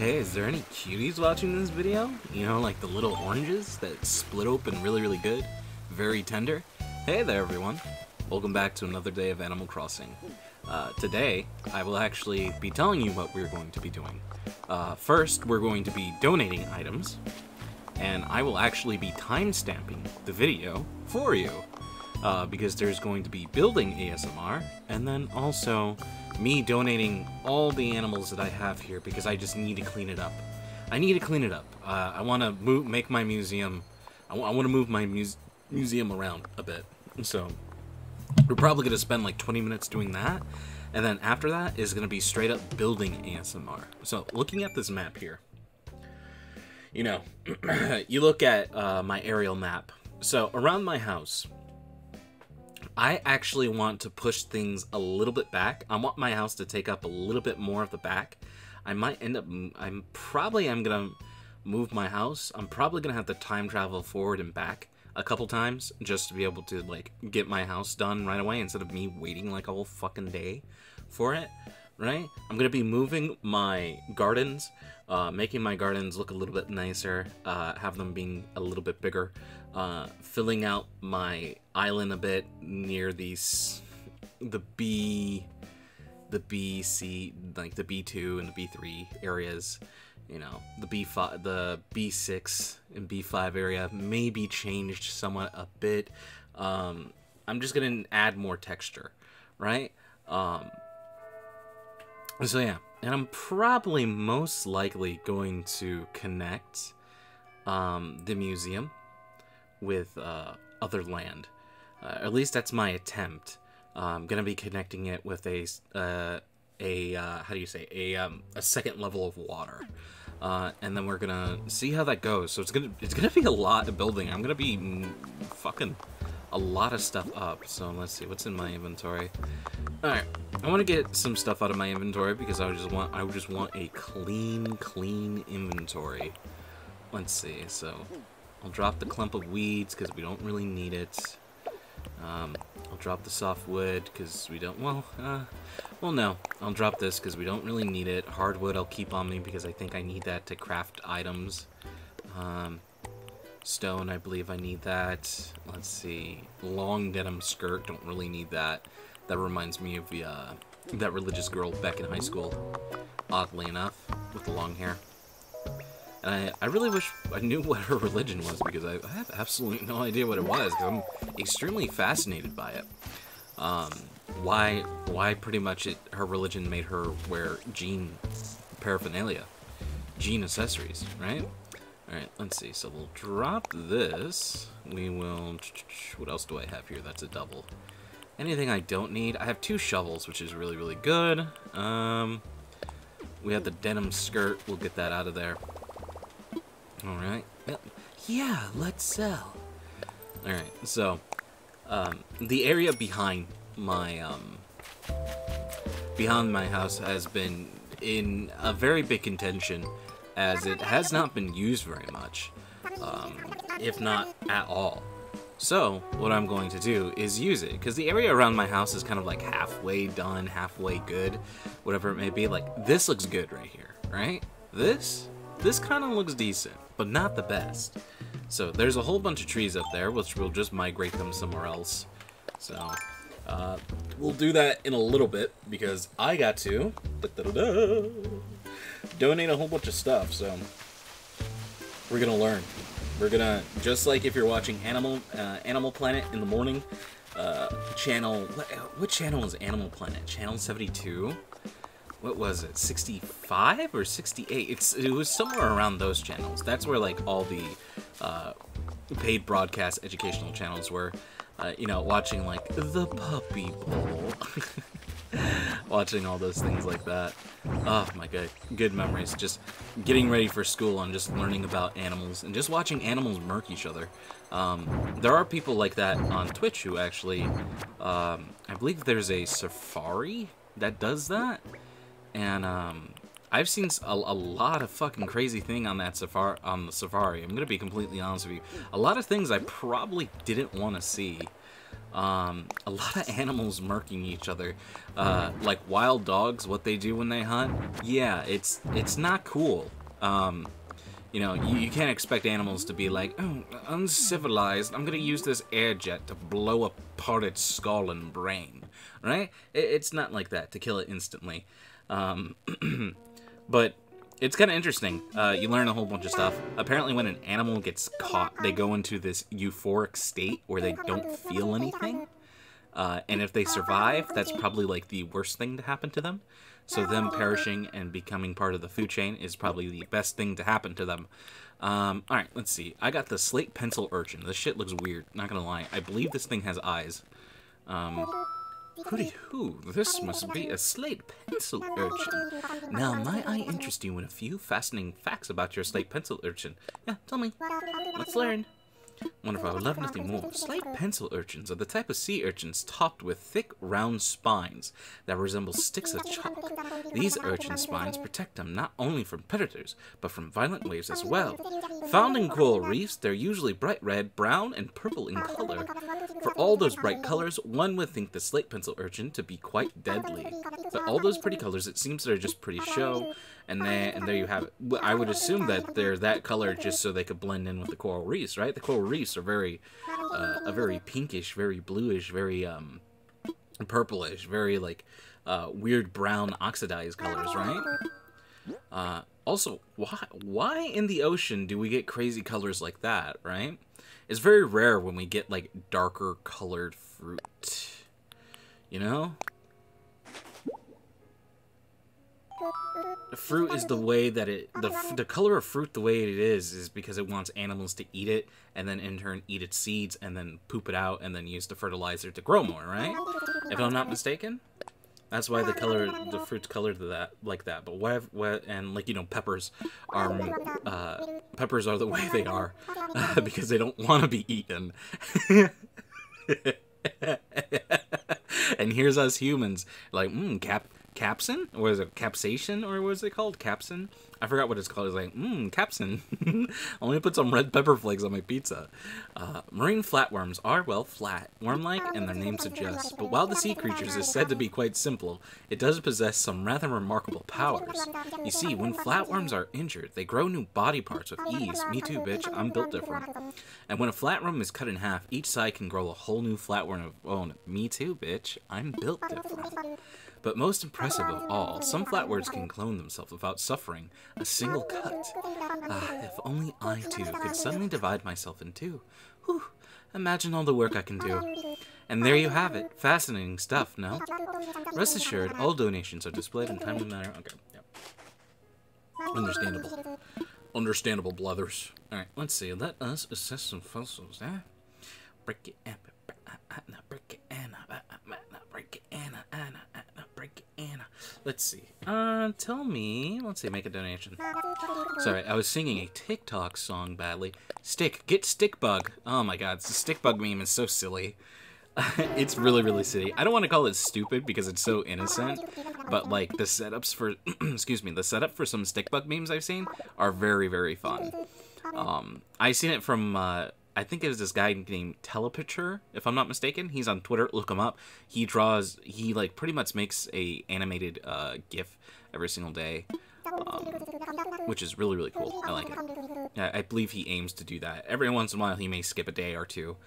Hey, is there any cuties watching this video? You know, like the little oranges that split open really, really good? Very tender? Hey there, everyone. Welcome back to another day of Animal Crossing. Today, I will actually be telling you what we're going to be doing. First, we're going to be donating items, and I will actually be time-stamping the video for you. Because there's going to be building ASMR, and then also me donating all the animals that I have here because I just need to clean it up. I need to clean it up. I want to make my museum. I want to move my museum around a bit. So we're probably going to spend like 20 minutes doing that, and then after that is going to be straight up building ASMR. So looking at this map here, you know, you look at my aerial map. So around my house, I actually want to push things a little bit back. I want my house to take up a little bit more of the back. I might end up, I'm gonna move my house. I'm probably gonna have to time travel forward and back a couple times just to be able to like get my house done right away instead of me waiting like a whole fucking day for it, right? I'm gonna be moving my gardens, making my gardens look a little bit nicer, have them being a little bit bigger, filling out my island a bit near the B, C, like the B2 and the B3 areas. You know, the B5, the B6 and B5 area may be changed somewhat a bit. I'm just gonna add more texture, right? So yeah, and I'm probably most likely going to connect the museum with other land. At least that's my attempt. I'm gonna be connecting it with a how do you say, a second level of water, and then we're gonna see how that goes. So it's gonna be a lot of building. I'm gonna be fucking a lot of stuff up. So let's see what's in my inventory. All right, I want to get some stuff out of my inventory because I just want a clean inventory. Let's see. So I'll drop the clump of weeds because we don't really need it. I'll drop the soft wood because we don't, well no, I'll drop this because we don't really need it. Hardwood I'll keep on me because I think I need that to craft items. Stone, I believe I need that. Let's see, long denim skirt, don't really need that. That reminds me of the, that religious girl back in high school, oddly enough, with the long hair. And I really wish I knew what her religion was because I have absolutely no idea what it was. I'm extremely fascinated by it. Why pretty much her religion made her wear jean paraphernalia, jean accessories, right? All right, let's see. So we'll drop this. We will. What else do I have here? That's a double. Anything I don't need? I have 2 shovels, which is really, really good. We have the denim skirt. We'll get that out of there. Alright. Yeah, let's sell. Alright, so the area behind my house has been in a very big contention as it has not been used very much, if not at all. So what I'm going to do is use it because the area around my house is kind of like halfway done, halfway good, whatever it may be. Like this looks good right here, right? This kind of looks decent, but not the best. So there's a whole bunch of trees up there, which we'll just migrate them somewhere else. So we'll do that in a little bit because I got to donate a whole bunch of stuff. So we're gonna learn. We're gonna, just like if you're watching Animal Planet in the morning, channel. What channel is Animal Planet? Channel 72. What was it, 65 or 68? It was somewhere around those channels. That's where like all the paid broadcast educational channels were. You know, watching like the Puppy Bowl, watching all those things like that. Oh my god, good memories. Just getting ready for school and just learning about animals and just watching animals murk each other. There are people like that on Twitch who actually, I believe there's a Safari that does that. And I've seen a lot of fucking crazy thing on that Safari. On the Safari, I'm gonna be completely honest with you. A lot of things I probably didn't want to see. A lot of animals murking each other. Like wild dogs, what they do when they hunt. Yeah, it's not cool. You know, you can't expect animals to be like, oh, uncivilized, I'm gonna use this air jet to blow apart its skull and brain, right? It's not like that, to kill it instantly. But it's kind of interesting. You learn a whole bunch of stuff. Apparently when an animal gets caught, they go into this euphoric state where they don't feel anything. And if they survive, that's probably like the worst thing to happen to them. So them perishing and becoming part of the food chain is probably the best thing to happen to them. Alright, let's see. I got the slate pencil urchin. This shit looks weird, not gonna lie. I believe this thing has eyes. Hooty-hoo, this must be a slate pencil urchin. Now, might I interest you in a few fascinating facts about your slate pencil urchin? Yeah, tell me. Let's learn. Wonder if I would love nothing more. Slate pencil urchins are the type of sea urchins topped with thick, round spines that resemble sticks of chalk. These urchin spines protect them not only from predators, but from violent waves as well. Found in coral reefs, they're usually bright red, brown, and purple in color. For all those bright colors, one would think the slate pencil urchin to be quite deadly. But all those pretty colors, it seems they're just pretty show, and there you have it. I would assume that they're that color just so they could blend in with the coral reefs, right? The coral reefs are very, a very pinkish, very bluish, very purplish, very like weird brown oxidized colors, right? Also, why in the ocean do we get crazy colors like that, right? It's very rare when we get like darker colored fruit, you know? Fruit is the way that the color of fruit the way it is because it wants animals to eat it and then in turn eat its seeds and then poop it out and then use the fertilizer to grow more, right? If I'm not mistaken, that's why the fruit's colored like that. But what and like, you know, peppers are the way they are because they don't want to be eaten. And here's us humans like capsin? Or is it capsation? Or what is it called? Capsin? I forgot what it's called. It's like, capsin. Let me put some red pepper flakes on my pizza. Marine flatworms are, well, flat, worm-like, and their name suggests. But while the sea creatures is said to be quite simple, it does possess some rather remarkable powers. You see, when flatworms are injured, they grow new body parts with ease. Me too, bitch. I'm built different. And when a flatworm is cut in half, each side can grow a whole new flatworm of own. Me too, bitch. I'm built different. But most impressive of all, some flatworms can clone themselves without suffering a single cut. If only I, too, could suddenly divide myself in two. Whew, imagine all the work I can do. And there you have it. Fascinating stuff, no? Rest assured, all donations are displayed in timely manner. Okay, yep. Understandable. Understandable, brothers. Alright, let's see. Let us assess some fossils, eh? Break it, break it, let's see. Tell me. Let's see. Make a donation. Sorry, I was singing a TikTok song badly. Get stick bug. Oh my god, the stick bug meme is so silly. It's really, really silly. I don't want to call it stupid because it's so innocent, but like the setups for, excuse me, the setup for some stick bug memes I've seen are very, very fun. I've seen it from. I think it was this guy named Telepicture, if I'm not mistaken. He's on Twitter. Look him up. He like pretty much makes a animated GIF every single day, which is really, really cool. I like it. I believe he aims to do that. Every once in a while, he may skip a day or two,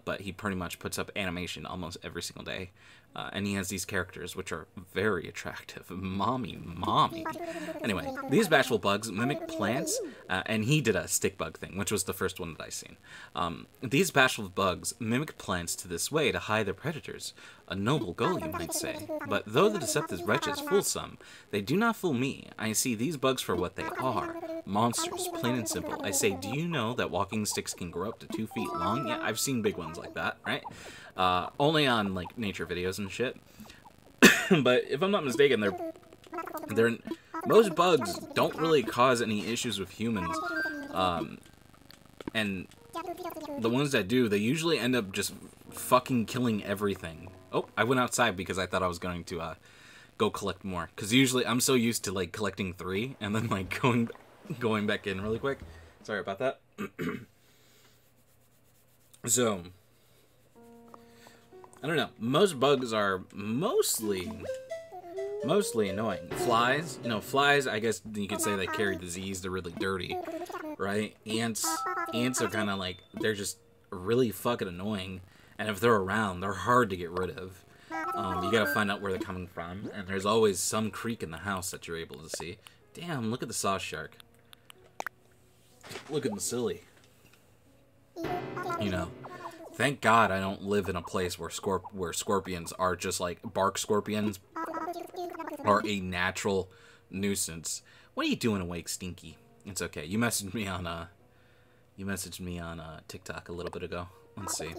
but he pretty much puts up animation almost every single day. And he has these characters, which are very attractive. Mommy. Anyway, these bashful bugs mimic plants, and he did a stick bug thing, which was the first one that I seen. These bashful bugs mimic plants to this way to hide their predators. A noble goal, you might say. But though the deceptive wretches fool some, they do not fool me. I see these bugs for what they are. Monsters, plain and simple. I say, do you know that walking sticks can grow up to 2 feet long? Yeah, I've seen big ones like that, right? Only on, like, nature videos and shit. But if I'm not mistaken, most bugs don't really cause any issues with humans. And the ones that do, they usually end up just fucking killing everything. Oh, I went outside because I thought I was going to, go collect more. Because usually I'm so used to, like, collecting 3 and then, like, going back in really quick. Sorry about that. So, I don't know. Most bugs are mostly annoying. Flies, you know, flies, I guess you could say they carry disease. They're really dirty, right? Ants are kind of like, they're just really fucking annoying. And if they're around, they're hard to get rid of. You gotta find out where they're coming from. And there's always some creek in the house that you're able to see. Damn, look at the saw shark. Looking silly. You know, thank God I don't live in a place where scorpions are just like, bark scorpions are a natural nuisance. What are you doing awake, Stinky? It's okay. You messaged me on TikTok a little bit ago. Let's see.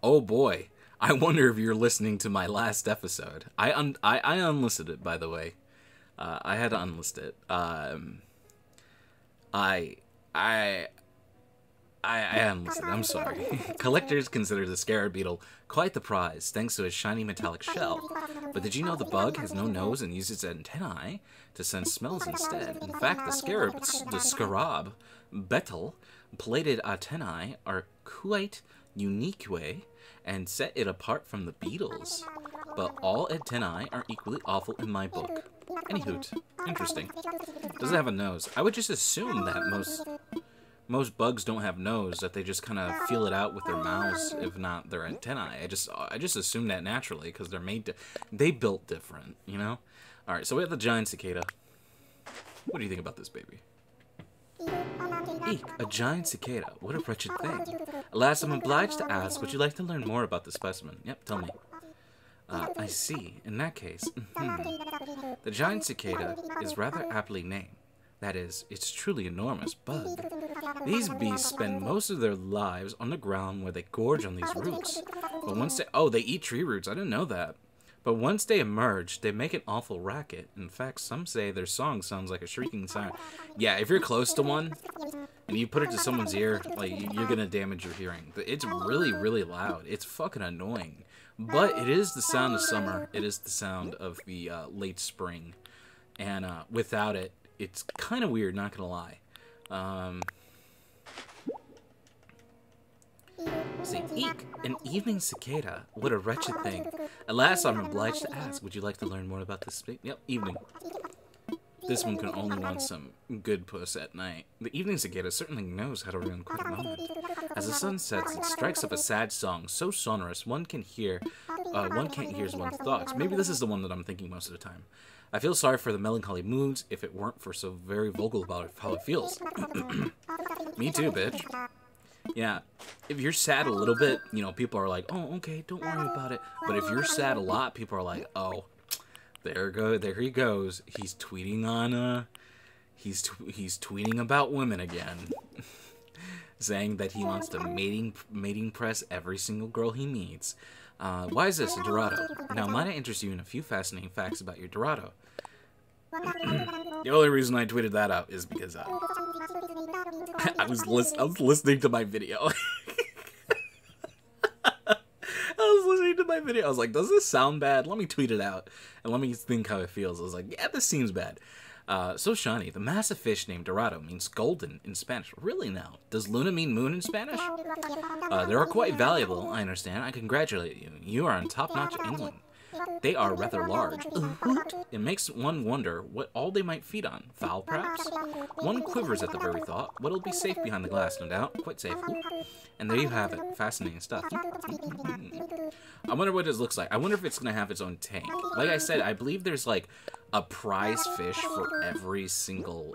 Oh boy, I wonder if you're listening to my last episode. I unlisted it, by the way. I had to unlist it. I unlisted it. I'm sorry. Collectors consider the scarab beetle quite the prize, thanks to its shiny metallic shell. But did you know the bug has no nose and uses antennae to sense smells instead? In fact, the scarab beetle plated antennae are quite unique way and set it apart from the beetles. But all antennae are equally awful in my book. Anyhoot, interesting. Doesn't have a nose. I would just assume that most bugs don't have nose, that they just kind of feel it out with their mouths, if not their antennae. I just assume that naturally, because they're they built different, you know? Alright, so we have the giant cicada. What do you think about this baby? Eek, a giant cicada. What a wretched thing. Alas, I'm obliged to ask, would you like to learn more about the specimen? Yep, tell me. I see. In that case, the giant cicada is rather aptly named. That is, it's truly enormous bug. These beasts spend most of their lives on the ground where they gorge on these roots. But once they eat tree roots. I didn't know that. But once they emerge, they make an awful racket. In fact, some say their song sounds like a shrieking siren. Yeah, if you're close to one and you put it to someone's ear, like, you're gonna damage your hearing. It's really, really loud. It's fucking annoying. But it is the sound of summer. It is the sound of the late spring. And without it, it's kind of weird, not gonna lie. See, eek, an evening cicada. What a wretched thing. Alas, I'm obliged to ask, would you like to learn more about this? Yep, evening. This one can only want some good puss at night. The evening cicada certainly knows how to ruin quite a moment. As the sun sets, it strikes up a sad song, so sonorous one can't hear one's thoughts. Maybe this is the one that I'm thinking most of the time. I feel sorry for the melancholy moods if it weren't for so very vocal about how it feels. Me too, bitch. Yeah, if you're sad a little bit, you know, people are like, oh, okay, don't worry about it. But if you're sad a lot, people are like, oh, there he goes. He's tweeting on, he's tweeting about women again. Saying that he wants to mating press every single girl he meets. Why is this, a Dorado? Now, might I interest you in a few fascinating facts about your Dorado? The only reason I tweeted that out is because I was listening to my video. I was like, does this sound bad? Let me tweet it out and let me think how it feels. I was like, yeah, this seems bad. So shiny. The massive fish named Dorado means golden in Spanish. Really now? Does Luna mean moon in Spanish? They are quite valuable, I understand. I congratulate you. You are on top-notch angling. They are rather large. It makes one wonder what all they might feed on. Fowl, perhaps? One quivers at the very thought. What'll be safe behind the glass, no doubt. Quite safe. And there you have it. Fascinating stuff. I wonder what this looks like. I wonder if it's going to have its own tank. Like I said, I believe there's like a prize fish for every single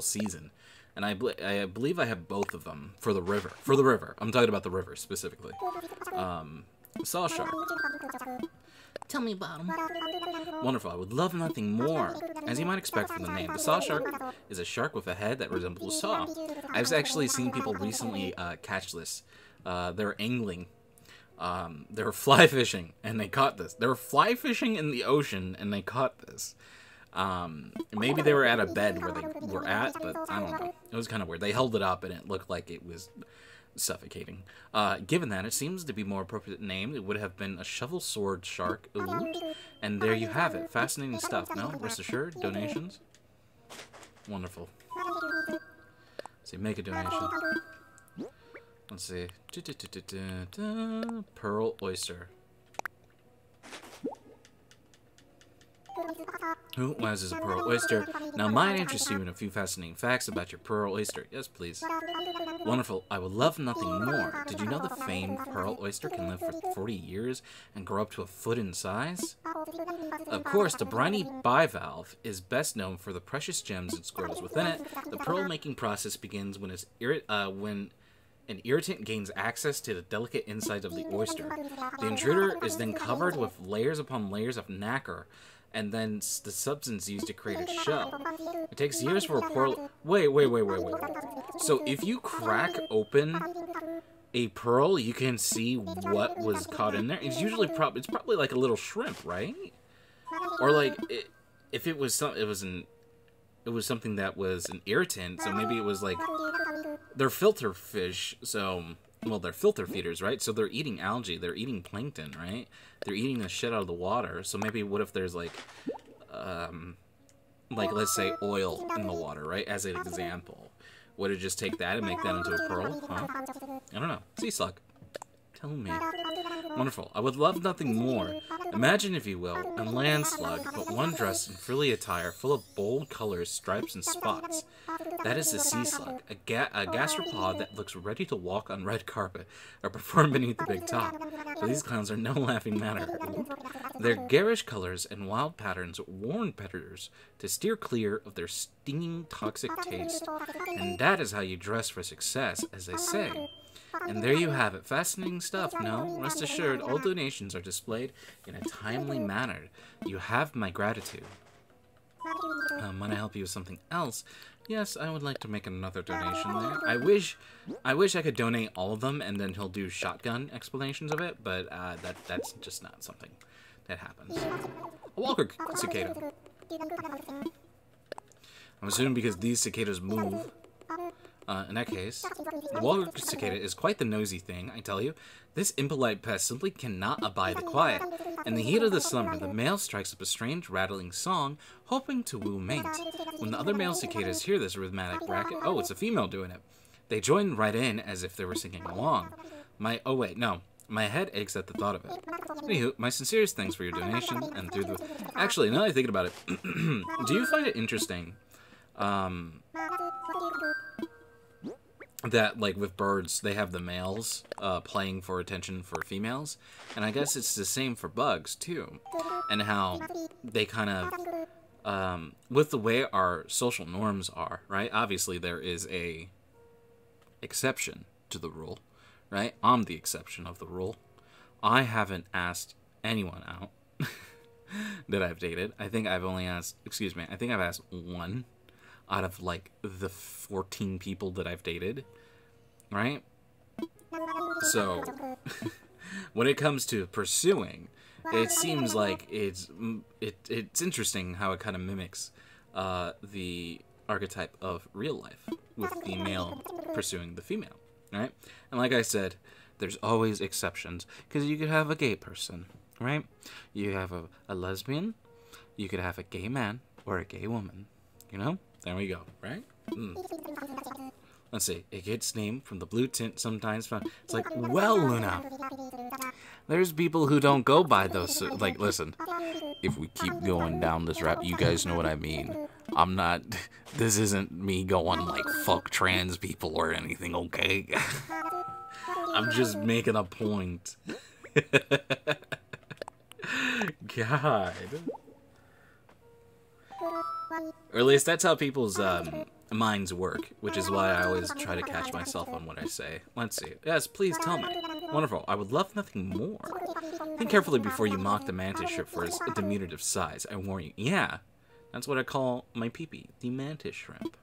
season. And I believe I have both of them for the river. For the river. I'm talking about the river specifically. Saw shark. Tell me about him. Wonderful. I would love nothing more. As you might expect from the name, the saw shark is a shark with a head that resembles a saw. I've actually seen people recently catch this. They're angling. They were fly fishing, and they caught this. They were fly fishing in the ocean, and they caught this. Maybe they were at a bed where they were at, but I don't know. It was kind of weird. They held it up, and it looked like it was suffocating. Given that, it seems to be more appropriate name. It would have been a shovel sword shark. Ooh. And there you have it. Fascinating stuff. No? Rest assured. Donations? Wonderful. So make a donation. Let's see. Pearl oyster. Who is a pearl oyster? Now, might interest you in a few fascinating facts about your pearl oyster. Yes, please. Wonderful. I would love nothing more. Did you know the famed pearl oyster can live for 40 years and grow up to a foot in size? Of course, the briny bivalve is best known for the precious gems it grows within it. The pearl-making process begins when an irritant gains access to the delicate insides of the oyster. The intruder is then covered with layers upon layers of nacre, and then the substance used to create a shell. It takes years for a pearl... Wait. So if you crack open a pearl, you can see what was caught in there? It's usually it's probably like a little shrimp, right? Or like, if it was something that was an irritant, so maybe it was like... They're filter fish, so... Well, they're filter feeders, right? So they're eating algae, they're eating plankton, right? They're eating the shit out of the water. So maybe what if there's like let's say oil in the water, right? As an example. Would it just take that and make that into a pearl? Huh? I don't know. Sea slug. Tell me. Wonderful. I would love nothing more. Imagine, if you will, a land slug, but one dressed in frilly attire full of bold colors, stripes, and spots. That is the sea slug, a gastropod that looks ready to walk on red carpet or perform beneath the big top. But these clowns are no laughing matter. Their garish colors and wild patterns warn predators to steer clear of their stinging, toxic taste. And that is how you dress for success, as they say. And there you have it. Fascinating stuff, no? Rest assured, all donations are displayed in a timely manner. You have my gratitude. Might I help you with something else? Yes, I would like to make another donation there. I wish I could donate all of them, and then he'll do shotgun explanations of it, but that's just not something that happens. A walker cicada. I'm assuming because these cicadas move. In that case, the walker cicada is quite the nosy thing, I tell you. This impolite pest simply cannot abide the quiet. In the heat of the summer, the male strikes up a strange rattling song, hoping to woo mate. When the other male cicadas hear this rhythmic racket, oh, it's a female doing it. They join right in as if they were singing along. My head aches at the thought of it. Anywho, my sincerest thanks for your donation, and through the... Actually, now that I think about it, do you find it interesting, that, like, with birds, they have the males playing for attention for females, and I guess it's the same for bugs, too, and how they kind of, with the way our social norms are, right, obviously there is a exception to the rule, right, I'm the exception of the rule. I haven't asked anyone out that I've dated. I think I've asked one out of, like, the 14 people that I've dated, right? So, when it comes to pursuing, it seems like it's interesting how it kind of mimics the archetype of real life, with the male pursuing the female, right? And like I said, there's always exceptions, because you could have a gay person, right? You have a lesbian, you could have a gay man, or a gay woman, you know? There we go, right? Let's see. It gets named from the blue tint sometimes found. It's like, well, Luna, there's people who don't go by those. Like, listen, if we keep going down this route, you guys know what I mean. I'm not, this isn't me going like, fuck trans people or anything, okay? I'm just making a point. God. Or at least that's how people's minds work, which is why I always try to catch myself on what I say. Let's see. Yes, please tell me. Wonderful. I would love nothing more. Think carefully before you mock the mantis shrimp for its diminutive size. I warn you. Yeah, that's what I call my peepee, the mantis shrimp.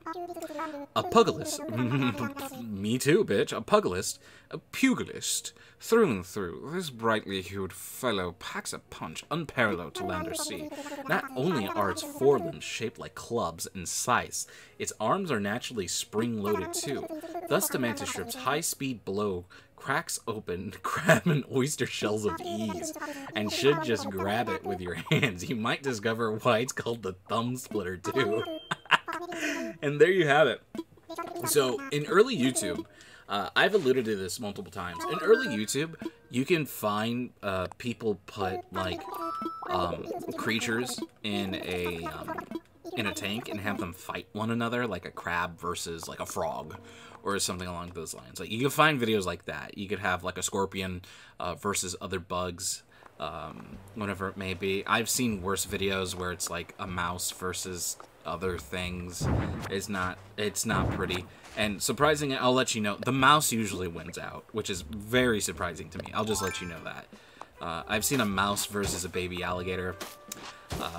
A pugilist. Me too, bitch. A pugilist. A pugilist. Through and through, this brightly hued fellow packs a punch unparalleled to land or sea. Not only are its forelimbs shaped like clubs and scythes, its arms are naturally spring-loaded too. Thus the mantis shrimp's high-speed blow cracks open crab and oyster shells of ease, and should just grab it with your hands. You might discover why it's called the thumb splitter too. And there you have it. So, in early YouTube, I've alluded to this multiple times. In early YouTube, you can find people put like creatures in a tank and have them fight one another, like a crab versus like a frog, or something along those lines. Like you can find videos like that. You could have like a scorpion versus other bugs, whatever it may be. I've seen worse videos where it's like a mouse versus other things. It's not pretty. And surprisingly, I'll let you know, the mouse usually wins out, which is very surprising to me. I'll just let you know that. I've seen a mouse versus a baby alligator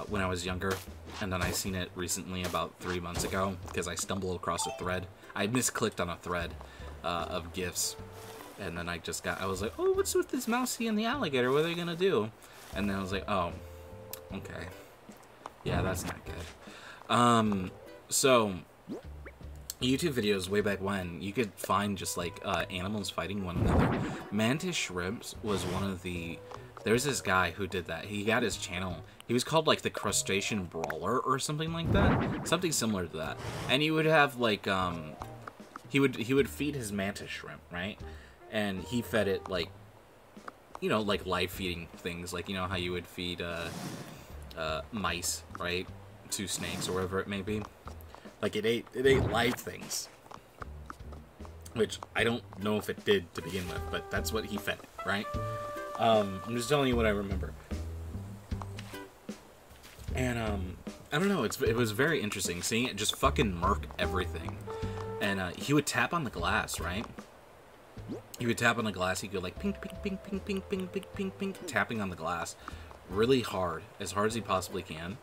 when I was younger, and then I seen it recently about 3 months ago because I stumbled across a thread. I misclicked on a thread of GIFs, and then I was like, oh, what's with this mousey and the alligator? What are they gonna do? And then I was like, oh, okay. Yeah, that's not good. So YouTube videos way back when, you could find just like animals fighting one another. Mantis shrimps was one of the... There's this guy who did that. He got his channel. He was called like the Crustacean Brawler or something like that. Something similar to that. And he would have like he would feed his mantis shrimp, right? And he fed it like, you know, like live feeding things, like, you know how you would feed mice, right, to snakes or whatever it may be. Like it ate live things, which I don't know if it did to begin with, but that's what he fed it, right? I'm just telling you what I remember. And I don't know, it was very interesting seeing it just fucking murk everything. And he would tap on the glass, right? He would tap on the glass. He'd go like ping, ping, ping, ping, ping, ping, ping, ping, ping, tapping on the glass really hard, as hard as he possibly can.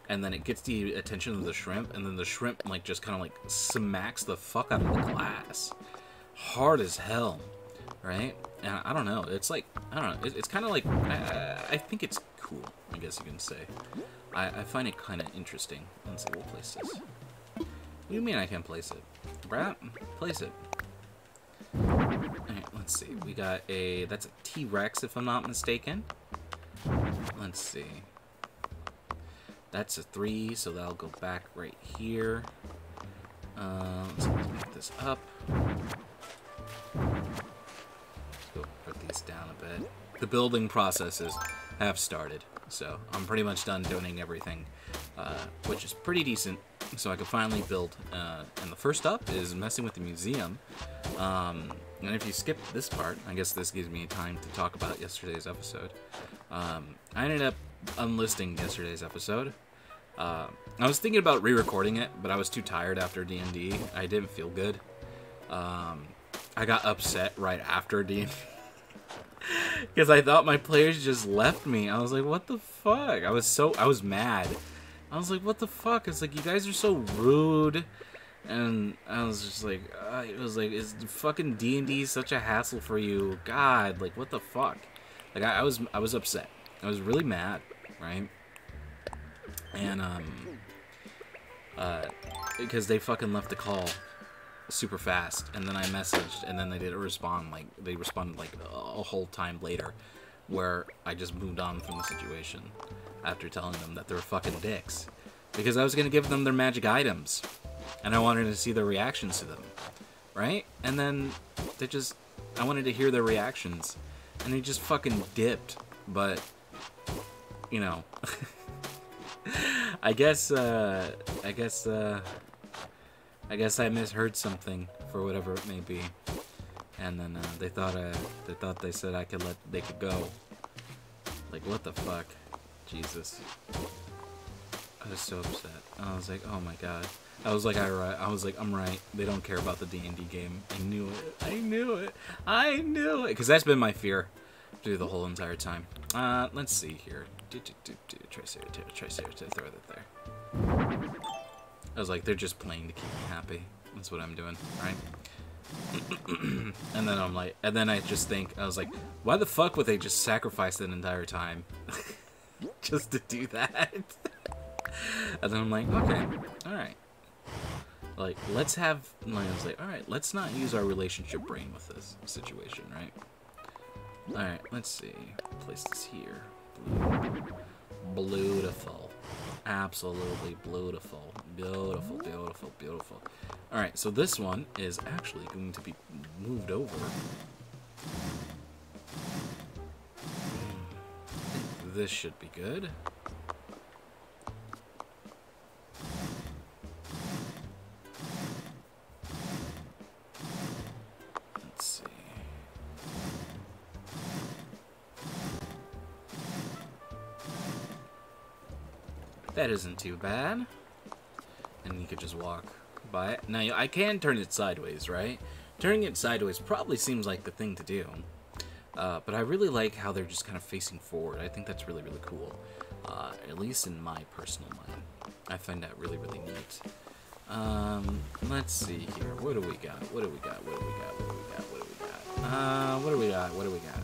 And then it gets the attention of the shrimp, and then the shrimp like just kind of like smacks the fuck out of the glass, hard as hell, right? And I don't know. It's like, I don't know. It's kind of like I think it's cool, I guess you can say. I find it kind of interesting. Let's see. We'll place this. What do you mean I can't place it? Brat, place it. Alright, let's see. We got that's a T-Rex, if I'm not mistaken. Let's see. That's a 3, so that'll go back right here. Let's pick this up. Let's go put these down a bit. The building processes have started, so I'm pretty much done donating everything, which is pretty decent, so I can finally build. And the first up is messing with the museum. And if you skip this part, I guess this gives me time to talk about yesterday's episode. I ended up unlisting yesterday's episode. I was thinking about re-recording it, but I was too tired after D&D. I didn't feel good. I got upset right after D&D because I thought my players just left me. I was like, what the fuck? I was mad. I was like, what the fuck? It's like, you guys are so rude. And I was just like, it was like, is fucking D&D such a hassle for you? God, like, what the fuck? Like, I was upset. I was really mad, right? And, because they fucking left the call super fast, and then I messaged, and then they didn't respond, like, they responded, like, a whole time later, where I just moved on from the situation after telling them that they were fucking dicks. Because I was gonna give them their magic items, and I wanted to see their reactions to them, right? And then I wanted to hear their reactions, and they just fucking dipped, but, you know... I guess I misheard something for whatever it may be, and then they said they could go. Like, what the fuck, Jesus! I was so upset. I was like, oh my god. I was like, I'm right. They don't care about the D&D game. I knew it. Because that's been my fear through the whole entire time. Let's see here. Triceratops, throw that there. I was like, they're just playing to keep me happy. That's what I'm doing, right? And then I'm like, and then I just think, I was like, why the fuck would they just sacrifice that entire time just to do that? And then I'm like, okay, all right. Like, let's have, like, I was like, all right, let's not use our relationship brain with this situation, right? All right, let's see. Place this here. Beautiful. Absolutely beautiful. Beautiful, beautiful, beautiful. Alright, so this one is actually going to be moved over. This should be good. Let's see. That isn't too bad. And you could just walk by it. Now, I can turn it sideways, right? Turning it sideways probably seems like the thing to do. But I really like how they're just kind of facing forward. I think that's really, really cool. At least in my personal mind. I find that really, really neat. Let's see here. What do we got? What do we got? What do we got? What do we got? What do we got? What do we got? What do we got?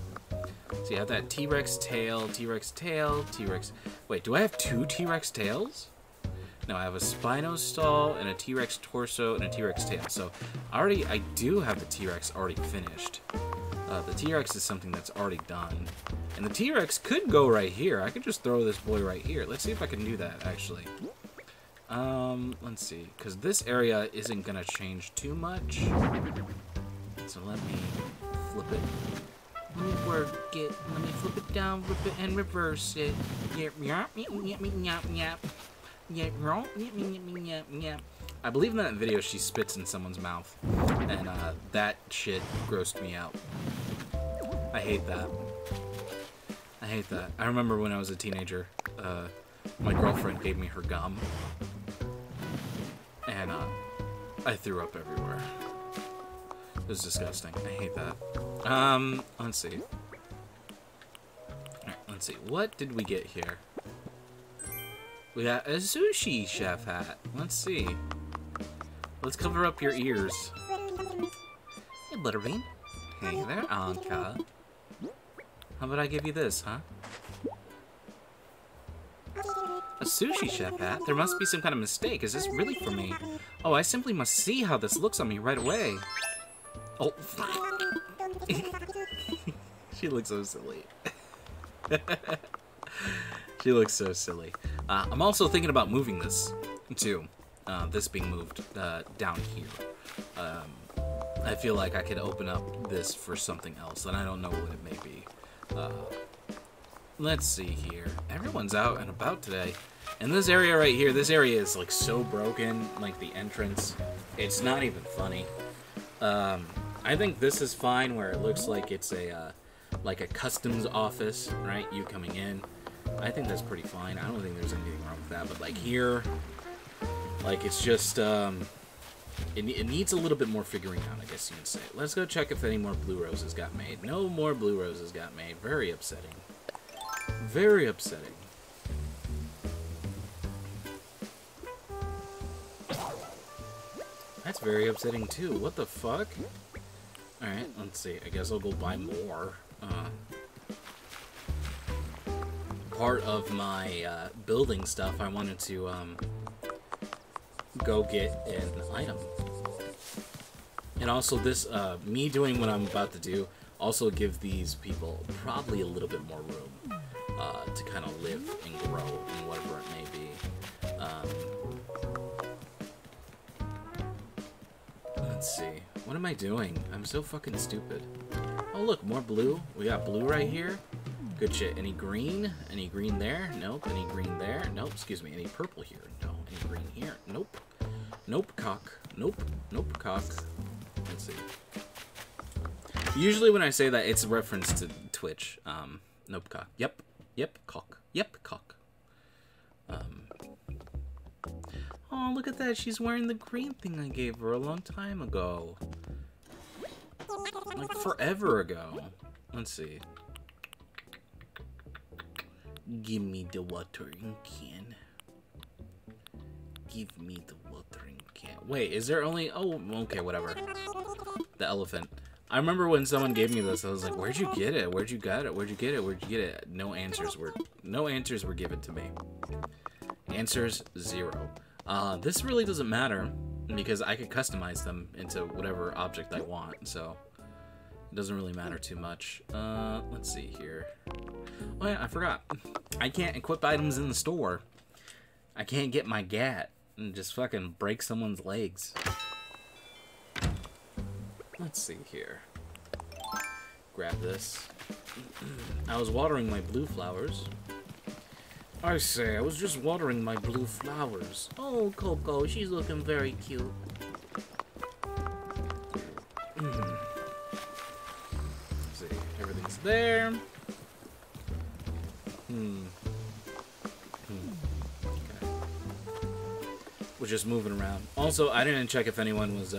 So you have that T-Rex tail, T-Rex tail, T-Rex... Wait, do I have 2 T-Rex tails? No, I have a Spinostal and a T-Rex torso and a T-Rex tail. So I do have the T-Rex already finished. The T-Rex is something that's already done. And the T-Rex could go right here. I could just throw this boy right here. Let's see if I can do that, actually. Let's see. Because this area isn't going to change too much. So let me flip it. Let me work it. Let me flip it down, flip it, and reverse it. Yep, yep, yep, yep, yep, yep. Yep, yep, yep, yep. I believe in that video she spits in someone's mouth. And, that shit grossed me out. I hate that. I hate that. I remember when I was a teenager, my girlfriend gave me her gum. And, I threw up everywhere. It was disgusting. I hate that. Let's see. Alright, let's see. What did we get here? We got a sushi chef hat. Let's see. Let's cover up your ears. Hey, Butterbean. Hey there, Anka. How about I give you this, huh? A sushi chef hat? There must be some kind of mistake. Is this really for me? Oh, I simply must see how this looks on me right away. Oh, she looks so silly. She looks so silly. I'm also thinking about moving this, too. This being moved down here. I feel like I could open up this for something else, and I don't know what it may be. Let's see here. Everyone's out and about today. And this area right here, this area is like so broken, like the entrance. It's not even funny. I think this is fine where it looks like it's a customs office, right? You coming in. I think that's pretty fine. I don't think there's anything wrong with that. But like here, like it's just, it needs a little bit more figuring out, I guess you can say. Let's go check if any more blue roses got made. No more blue roses got made. Very upsetting. Very upsetting. That's very upsetting too. What the fuck? Alright, let's see. I guess I'll go buy more. Part of my building stuff, I wanted to go get an item. And also this, me doing what I'm about to do, also give these people probably a little bit more room to kind of live and grow in whatever it may be. Let's see. What am I doing? I'm so fucking stupid. Oh look, more blue. We got blue right here. Good shit. Any green? Any green there? Nope. Any green there? Nope. Excuse me. Any purple here? No. Any green here? Nope. Nope. Cock. Nope. Nope. Cock. Let's see. Usually when I say that, it's a reference to Twitch. Nope. Cock. Yep. Yep. Cock. Yep. Cock. Oh, look at that. She's wearing the green thing I gave her a long time ago. Like forever ago. Let's see. Give me the watering can. Give me the watering can. Wait, is there only... Oh, okay, whatever. The elephant. I remember when someone gave me this, I was like, where'd you get it? Where'd you get it? Where'd you get it? Where'd you get it? No answers were given to me. Answers, 0. This really doesn't matter, because I could customize them into whatever object I want, so it doesn't really matter too much. Let's see here. Oh yeah, I forgot. I can't equip items in the store. I can't get my GAT and just fucking break someone's legs. let's see here. Grab this. I was watering my blue flowers. I say, I was just watering my blue flowers. Oh, Coco, she's looking very cute. Let's see, everything's there. Okay. We're just moving around. Also, I didn't check if anyone was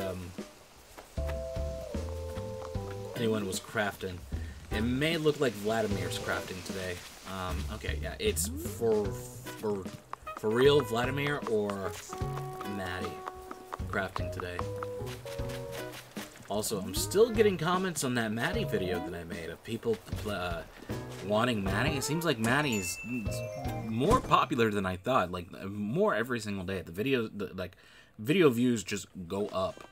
crafting. It may look like Vladimir's crafting today. Okay, yeah, it's for real Vladimir or Maddie crafting today. Also, I'm still getting comments on that Maddie video that I made of people wanting Maddie. It seems like Maddie's more popular than I thought. Like more every single day. The video views just go up.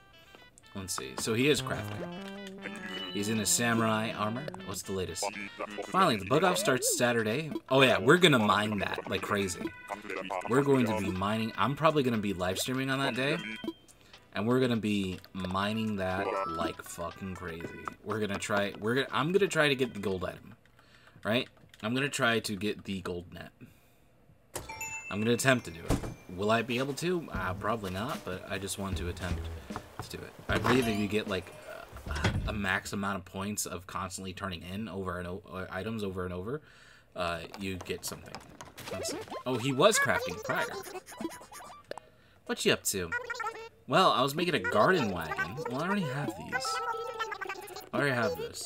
Let's see. So he is crafting. He's in his samurai armor. What's the latest? Finally, the bug off starts Saturday. Oh yeah, we're gonna mine that like crazy. We're going to be mining. I'm probably gonna be live streaming on that day, and we're gonna be mining that like fucking crazy. I'm gonna try to get the gold item, right? I'm gonna try to get the gold net. I'm gonna attempt to do it. Will I be able to? Probably not, but I just want to attempt to do it. I believe if you get like a max amount of points of constantly turning in items over and over, you get something. Let's see. Oh, he was crafting prior. What you up to? Well, I was making a garden wagon. Well, I already have these. I already have this.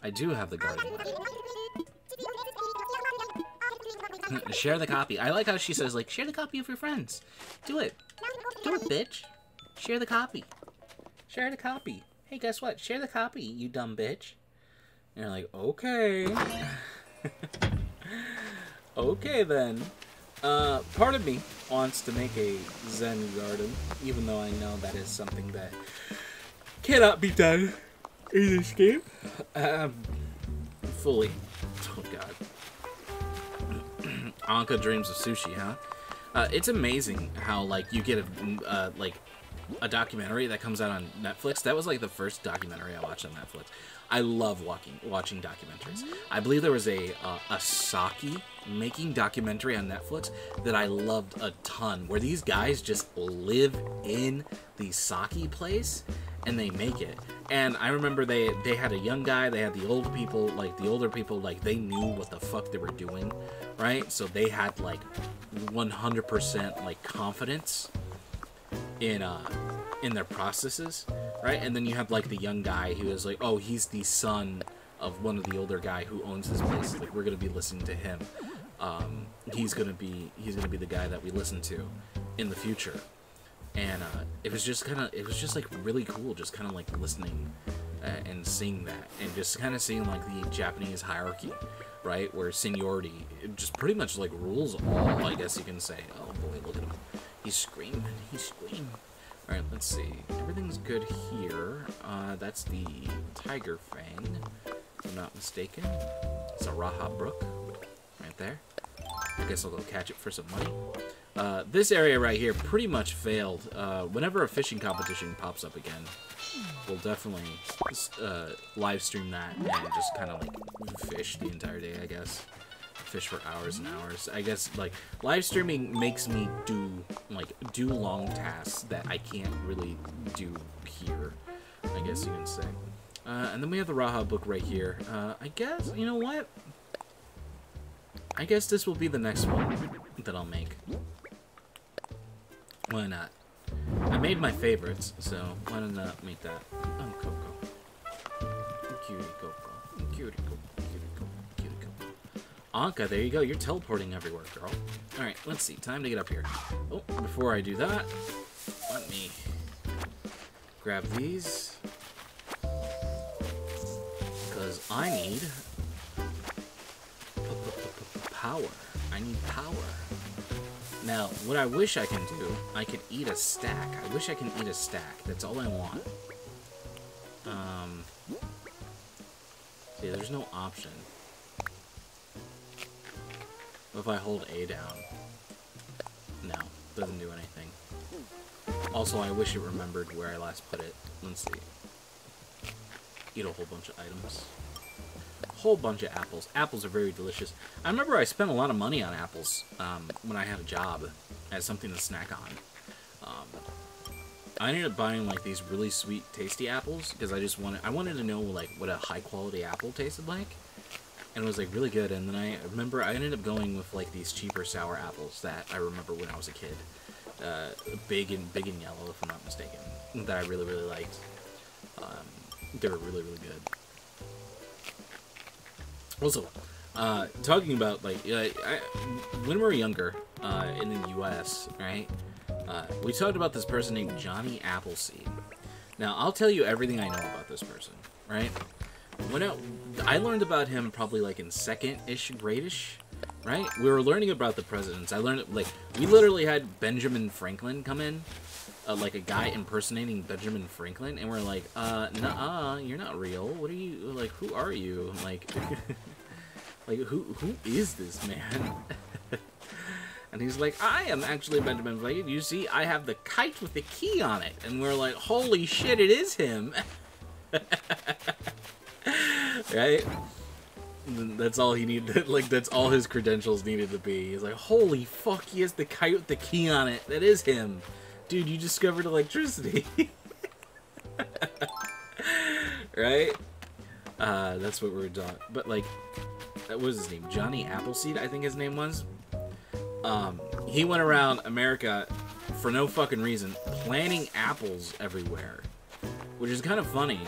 I do have the garden wagon. Share the copy. I like how she says, like, share the copy with your friends. Do it. Do it, bitch. Share the copy. Share the copy. Hey, guess what? Share the copy, you dumb bitch. And you're like, okay. Okay, then. Part of me wants to make a Zen garden, even though I know that is something that cannot be done in this game. Fully. Oh, God. Anka dreams of sushi, huh? It's amazing how, like, you get a documentary that comes out on Netflix. That was like the first documentary I watched on Netflix. I love watching documentaries. I believe there was a sake making documentary on Netflix that I loved a ton, where these guys just live in the sake place and they make it. And I remember they had a young guy, they had the old people, like the older people, like they knew what the fuck they were doing, right? So they had like 100% like confidence in their processes, right? And then you have like the young guy who is like, oh, he's the son of one of the older guy who owns this place. Like, we're gonna be listening to him. He's gonna be the guy that we listen to in the future. And it was just like really cool, just kind of like listening and seeing that, and just kind of seeing like the Japanese hierarchy, right, where seniority just pretty much like rules all, I guess you can say. Oh boy, look at him. He's screaming. He's screaming. Alright, let's see. Everything's good here. That's the Tiger Fang, if I'm not mistaken. It's a Raha Brook. Right there. I guess I'll go catch it for some money. This area right here pretty much failed. Whenever a fishing competition pops up again, we'll definitely live stream that and just kind of like fish the entire day, I guess. Fish for hours and hours. I guess like live streaming makes me do long tasks that I can't really do here, I guess you can say. And then we have the Raha book right here. I guess, you know what? I guess this will be the next one that I'll make. Why not? I made my favorites, so why not make that? Oh, Coco. Cutie Coco. Cutie Coco. Anka, there you go. You're teleporting everywhere, girl. Alright, let's see. Time to get up here. Oh, before I do that, let me grab these. Because I need power. I need power. Now, what I wish I can do, I could eat a stack. I wish I can eat a stack. That's all I want. See, there's no option. If I hold A down. No, doesn't do anything. Also, I wish it remembered where I last put it. Let's see. Eat a whole bunch of items. Whole bunch of apples. Apples are very delicious. I remember I spent a lot of money on apples when I had a job as something to snack on. I ended up buying like these really sweet, tasty apples because I wanted to know like what a high quality apple tasted like, and it was like really good. And then I remember I ended up going with like these cheaper sour apples that I remember when I was a kid, big and yellow if I'm not mistaken, that I really liked. They were really good. Also, talking about like when we were younger in the U.S., right? We talked about this person named Johnny Appleseed. Now, I'll tell you everything I know about this person, right? I learned about him probably like in second-ish grade-ish, right? We were learning about the presidents. I learned, like, we literally had Benjamin Franklin come in, like a guy impersonating Benjamin Franklin, and we're like, nuh-uh, you're not real. What are you, like, who are you? Like, like, who is this man? And he's like, I am actually Benjamin Franklin. You see, I have the kite with the key on it. And we're like, holy shit, it is him. Right? That's all he needed. Like, that's all his credentials needed to be. He's like, holy fuck, he has the kite with the key on it. That is him. Dude, you discovered electricity. Right? That's what we're doing. But, like, what was his name? Johnny Appleseed, I think his name was. He went around America for no fucking reason, planting apples everywhere, which is kind of funny,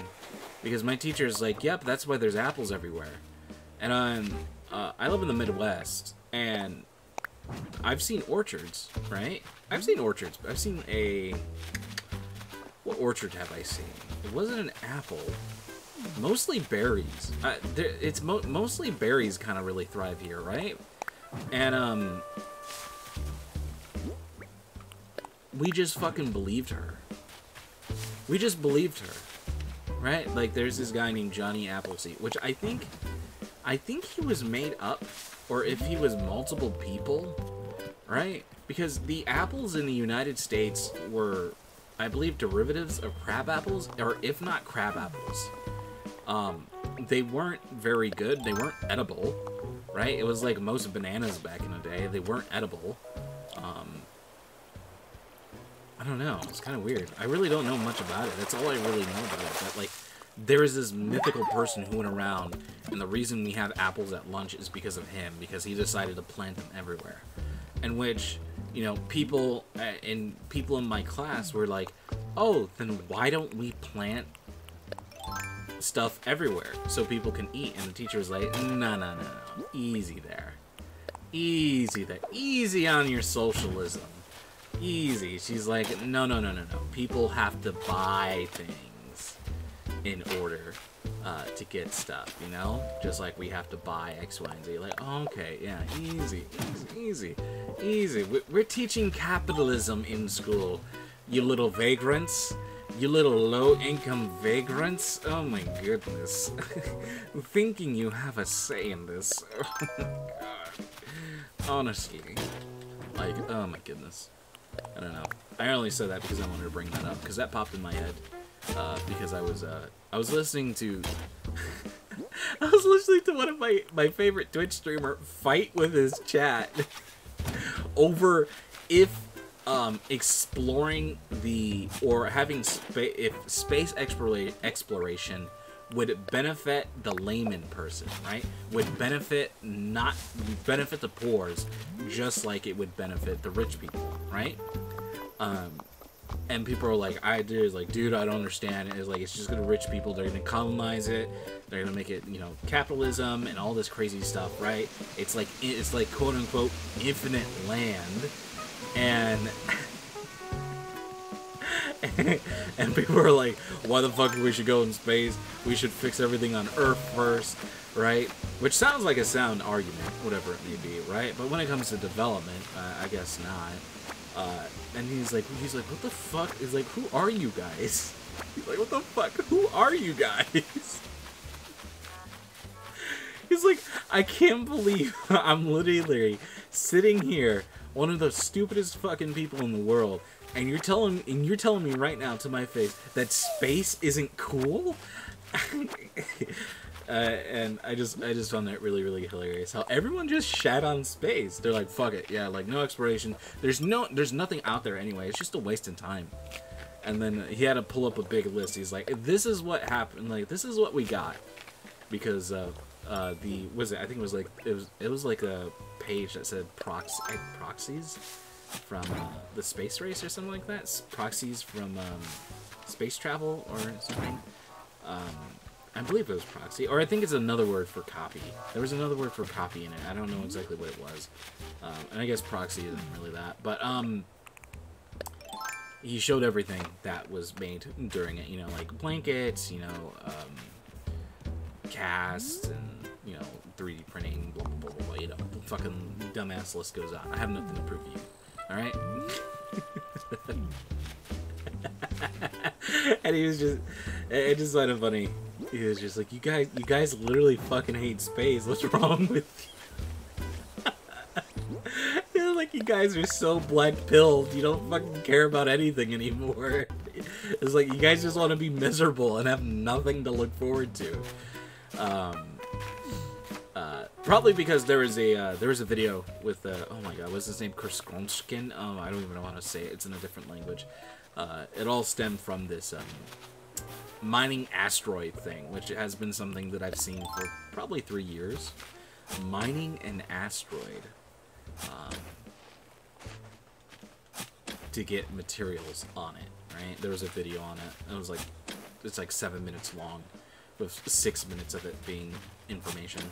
because my teacher's like, yep, that's why there's apples everywhere. And I live in the Midwest, and I've seen orchards, right? I've seen orchards. I've seen what orchard have I seen? It wasn't an apple. Mostly berries. It's mostly berries kind of really thrive here, right? And, we just fucking believed her. We just believed her. Right? Like, there's this guy named Johnny Appleseed, which I think he was made up, or if he was multiple people, right? Because the apples in the United States were, I believe, derivatives of crab apples, or if not crab apples. They weren't very good. They weren't edible, right? It was like most bananas back in the day. They weren't edible. I don't know. It's kind of weird. I really don't know much about it. That's all I really know about it. But, like, there is this mythical person who went around, and the reason we have apples at lunch is because of him, because he decided to plant them everywhere. In which, you know, people in my class were like, oh, then why don't we plant stuff everywhere so people can eat? And the teacher was like, no. Easy there. Easy there. Easy on your socialism. Easy. She's like, no. People have to buy things in order to get stuff, you know? Just like we have to buy X, Y, and Z. Like, oh, okay, yeah, easy. We're teaching capitalism in school, you little vagrants. You little low-income vagrants. Oh my goodness. Thinking you have a say in this. Oh my god. Honestly. Like, oh my goodness. I don't know. I only said that because I wanted to bring that up, because that popped in my head. Because I was listening to I was listening to one of my favorite Twitch streamer fight with his chat over if exploring or having space exploration would benefit the layman person, right? Would benefit the poors, just like it would benefit the rich people, right? And people are like, dude, I don't understand. It's like, it's just gonna rich people. They're gonna colonize it. They're gonna make it, you know, capitalism and all this crazy stuff, right? It's like quote unquote infinite land, and and people are like, why the fuck we should go in space? We should fix everything on Earth first, right? Which sounds like a sound argument, whatever it may be, right? But when it comes to development, I guess not. And he's like, what the fuck? He's like, who are you guys? He's like, what the fuck? Who are you guys? He's like, I can't believe I'm literally sitting here one of the stupidest fucking people in the world, and you're telling me right now to my face that space isn't cool? And I just found that really, really hilarious. How everyone just shat on space. They're like, fuck it, yeah, like no exploration. There's nothing out there anyway. It's just a waste of time. And then he had to pull up a big list. He's like, this is what happened. Like, this is what we got. Because I think it was like a page that said proxies from the space race or something like that. Proxies from space travel or something. I believe it was proxy, or I think it's another word for copy. There was another word for copy in it. I don't know exactly what it was. And I guess proxy isn't really that. But he showed everything that was made during it. You know, like blankets, you know, casts, and, you know, 3D printing, blah, blah, blah, blah, you know, the fucking dumbass list goes on. I have nothing to prove to you. Alright? And he was just, it just kind of funny. He was just like, you guys literally fucking hate space. What's wrong with you? You know, like, you guys are so black-pilled. You don't fucking care about anything anymore. It's like, you guys just want to be miserable and have nothing to look forward to. Probably because there was a video with, oh my god, what's his name? Kurskonskin? Oh, I don't even know how to say it. It's in a different language. It all stemmed from this, mining asteroid thing, which has been something that I've seen for probably 3 years. Mining an asteroid to get materials on it, right? There was a video on it. It was like, it's like 7 minutes long, with 6 minutes of it being information.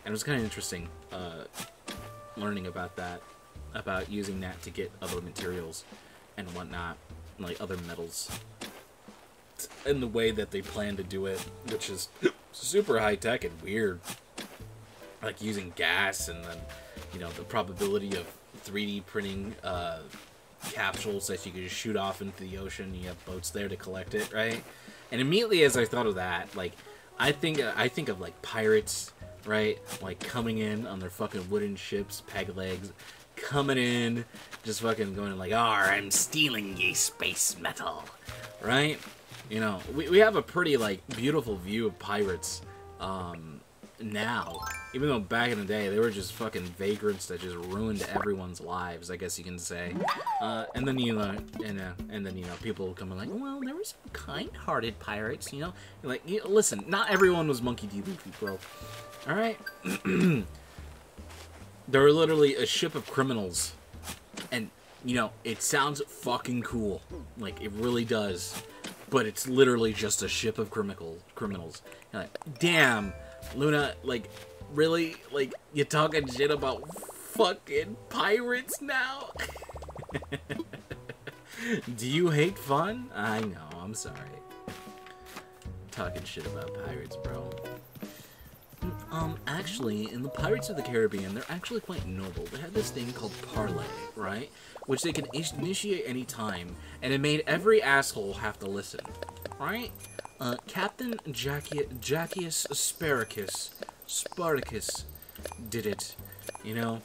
And it was kind of interesting learning about that, about using that to get other materials and whatnot, like other metals. And the way that they plan to do it, which is super high-tech and weird. Like using gas, and then, you know, the probability of 3D printing capsules that you can just shoot off into the ocean. You have boats there to collect it, right? And immediately as I thought of that, like, I think of, like, pirates, right? Like, coming in on their fucking wooden ships, peg legs, coming in, just fucking going like, I'm stealing ye space metal, right? You know, we have a pretty, like, beautiful view of pirates now. Even though back in the day, they were just fucking vagrants that just ruined everyone's lives, I guess you can say. And then, you know, and then, you know, people come in like, well, there were some kind-hearted pirates, you know? Like, listen, not everyone was Monkey D. Luffy, bro. Alright? They were literally a ship of criminals. And, you know, it sounds fucking cool. Like, it really does. But it's literally just a ship of criminals. You're like, damn, Luna, like, really? Like, you talking shit about fucking pirates now? Do you hate fun? I know, I'm sorry. Talking shit about pirates, bro. Actually, in the Pirates of the Caribbean, they're actually quite noble. They had this thing called parlay, right? Which they can initiate any time, and it made every asshole have to listen, right? Captain Jackius Spartacus did it, you know?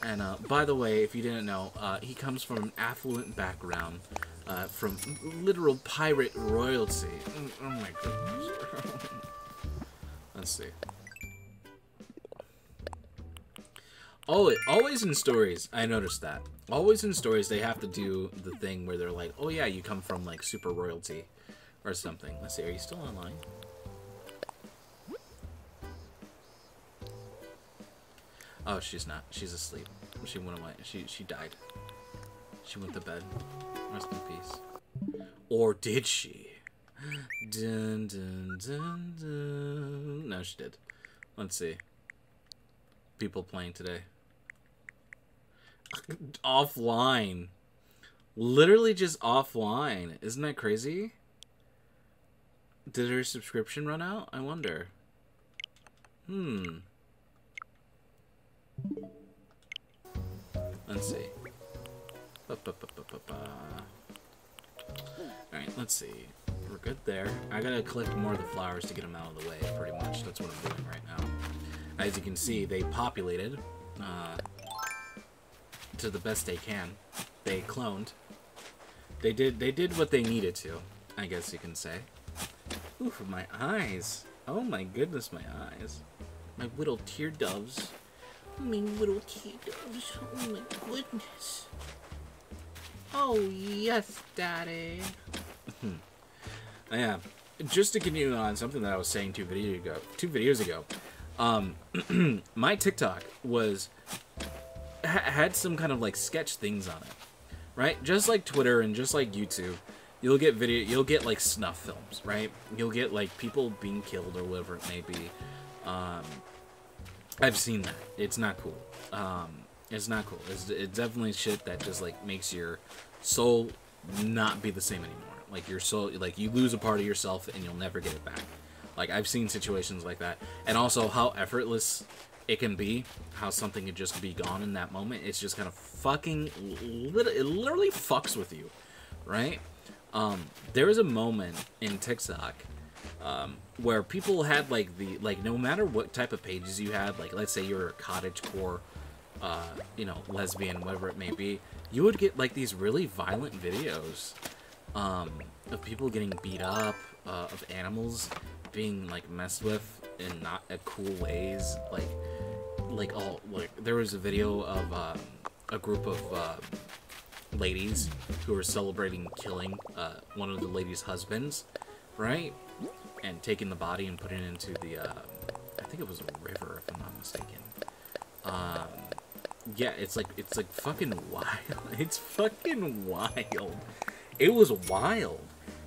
And, by the way, if you didn't know, he comes from an affluent background, from literal pirate royalty. Oh my goodness. Let's see. Always in stories, I noticed that. Always in stories, they have to do the thing where they're like, oh yeah, you come from, like, super royalty or something. Let's see, are you still online? Oh, she's not. She's asleep. She went away. She died. She went to bed. Rest in peace. Or did she? Dun, dun, dun, dun. No, she did. Let's see. People playing today. Offline. Literally just offline. Isn't that crazy? Did her subscription run out? I wonder. Let's see. Alright, let's see. We're good there. I gotta collect more of the flowers to get them out of the way, pretty much. That's what I'm doing right now. As you can see, they populated to the best they can. They cloned. They did what they needed to, I guess you can say. Oof, my eyes. Oh my goodness, my eyes. My little tear doves. My little tear doves. Oh my goodness. Oh yes, Daddy. Yeah. Just to continue on something that I was saying two videos ago. My TikTok had some kind of like sketch things on it, right? Just like Twitter and just like YouTube, you'll get like snuff films, right? You'll get like people being killed or whatever it may be. I've seen that. It's not cool. It's not cool. It's definitely shit that just like makes your soul not be the same anymore. Like your soul, like you lose a part of yourself and you'll never get it back. Like I've seen situations like that, and also how effortless it can be, how something could just be gone in that moment. It's just kind of fucking, it literally fucks with you, right? There was a moment in TikTok where people had like no matter what type of pages you had, like let's say you're a cottagecore, you know, lesbian, whatever it may be, you would get like these really violent videos of people getting beat up, of animals being like messed with in not cool ways, like there was a video of a group of ladies who were celebrating killing one of the ladies' husbands, right, and taking the body and putting it into the I think it was a river, if I'm not mistaken. Yeah, it's like fucking wild. It's fucking wild. It was wild.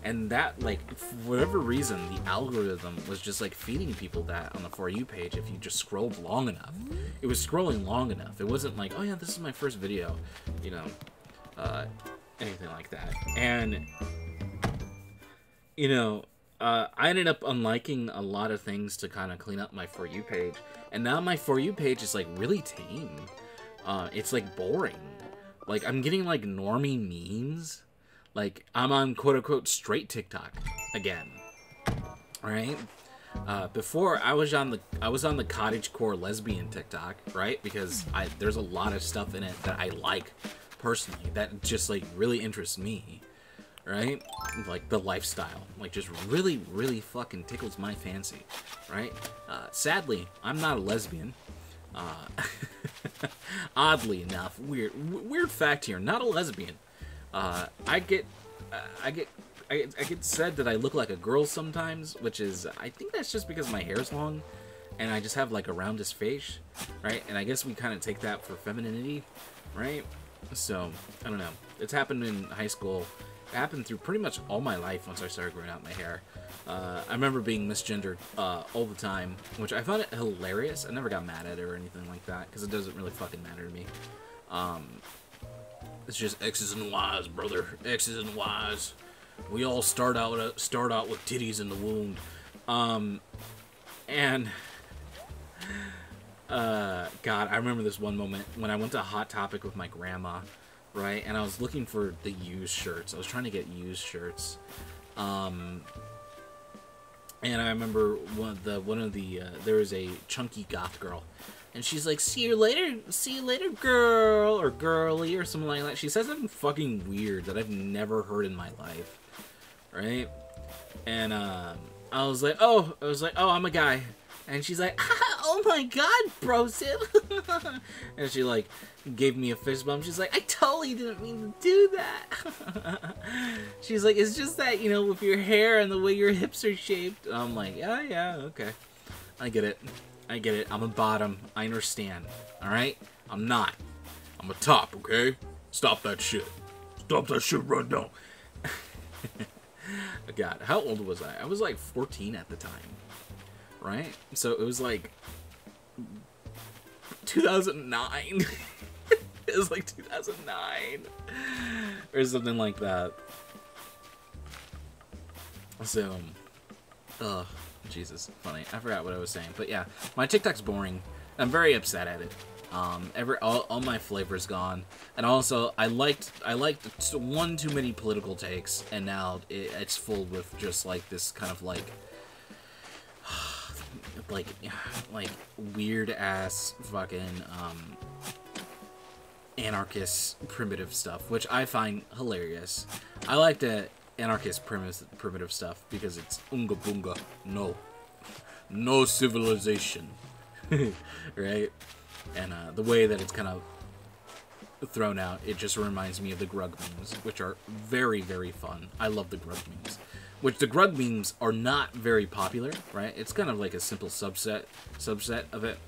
And that, like, for whatever reason, the algorithm was just, like, feeding people that on the For You page if you just scrolled long enough. It was scrolling long enough. It wasn't like, oh yeah, this is my first video, you know, anything like that. And, you know, I ended up unliking a lot of things to kind of clean up my For You page. And now my For You page is, like, really tame. It's, like, boring. Like, I'm getting, like, normie memes. Like, I'm on quote-unquote straight TikTok again, right? Before, I was on the cottagecore lesbian TikTok, right? Because there's a lot of stuff in it that I like, personally, that just, like, really interests me, right? Like, the lifestyle. Like, just really, really fucking tickles my fancy, right? Sadly, I'm not a lesbian. Oddly enough, weird fact here, not a lesbian. I get said that I look like a girl sometimes, which is, I think that's just because my hair's long, and I just have like a roundish face, right? And I guess we kind of take that for femininity, right? So, I don't know. It's happened in high school. It happened through pretty much all my life once I started growing out my hair. I remember being misgendered all the time, which I found it hilarious. I never got mad at it or anything like that, because it doesn't really fucking matter to me. It's just X's and Y's, brother. X's and Y's. We all start out with titties in the womb. God, I remember this one moment when I went to Hot Topic with my grandma, right? And I was looking for the used shirts. I was trying to get used shirts. And I remember there was a chunky goth girl. And she's like, see you later, girl, or girly, or something like that. She says something fucking weird that I've never heard in my life, right? And I was like, oh, I'm a guy. And she's like, oh my god, bro, Sim. And she like gave me a fist bump. She's like, I totally didn't mean to do that. She's like, it's just that, you know, with your hair and the way your hips are shaped. I'm like, yeah, okay, I get it. I'm a bottom. I understand. Alright? I'm not. I'm a top, okay? Stop that shit. Stop that shit right now. God, how old was I? I was like 14 at the time. Right? So it was like 2009. It was like 2009. Or something like that. So, Jesus, funny. I forgot what I was saying, but yeah, my TikTok's boring. I'm very upset at it. All my flavor's gone, and also I liked one too many political takes, and now it's full with just like this kind of like weird ass fucking anarchist primitive stuff, which I find hilarious. I like the anarchist primitive stuff because it's unga bunga, no civilization, right? And the way that it's kind of thrown out, it just reminds me of the Grug memes, which are very, very fun. I love the Grug memes, which the Grug memes are not very popular, right? It's kind of like a simple subset of it.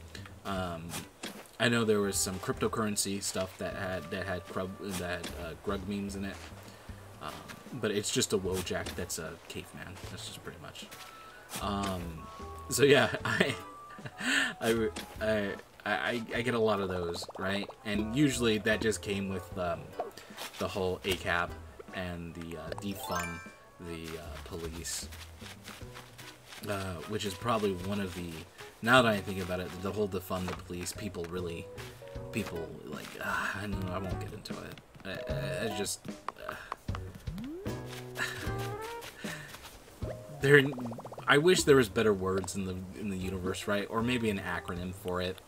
I know there was some cryptocurrency stuff that had Grug memes in it, but it's just a Wojak that's a caveman. That's just pretty much. So yeah, I get a lot of those, right? And usually that just came with the whole ACAB and the defund the police, which is probably one of the, now that I think about it, the whole defund the police, people like, I won't get into it. I just, I wish there was better words in the universe, right? Or maybe an acronym for it.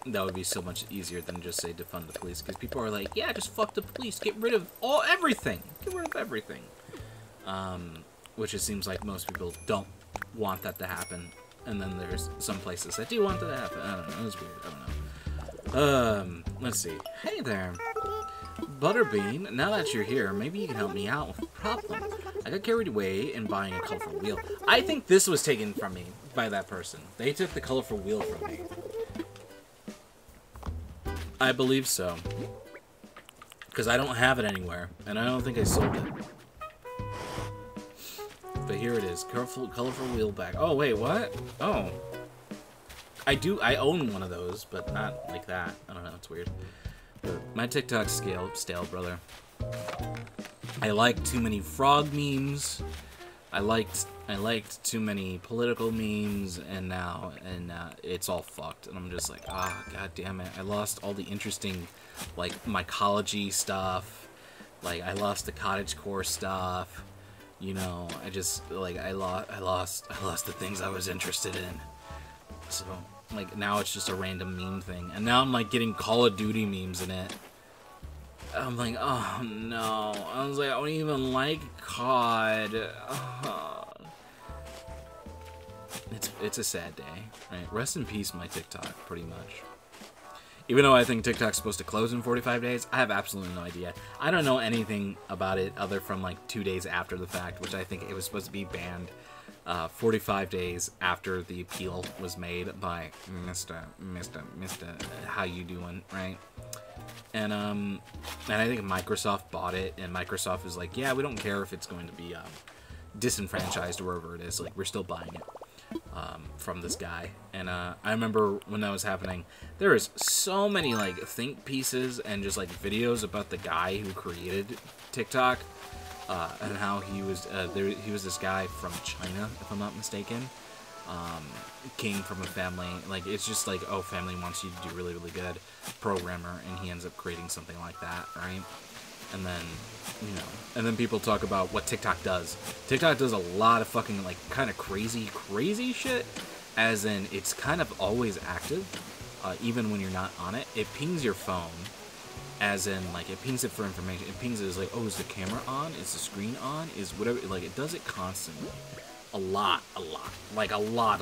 That would be so much easier than just say defund the police, because people are like, yeah, just fuck the police, get rid of everything, which it seems like most people don't want that to happen, and then there's some places that do want that to happen. I don't know, it's weird, I don't know. Let's see. Hey there, Butterbean, now that you're here, maybe you can help me out with a problem. I got carried away in buying a colorful wheel. I think this was taken from me by that person. They took the colorful wheel from me. I believe so. Because I don't have it anywhere, and I don't think I sold it. But here it is. Colorful wheel back. Oh, wait, what? Oh. I own one of those, but not like that. I don't know, it's weird. But my TikTok's stale, brother. I liked too many frog memes. I liked too many political memes, and now it's all fucked. And I'm just like, god damn it! I lost all the interesting, like, mycology stuff. Like, I lost the cottagecore stuff. You know, I just, like, I lost the things I was interested in. So, like, now it's just a random meme thing, and now I'm like getting Call of Duty memes in it. I'm like, oh no. I was like, I don't even like COD. It's a sad day, right? Rest in peace, my TikTok, pretty much. Even though I think TikTok's supposed to close in 45 days, I have absolutely no idea. I don't know anything about it other from like 2 days after the fact, which I think it was supposed to be banned 45 days after the appeal was made by Mr. How you doing, right? And I think Microsoft bought it, and Microsoft is like, yeah, we don't care if it's going to be disenfranchised or wherever it is, like, we're still buying it from this guy. And I remember when that was happening, there was so many, like, think pieces and just, like, videos about the guy who created TikTok, and how he was this guy from China, if I'm not mistaken. Came from a family, like, it's just like, oh, family wants you to do really, really good, programmer, and he ends up creating something like that, right? And then, you know, and then people talk about what TikTok does. TikTok does a lot of fucking, like, kind of crazy shit, as in, it's kind of always active, even when you're not on it. It pings your phone, as in, like, it pings it for information. It pings it as, like, oh, is the camera on? Is the screen on? Is whatever, like, it does it constantly. A lot. Like, a lot.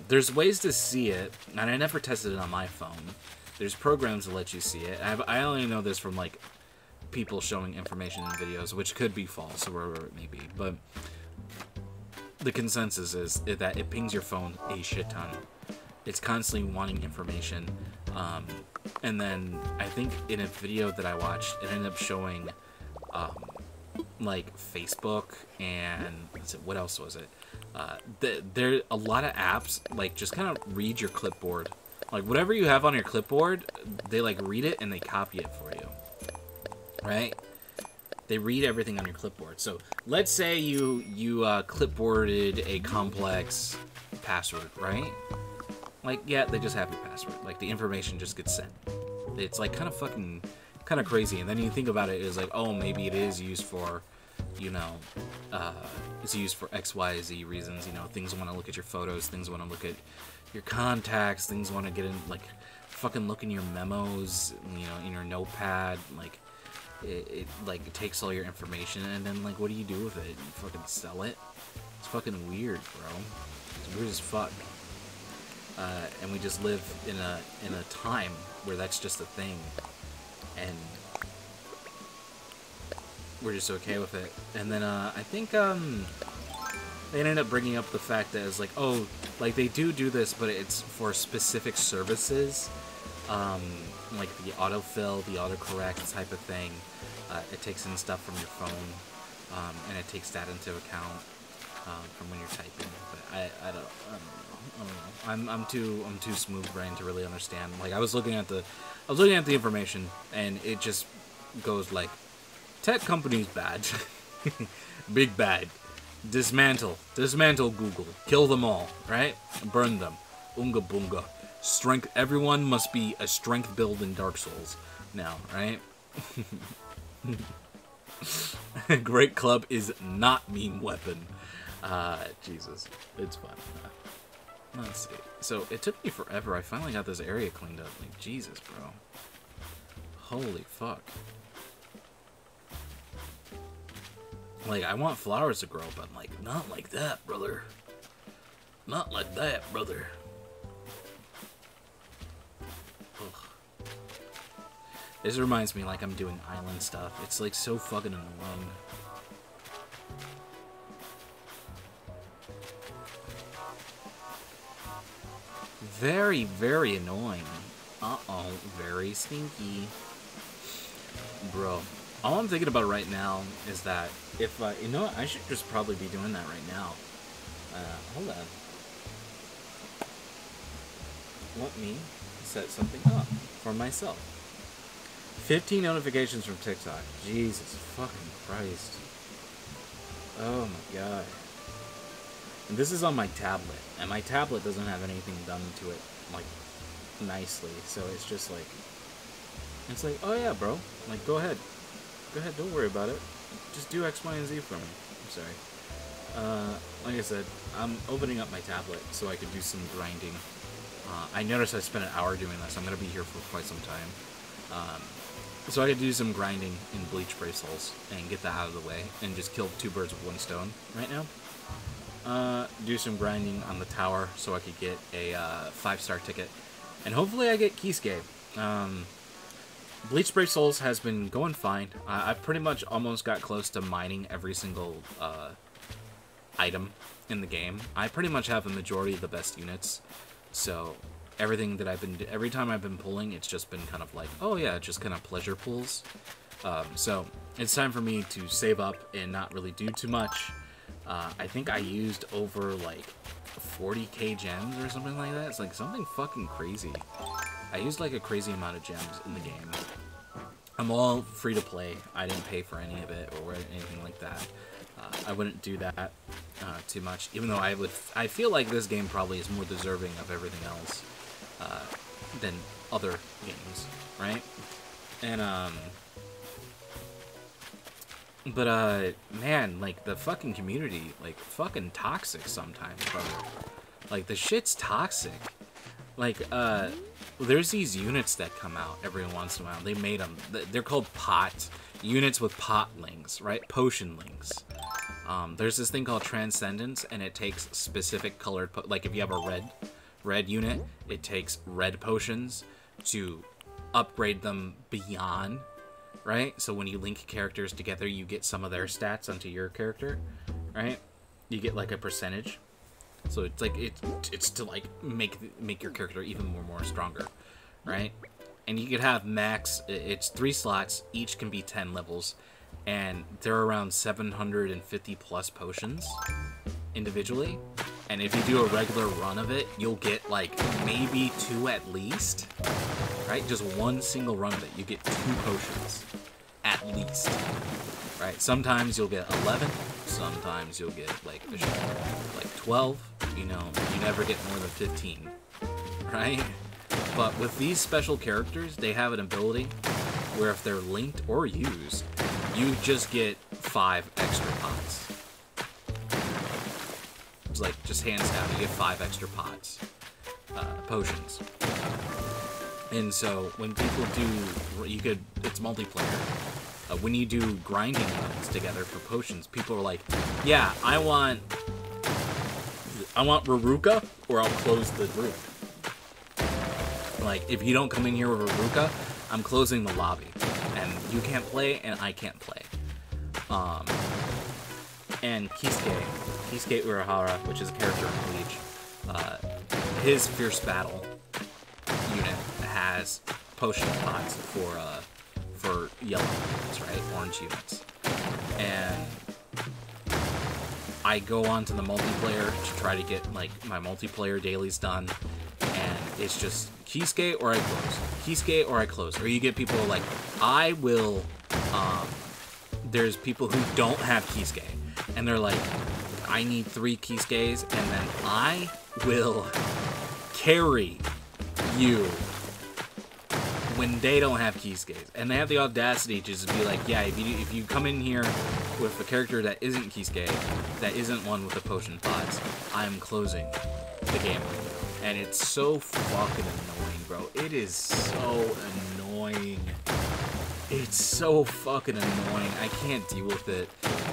There's ways to see it, and I never tested it on my phone. There's programs that let you see it. I only know this from, like, people showing information in videos, which could be false, or wherever it may be. But the consensus is that it pings your phone a shit ton. It's constantly wanting information. And then I think in a video that I watched, it ended up showing like Facebook and what else was it? There a lot of apps like just kind of read your clipboard. Like whatever you have on your clipboard, they like read it and they copy it for you. Right? They read everything on your clipboard. So let's say you clipboarded a complex password, right? Like, yeah, they just have your password. Like, the information just gets sent. It's, like, kind of crazy. And then you think about it as, like, oh, maybe it is used for, you know, it's used for X, Y, Z reasons. You know, things want to look at your photos, things want to look at your contacts, things want to get in, like, fucking look in your memos, you know, in your notepad, like, it takes all your information, and then, like, what do you do with it? You fucking sell it? It's fucking weird, bro. It's weird as fuck. And we just live in a time where that's just a thing, and we're just okay with it. And then, I think, they ended up bringing up the fact that it's like, oh, like, they do this, but it's for specific services, like the autofill, the autocorrect type of thing. It takes in stuff from your phone, and it takes that into account, from when you're typing. But I don't know. I'm too smooth brain to really understand. Like, I was looking at the information, and it just goes like, tech companies bad, big bad. Dismantle Google, kill them all, right? Burn them, unga bunga. Strength. Everyone must be a strength build in Dark Souls now, right? Great Club is not meme weapon. Jesus, it's fun. Let's see. So it took me forever. I finally got this area cleaned up. Like, Jesus, bro. Holy fuck. Like, I want flowers to grow, but, like, not like that, brother. Not like that, brother. Ugh. This reminds me like I'm doing island stuff. It's, like, so fucking annoying. Very, very annoying. Uh-oh. Very stinky. Bro. All I'm thinking about right now is that if, you know what, I should just probably be doing that right now. Hold on. Let me set something up for myself. 15 notifications from TikTok. Jesus fucking Christ. Oh my god. And this is on my tablet, and my tablet doesn't have anything done to it, like, nicely, so it's just like, it's like, oh yeah, bro, like, go ahead, don't worry about it, just do X, Y, and Z for me. I'm sorry. Like I said, I'm opening up my tablet so I can do some grinding. I noticed I spent an hour doing this. I'm going to be here for quite some time. So I could do some grinding in Bleach Brave Souls and get that out of the way and just kill 2 birds with 1 stone right now. Do some grinding on the tower so I could get a 5-star ticket. And hopefully I get Kisuke. Bleach Brave Souls has been going fine. I've pretty much almost got close to mining every single item in the game. I pretty much have a majority of the best units. So everything that every time I've been pulling, it's just been kind of like, oh yeah, just kind of pleasure pulls. So it's time for me to save up and not really do too much. I think I used over like 40k gems or something like that. It's like something fucking crazy. I used like a crazy amount of gems in the game. I'm all free to play. I didn't pay for any of it or anything like that. I wouldn't do that too much, even though I feel like this game probably is more deserving of everything else than other games, right? And but man, like the fucking community, like fucking toxic sometimes, bro. Like the shit's toxic. Like there's these units that come out every once in a while. They made them. They're called pot units with pot links, right? Potion links. There's this thing called Transcendence, and it takes specific colored, like if you have a red unit, it takes red potions to upgrade them beyond, right? So when you link characters together, you get some of their stats onto your character, right? You get like a percentage. So it's like it's to like make your character even more stronger, right? And you could have max. It's 3 slots. Each can be 10 levels. And they're around 750 plus potions individually. And if you do a regular run of it, you'll get like maybe 2 at least, right? Just one single run of it, you get 2 potions at least, right? Sometimes you'll get 11, sometimes you'll get like 12. You know, you never get more than 15, right? But with these special characters, they have an ability where if they're linked or used, you just get 5 extra pots. It's like, just hands down, you get 5 extra pots. Potions. And so when people do, it's multiplayer. When you do grinding runs together for potions, people are like, yeah, I want Ruruka, or I'll close the group. Like, if you don't come in here with Ruruka, I'm closing the lobby. And you can't play, and I can't play. And Kisuke Urahara, which is a character in Bleach, his Fierce Battle unit has potion pots for yellow units, right? Orange units. And I go on to the multiplayer to try to get, like, my multiplayer dailies done, and it's just Kisuke or I close. Kisuke or I close. Or you get people like, I will, there's people who don't have Kisuke, and they're like, I need 3 Kisukes, and then I will carry you when they don't have Kisukes. And they have the audacity to just be like, yeah, if you come in here with a character that isn't Kisuke, that isn't one with the potion pots, I'm closing the game. And it's so fucking annoying, bro. It is so annoying. It's so fucking annoying. I can't deal with it.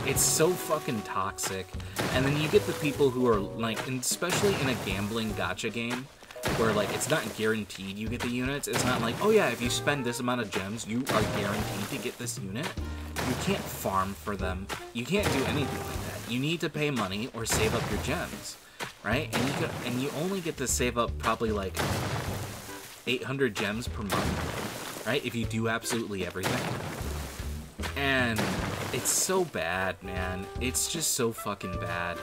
It's so fucking toxic. And then you get the people who are like, and especially in a gambling gacha game, where like it's not guaranteed you get the units. It's not like, oh yeah, if you spend this amount of gems, you are guaranteed to get this unit. You can't farm for them. You can't do anything like that. You need to pay money or save up your gems, right? And you only get to save up probably like 800 gems per month, right? If you do absolutely everything. And it's so bad, man. It's just so fucking bad.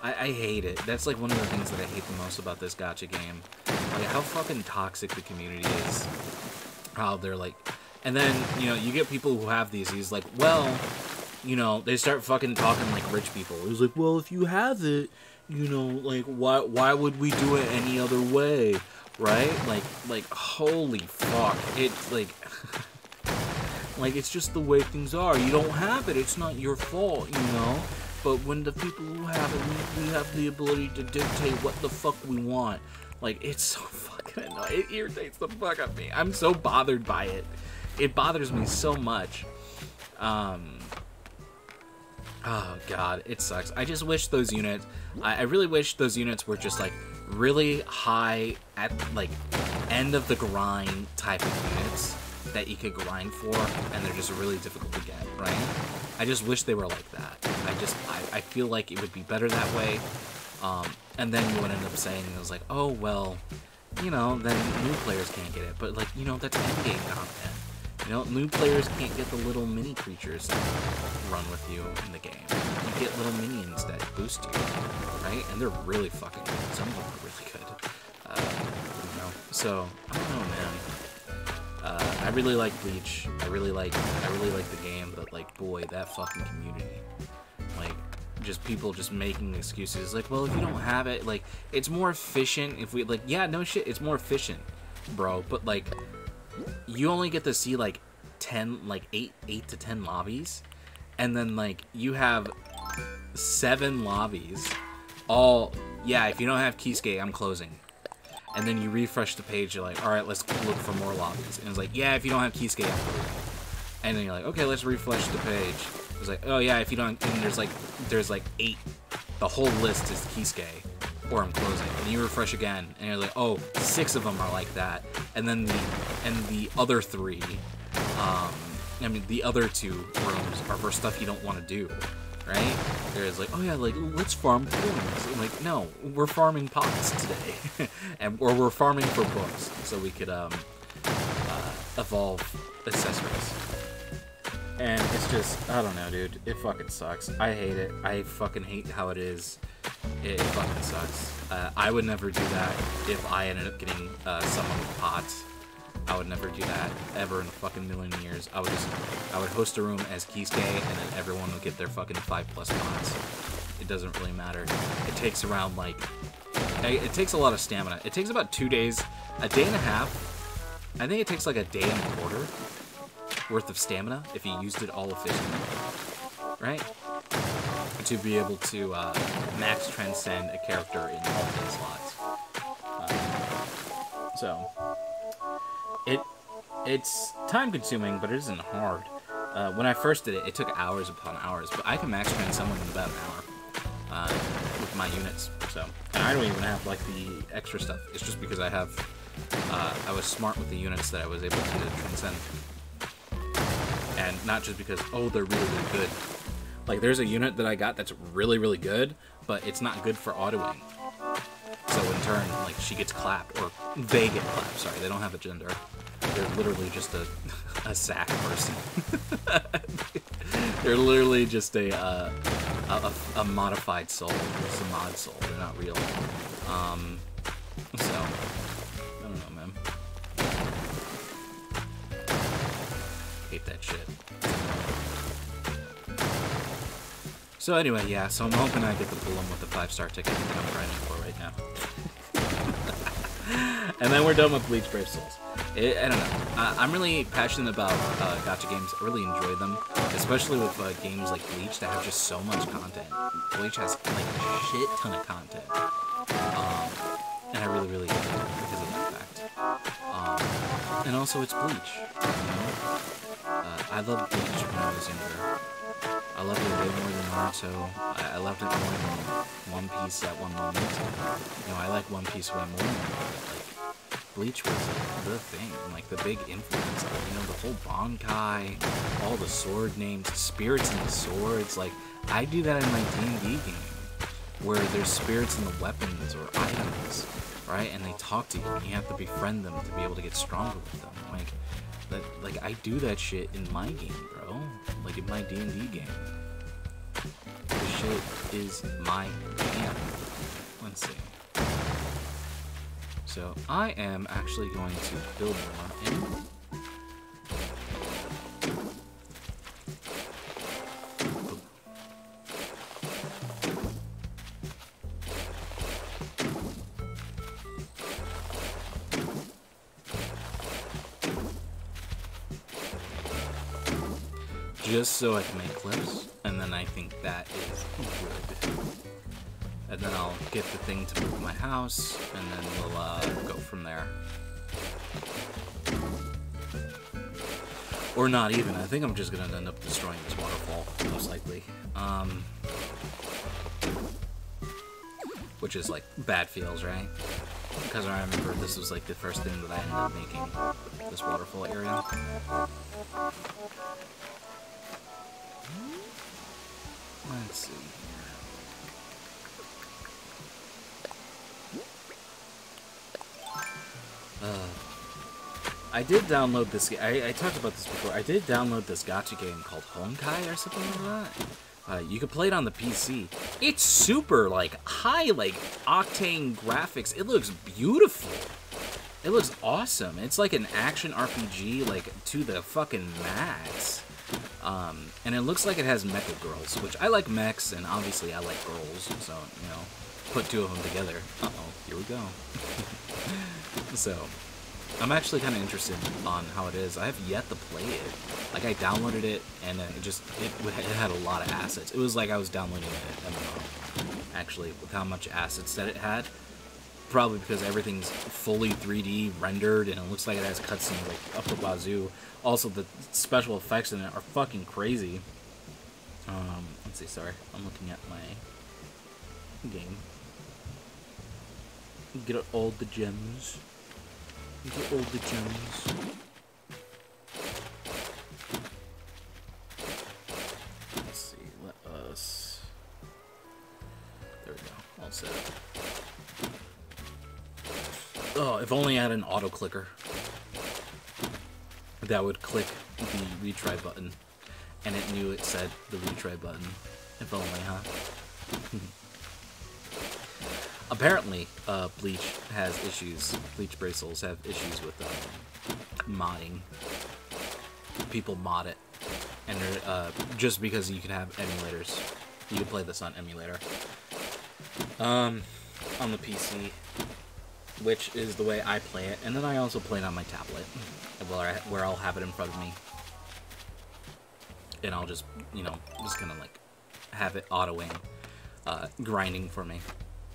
I hate it. That's like one of the things that I hate the most about this gacha game. Like how fucking toxic the community is. How they're like, and then, you know, you get people who have these. He's like, well, you know, they start fucking talking like rich people. He's like, well, if you have it, you know, like, why would we do it any other way, right? Like, holy fuck. It's like, like, it's just the way things are. You don't have it. It's not your fault, you know? But when the people who have it, we have the ability to dictate what the fuck we want. Like, it's so fucking annoying. It irritates the fuck out of me. I'm so bothered by it. It bothers me so much. Oh god, it sucks. I just wish those units, I really wish those units were just like really high at like end of the grind type of units that you could grind for, and they're just really difficult to get, right? I just wish they were like that. I feel like it would be better that way. And then you would end up saying, it was like, oh, well, you know, then new players can't get it. But, like, you know, that's endgame content. You know, new players can't get the little mini creatures that run with you in the game. You get little minions that boost you, right? And they're really fucking good. Some of them are really good. You know, so, I don't know, man. I really like Bleach. I really like the game, but like, boy, that fucking community. Like, just people just making excuses. Like, well, if you don't have it, like, it's more efficient if we, like, yeah, no shit, it's more efficient, bro. But like, you only get to see like 10, like 8 to 10 lobbies, and then like you have 7 lobbies. All, yeah, if you don't have Kisuke, I'm closing. And then you refresh the page, you're like, alright, let's look for more lobbies. And it's like, yeah, if you don't have Kisuke, I'm closing. And then you're like, okay, let's refresh the page. It's like, oh yeah, if you don't, and there's like 8. The whole list is Kisuke, or I'm closing. And you refresh again, and you're like, oh, 6 of them are like that. And then the other 3, I mean, the other 2 rooms are for stuff you don't want to do. Right? There's like, oh yeah, like, let's farm coins. I'm like, no, we're farming pots today. Or we're farming for books, so we could, evolve accessories. And it's just, I don't know, dude. It fucking sucks. I hate it. I fucking hate how it is. It fucking sucks. I would never do that if I ended up getting, someone with pots. I would never do that ever in a fucking million years. I would host a room as Kisuke, and then everyone would get their fucking 5+ pots. It doesn't really matter. It takes around like, it takes a lot of stamina. It takes about 2 days, a day and a half. I think it takes like a day and a quarter worth of stamina if you used it all efficiently, right? To be able to max transcend a character in all 10 slots. So. It's time-consuming, but it isn't hard. When I first did it, it took hours upon hours, but I can max train someone in about an hour with my units. So, and I don't even have like the extra stuff. It's just because I have, I was smart with the units that I was able to transcend, and not just because they're really, really good. Like there's a unit that I got that's really, really good, but it's not good for autoing. So in turn, like she gets clapped, or they get clapped. Sorry, they don't have a gender. They're literally just a sack person. They're literally just a modified soul. It's a mod soul. They're not real. So I don't know, man. Hate that shit. So anyway, yeah. So I'm hoping I get the pull with the 5-star ticket that I'm grinding for right now. And then we're done with Bleach Brave Souls. I don't know. I'm really passionate about gacha games. I really enjoy them, especially with games like Bleach that have just so much content. Bleach has like a shit ton of content, and I really, really enjoy it because of that fact. And also, it's Bleach. You know? I loved Bleach when I was younger. I loved it way more than Naruto. I loved it more than One Piece at one moment. You know, I like One Piece way more. Like, Bleach was the thing, like the big influence. You know, the whole Bankai, all the sword names, spirits in the swords. Like, I do that in my D&D game, where there's spirits in the weapons or items, right? And they talk to you, and you have to befriend them to be able to get stronger with them. Like I do that shit in my game, bro. Like in my D&D game. This shit is my jam. Let's see. So I am actually going to build more in. Just so I can make clips, and then I think that is good. And then I'll get the thing to move my house, and then we'll go from there. Or not even. I think I'm just gonna end up destroying this waterfall, most likely. Which is like bad feels, right? Because I remember this was like the first thing that I ended up making, this waterfall area. Let's see here. I did download this. I talked about this before. I did download this gacha game called Honkai or something like that. You can play it on the PC. It's super like high, like octane graphics. It looks beautiful. It looks awesome. It's like an action RPG, like to the fucking max. And it looks like it has mecha girls, which I like mechs, and obviously I like girls, so, you know, put two of them together. Uh-oh, here we go. So, I'm actually kind of interested on how it is. I have yet to play it. Like, I downloaded it, and it had a lot of assets. It was like I was downloading an MMO, actually, with how much assets that it had. Probably because everything's fully 3D rendered, and it looks like it has cutscenes like up the wazoo. Also, the special effects in it are fucking crazy. Let's see, sorry. I'm looking at my game. Get all the gems. Get all the gems. Let's see, let us... There we go, all set up. Oh, if only I had an auto clicker that would click the retry button, and it knew it said the retry button. If only, huh? Apparently, Bleach has issues. Bleach Brave Souls have issues with modding. People mod it, and just because you can have emulators, you can play this on emulator. On the PC. Which is the way I play it, and then I also play it on my tablet, where I'll have it in front of me, and I'll just, you know, just kind of like have it autoing, grinding for me.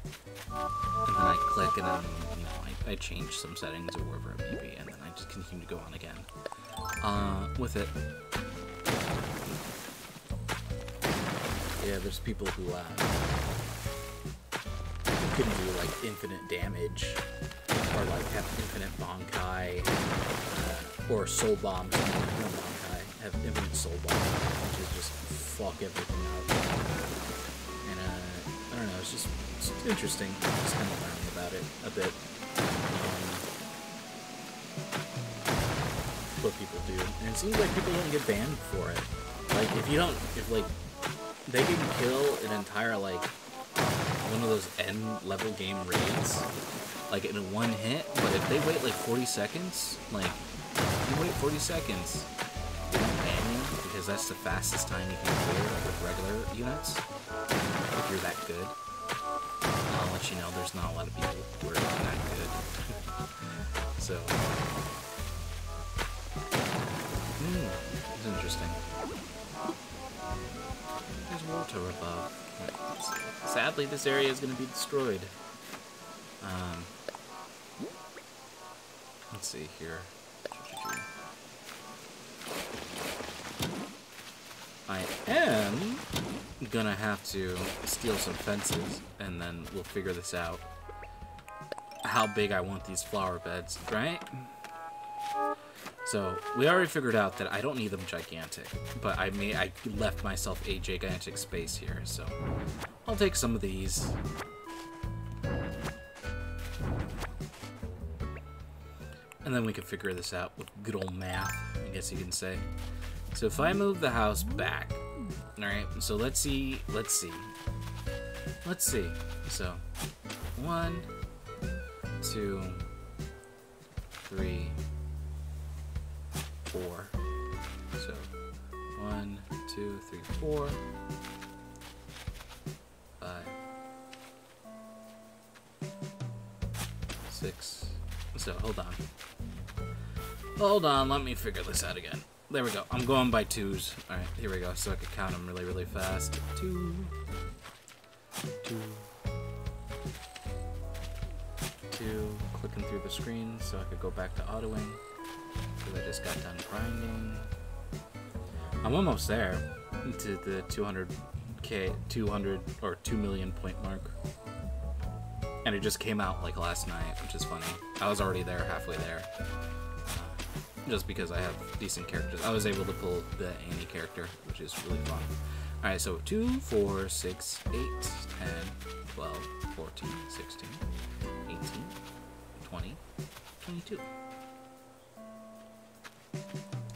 And then I click, and then, you know, I change some settings or wherever it may be, and then I just continue to go on again. With it. Yeah, there's people who can do, like, infinite damage, or, like, have infinite Bankai, or Soul Bombs, no Bankai, have infinite Soul Bombs, which is just fuck everything up. And, I don't know, it's interesting, just kind of learning about it a bit. What people do. And it seems like people don't get banned for it. Like, if like, they can kill an entire, like, one of those end-level game raids, like, in one hit, but if they wait, like, 40 seconds, like, you wait 40 seconds, they don't ban you, because that's the fastest time you can clear with regular units, if you're that good. I'll let you know, there's not a lot of people who are that good. So, it's interesting. There's water above. Sadly, this area is going to be destroyed. Let's see here. I am gonna have to steal some fences, and then we'll figure this out. How big I want these flower beds, right? So, we already figured out that I don't need them gigantic, but I left myself a gigantic space here, so I'll take some of these. And then we can figure this out with good old math, I guess you can say. So if I move the house back, alright, so let's see. So, 1, 2, 3, 4. So, 1, 2, 3, 4, 5, 6. So, hold on, let me figure this out again. There we go. I'm going by 2s. Alright, here we go, so I can count them really, really fast. 2, 2, 2, clicking through the screen so I could go back to autoing, because I just got done grinding. I'm almost there to the 200 or 2 million point mark. And it just came out like last night, which is funny. I was already there, halfway there. Just because I have decent characters. I was able to pull the Annie character, which is really fun. Alright, so 2, 4, 6, 8, 10, 12, 14, 16, 18, 20, 22.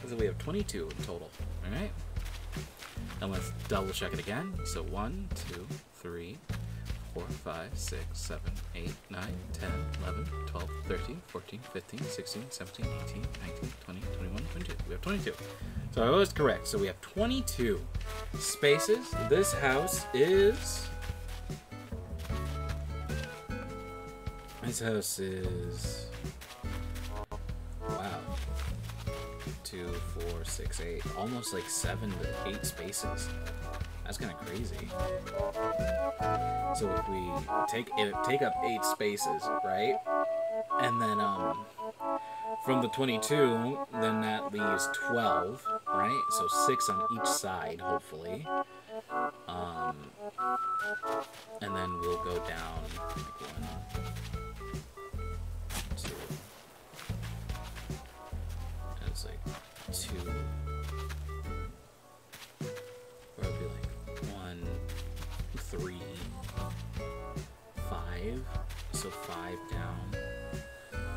So we have 22 in total, alright? And let's double check it again. So 1, 2, 3, 4, 5, 6, 7, 8, 9, 10, 11, 12, 13, 14, 15, 16, 17, 18, 19, 20, 21, 22. We have 22. So I was correct. So we have 22 spaces. This house is... Wow. 2, 4, 6, 8. Almost like 7 to 8 spaces. That's kind of crazy. So if we take up 8 spaces, right? And then from the 22, then that leaves 12, right? So 6 on each side, hopefully. And then we'll go down like 1, 2. And it's like 2. Or it'll be like 1, 3, 5. So 5 down.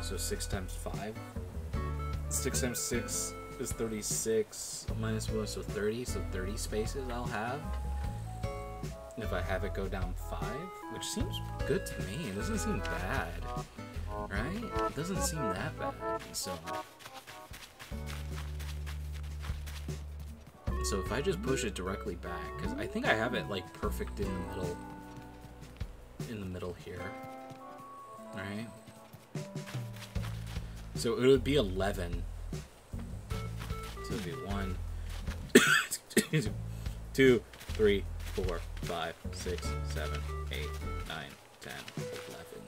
So 6 times 5. 6 times 6 is 36 minus 1, so 30. So 30 spaces I'll have. If I have it go down 5, which seems good to me. It doesn't seem bad, right? It doesn't seem that bad. So if I just push it directly back, because I think I have it like perfect in the middle here, right? So it would be 11. So it would be 1, 2, 3, 4, 5, 6, 7, 8, 9, 10,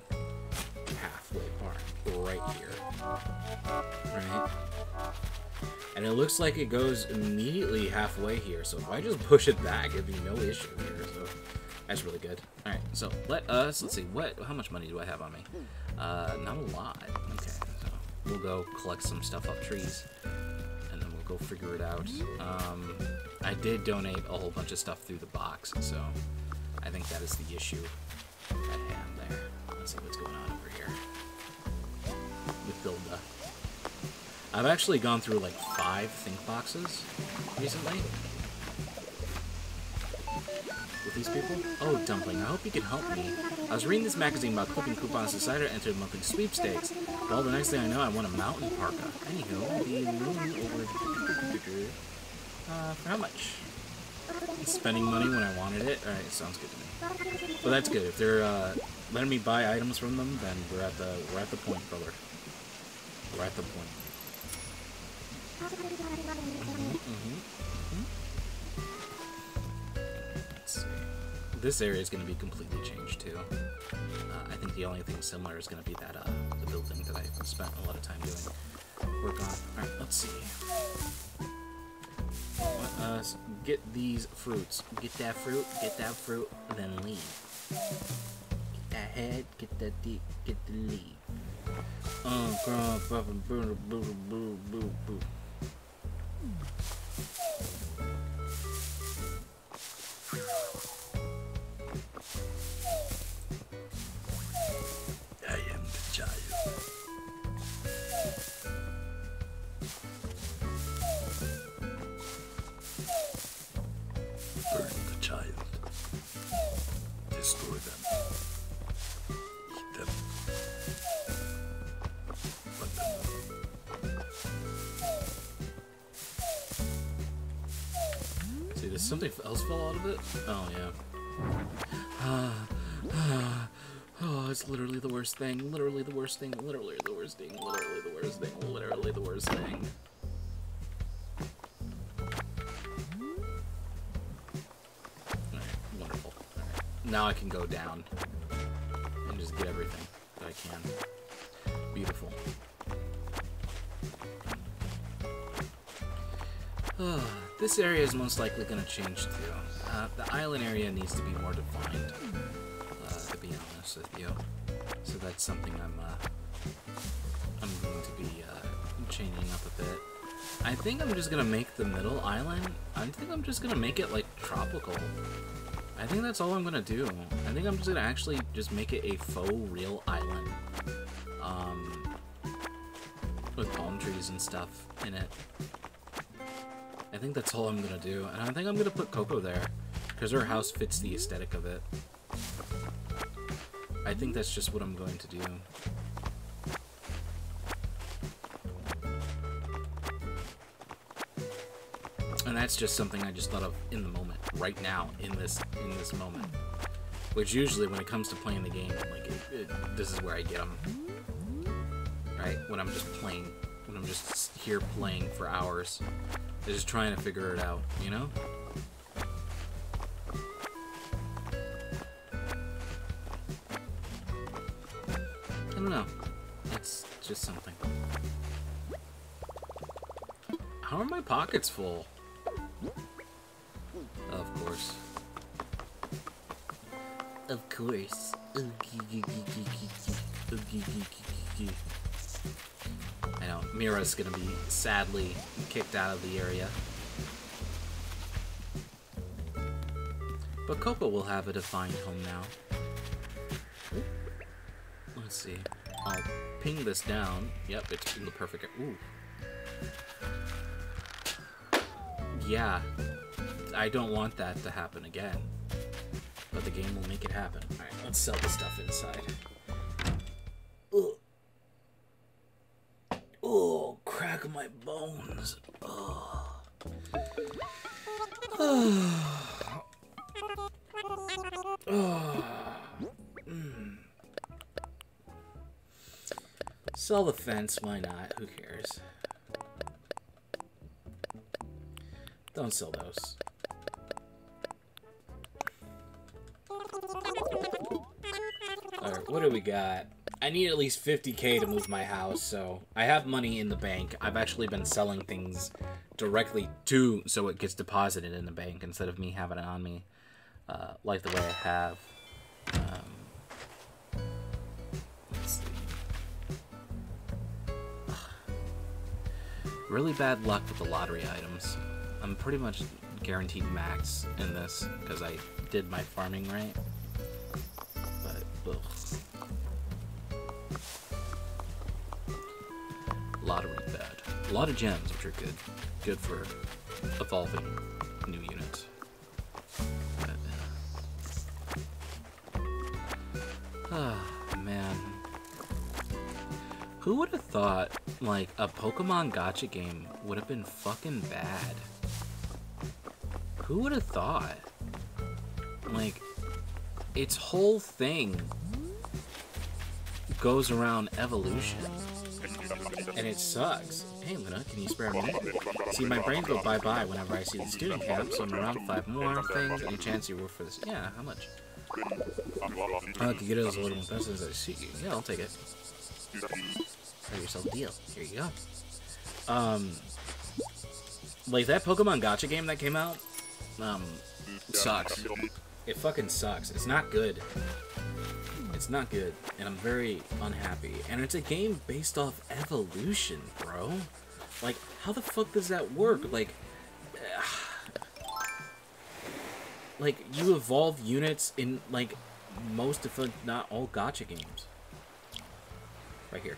11, halfway mark, right here. Right? And it looks like it goes immediately halfway here, so if I just push it back, it'd be no issue here, so that's really good. Alright, so let's see, how much money do I have on me? Not a lot. Okay, so we'll go collect some stuff off trees, and then we'll go figure it out. I did donate a whole bunch of stuff through the box, so I think that is the issue at hand there. Let's see what's going on over here with Builda. I've actually gone through like 5 think boxes recently with these people. Oh, Dumpling, I hope you can help me. I was reading this magazine about clipping coupons to decided to enter monthly sweepstakes. Well, the next thing I know, I won a mountain parka. Anywho, the moon over... for how much? Spending money when I wanted it? Alright, sounds good to me. Well, that's good. If they're letting me buy items from them, then we're at the point, brother. We're at the point. Let's see. This area is going to be completely changed too. I think the only thing similar is going to be that the building that I spent a lot of time doing work on. All right, let's see. Let us get these fruits. Get that fruit, and then leave. Get that head, get that deep, get the leaf. Boo, boo, boo, boo, boo. I am the child. Burn the child. Destroy them. Eat them. Let them know. See, there's something else fell out of it? Oh, yeah. Oh, it's literally the worst thing. Literally the worst thing. Literally the worst thing. Literally the worst thing. Literally the worst thing. Alright, wonderful. Alright. Now I can go down and just get everything that I can. Beautiful. This area is most likely going to change too. The island area needs to be more defined, to be honest with you. So that's something I'm going to be changing up a bit. I think I'm just going to make the middle island, I think I'm just going to make it like tropical. I think that's all I'm going to do. I think I'm just going to actually just make it a faux real island. With palm trees and stuff in it. I think that's all I'm gonna do, and I think I'm gonna put Coco there, because her house fits the aesthetic of it. I think that's just what I'm going to do. And that's just something I just thought of in the moment, right now, in this moment. Which usually, when it comes to playing the game, like this is where I get them. Right? When I'm just playing, when I'm just here playing for hours. Just trying to figure it out, you know? I don't know. It's just something. How are my pockets full? Of course. Of course. I know, Mira's gonna be sadly kicked out of the area. But Coco will have a defined home now. Let's see. I'll ping this down. Yep, it's in the perfect... Ooh. Yeah. I don't want that to happen again. But the game will make it happen. Alright, let's sell the stuff inside. Ugh. Oh, crack my bones. Oh. Oh. Oh. Mm. Sell the fence, why not? Who cares? Don't sell those. Alright, what do we got? I need at least 50k to move my house, so I have money in the bank. I've actually been selling things directly to, so it gets deposited in the bank instead of me having it on me, like the way I have. Let's see. Really bad luck with the lottery items. I'm pretty much guaranteed max in this because I did my farming right. But ugh. Lottery bad. A lot of gems, which are good. Good for evolving new units. Ah, man. Who would have thought, like, a Pokemon Gacha game would have been fucking bad? Who would have thought? Like, its whole thing goes around evolution. And it sucks. Hey, Luna, can you spare a minute? See, my brains go bye-bye whenever I see the student camp, so I'm around 5 more things. Any chance you work for this? Yeah, how much? I could get it as a little best as I see you. Yeah, I'll take it. Have yourself a deal. Here you go. Like, that Pokemon Gacha game that came out, sucks. It fucking sucks. It's not good. It's not good, and I'm very unhappy. And it's a game based off evolution, bro. Like, how the fuck does that work? Like, you evolve units in, like, most, if not all, Gacha games. Right here.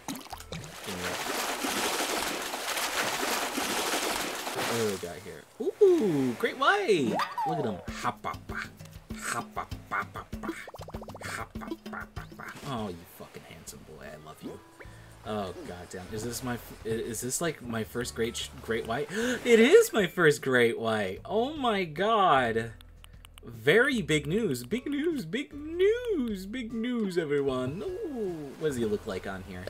What do we got here? Ooh, Great White! Look at him. Ha-ba-ba. Ha-ba-ba-ba-ba. Oh, you fucking handsome boy! I love you. Oh goddamn! Is this like my first Great White? It is my first Great White. Oh my god! Very big news! Big news! Big news! Big news, everyone! Ooh, what does he look like on here?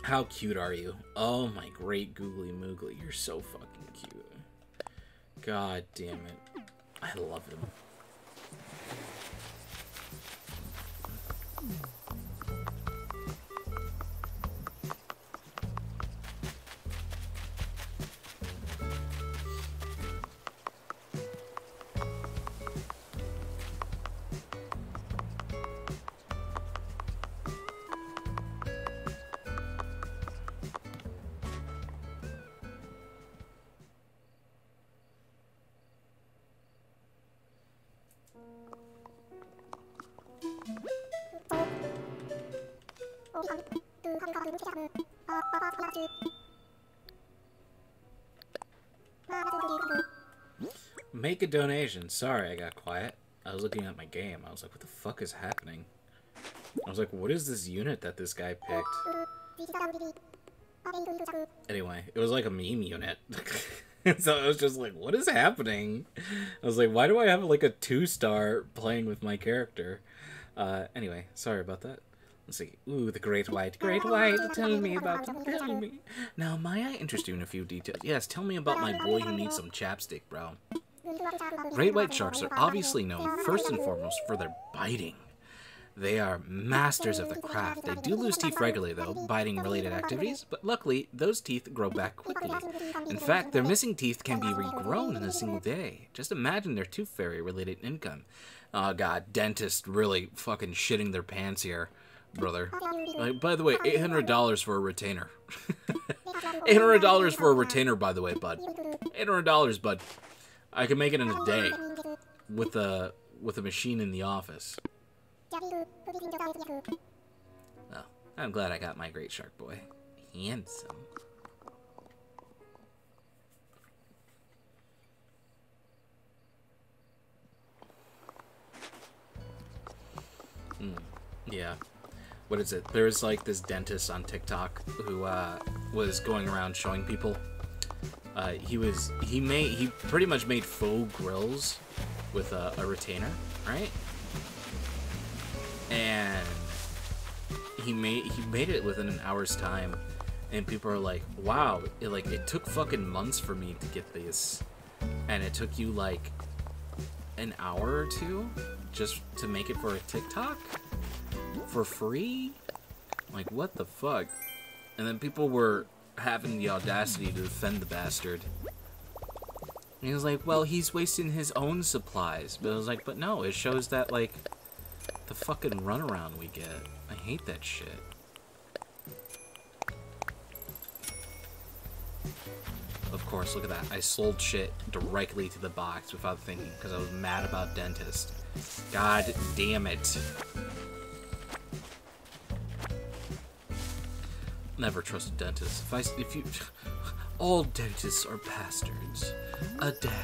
How cute are you? Oh my great googly moogly, you're so fucking cute. God damn it. I love him. Make a donation. Sorry, I got quiet. I was looking at my game. I was like, what the fuck is happening? I was like, what is this unit that this guy picked? Anyway, it was like a meme unit. So I was just like, what is happening? I was like, why do I have like a 2-star playing with my character? Anyway, sorry about that. Let's see. Ooh, the Great White. Great White, tell me about them. Tell me. Now, may I interest you in a few details? Yes, tell me about my boy who needs some chapstick, bro. Great white sharks are obviously known first and foremost for their biting. They are masters of the craft. They do lose teeth regularly, though, biting-related activities, but luckily, those teeth grow back quickly. In fact, their missing teeth can be regrown in a single day. Just imagine their tooth fairy-related income. Oh god, dentists really fucking shitting their pants here, brother. By the way, $800 for a retainer. $800 for a retainer, by the way, bud. $800, bud. I can make it in a day with a machine in the office. Oh, I'm glad I got my great shark boy. Handsome. Yeah. What is it? There's like this dentist on TikTok who was going around showing people. He pretty much made faux grills with a retainer, right? And he made it within an hour's time, and people are like, "Wow, it took fucking months for me to get this and it took you like an hour or two just to make it for a TikTok for free. Like, what the fuck? And then people were having the audacity to defend the bastard. And he was like, well, he's wasting his own supplies. But I was like, but no, it shows that, like, the fucking runaround we get. I hate that shit. Of course, look at that. I sold shit directly to the box without thinking because I was mad about dentist. God damn it. Never trust a dentist. If you... All dentists are bastards. A dag.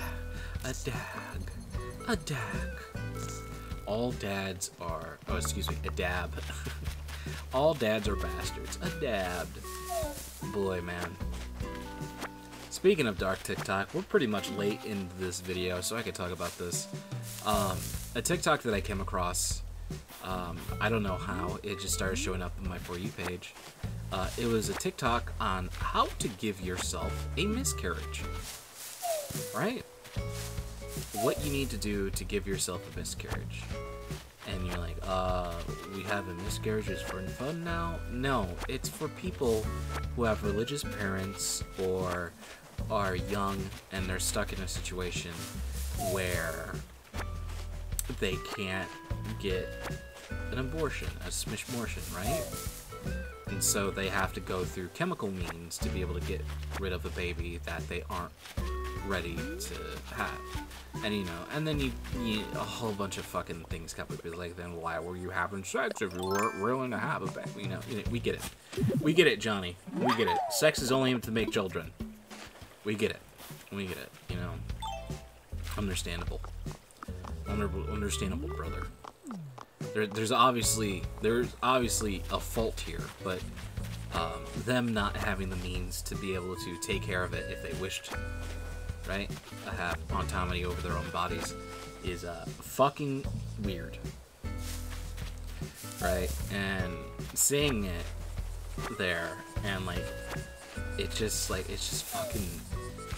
All dads are... Oh, excuse me. A dab. All dads are bastards. A dabbed. Boy, man. Speaking of dark TikTok, we're pretty much late into this video, so I could talk about this. A TikTok that I came across, I don't know how, it just started showing up on my For You page. It was a TikTok on how to give yourself a miscarriage. Right? What you need to do to give yourself a miscarriage. And you're like, we have a miscarriage is for fun now? No, it's for people who have religious parents or are young and they're stuck in a situation where they can't get an abortion, a smishmortion, right? And so they have to go through chemical means to be able to get rid of a baby that they aren't ready to have. And you know, and then you a whole bunch of fucking things come up. Like, then why were you having sex if you weren't willing to have a baby? You know, we get it. We get it, Johnny. We get it. Sex is only to make children. We get it. We get it. You know, understandable. Understandable, brother. There's obviously a fault here, but them not having the means to be able to take care of it if they wished, right? Have autonomy over their own bodies is fucking weird, right? And seeing it there and like it's just fucking,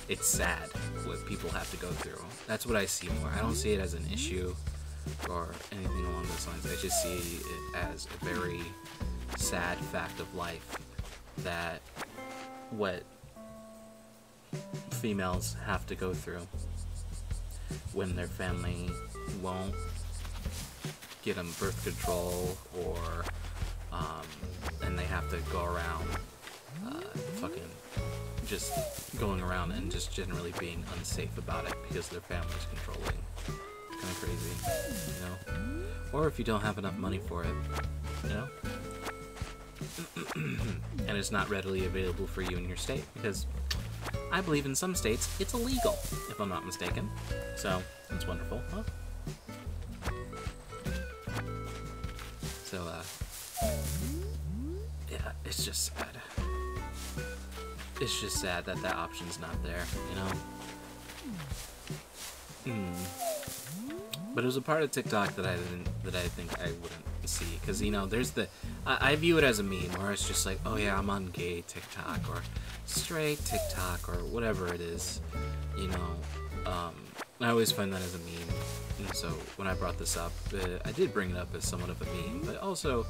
it's sad what people have to go through. That's what I see more. I don't see it as an issue or anything along those lines. I just see it as a very sad fact of life that what females have to go through when their family won't get them birth control or and they have to go around fucking just going around and just generally being unsafe about it because their family's controlling. Kind of crazy, you know? Or if you don't have enough money for it, you know? And it's not readily available for you in your state because I believe in some states it's illegal, if I'm not mistaken. So, that's wonderful, huh? So, yeah, it's just sad. It's just sad that that option's not there, you know? But it was a part of TikTok that I think I wouldn't see, because you know, there's the I view it as a meme where it's just like, oh yeah, I'm on gay TikTok or straight TikTok or whatever it is, you know. I always find that as a meme, and so when I brought this up, I did bring it up as somewhat of a meme, but also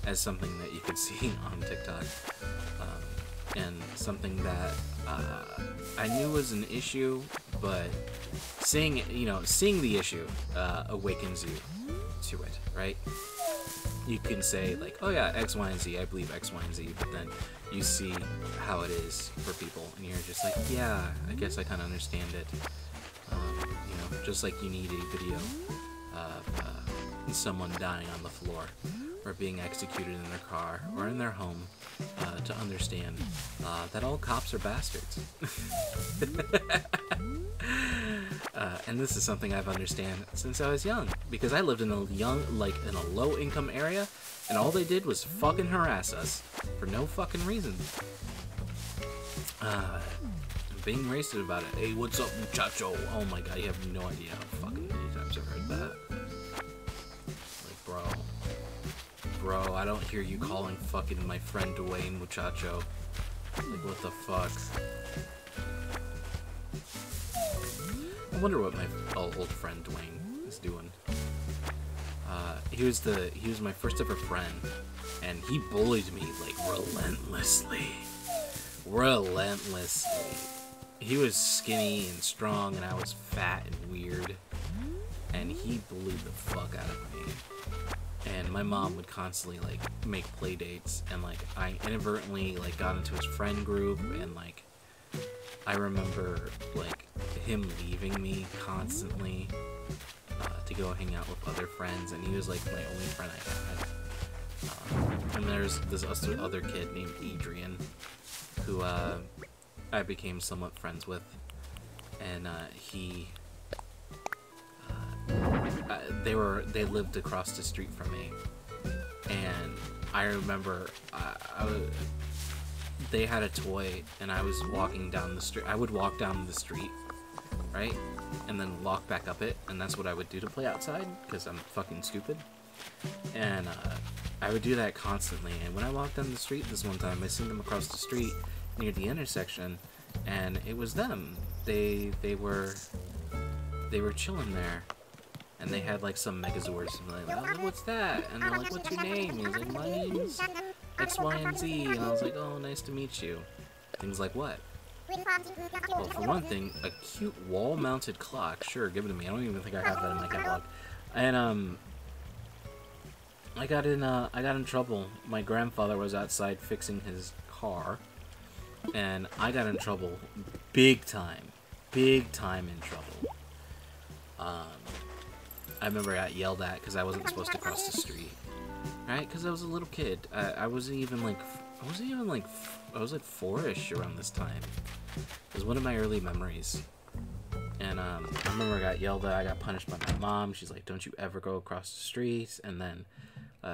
as something that you could see on TikTok, and something that I knew was an issue, but seeing the issue awakens you to it, right? You can say like, oh yeah, X, Y, and Z, I believe X, Y, and Z, but then you see how it is for people, and you're just like, yeah, I guess I kind of understand it. You know, just like you need a video of someone dying on the floor or being executed in their car or in their home to understand that all cops are bastards. And this is something I've understand since I was young, because I lived in a in a low-income area, and all they did was fucking harass us for no fucking reason. Being racist about it. Hey, what's up, muchacho? Oh my god, you have no idea how fucking many times I've heard that. Like, bro, I don't hear you calling fucking my friend Dwayne muchacho. Like, what the fuck? I wonder what my old friend Dwayne is doing. He was my first ever friend, and he bullied me like relentlessly. He was skinny and strong, and I was fat and weird, and he bullied the fuck out of me. And my mom would constantly like make play dates, and like I inadvertently like got into his friend group, and like I remember like him leaving me constantly to go hang out with other friends, and he was like my only friend I had. And there's this other kid named Adrian, who I became somewhat friends with, and they lived across the street from me, and I remember they had a toy, and I was walking down the street. I would walk down the street, right, and then walk back up it, and that's what I would do to play outside, because I'm fucking stupid. And I would do that constantly, and when I walked down the street this one time, I seen them across the street near the intersection, and it was them. They were chilling there, and they had like some Megazords, and they're like, oh, what's that? And they're like, what's your name? He's like, my name's X, Y, and Z. And I was like, oh, nice to meet you. Things like what? Well, for one thing, a cute wall-mounted clock. Sure, give it to me. I don't even think I have that in my catalog. And I got in trouble. My grandfather was outside fixing his car, and I got in trouble, big time in trouble. I remember I got yelled at because I wasn't supposed to cross the street, right? Because I was a little kid. I was like 4-ish around this time. It was one of my early memories. And I remember I got yelled at. I got punished by my mom. She's like, "Don't you ever go across the street." And then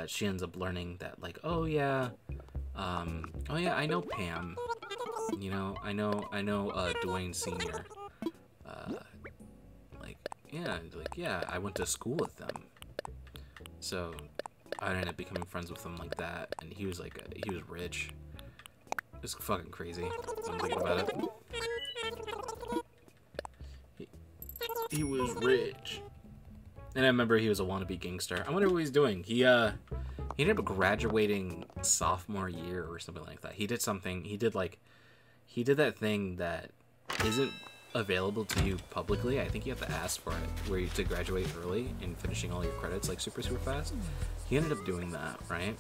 she ends up learning that, like, oh yeah, I know Pam. You know, I know Dwayne Sr. Yeah, I went to school with them. So I ended up becoming friends with him like that, and he was rich. It's fucking crazy when I'm thinking about it. He was rich. And I remember he was a wannabe gangster. I wonder what he's doing. He ended up graduating sophomore year or something like that. He did that thing that isn't available to you publicly. I think you have to ask for it, where you to graduate early and finishing all your credits like super fast. He ended up doing that, right?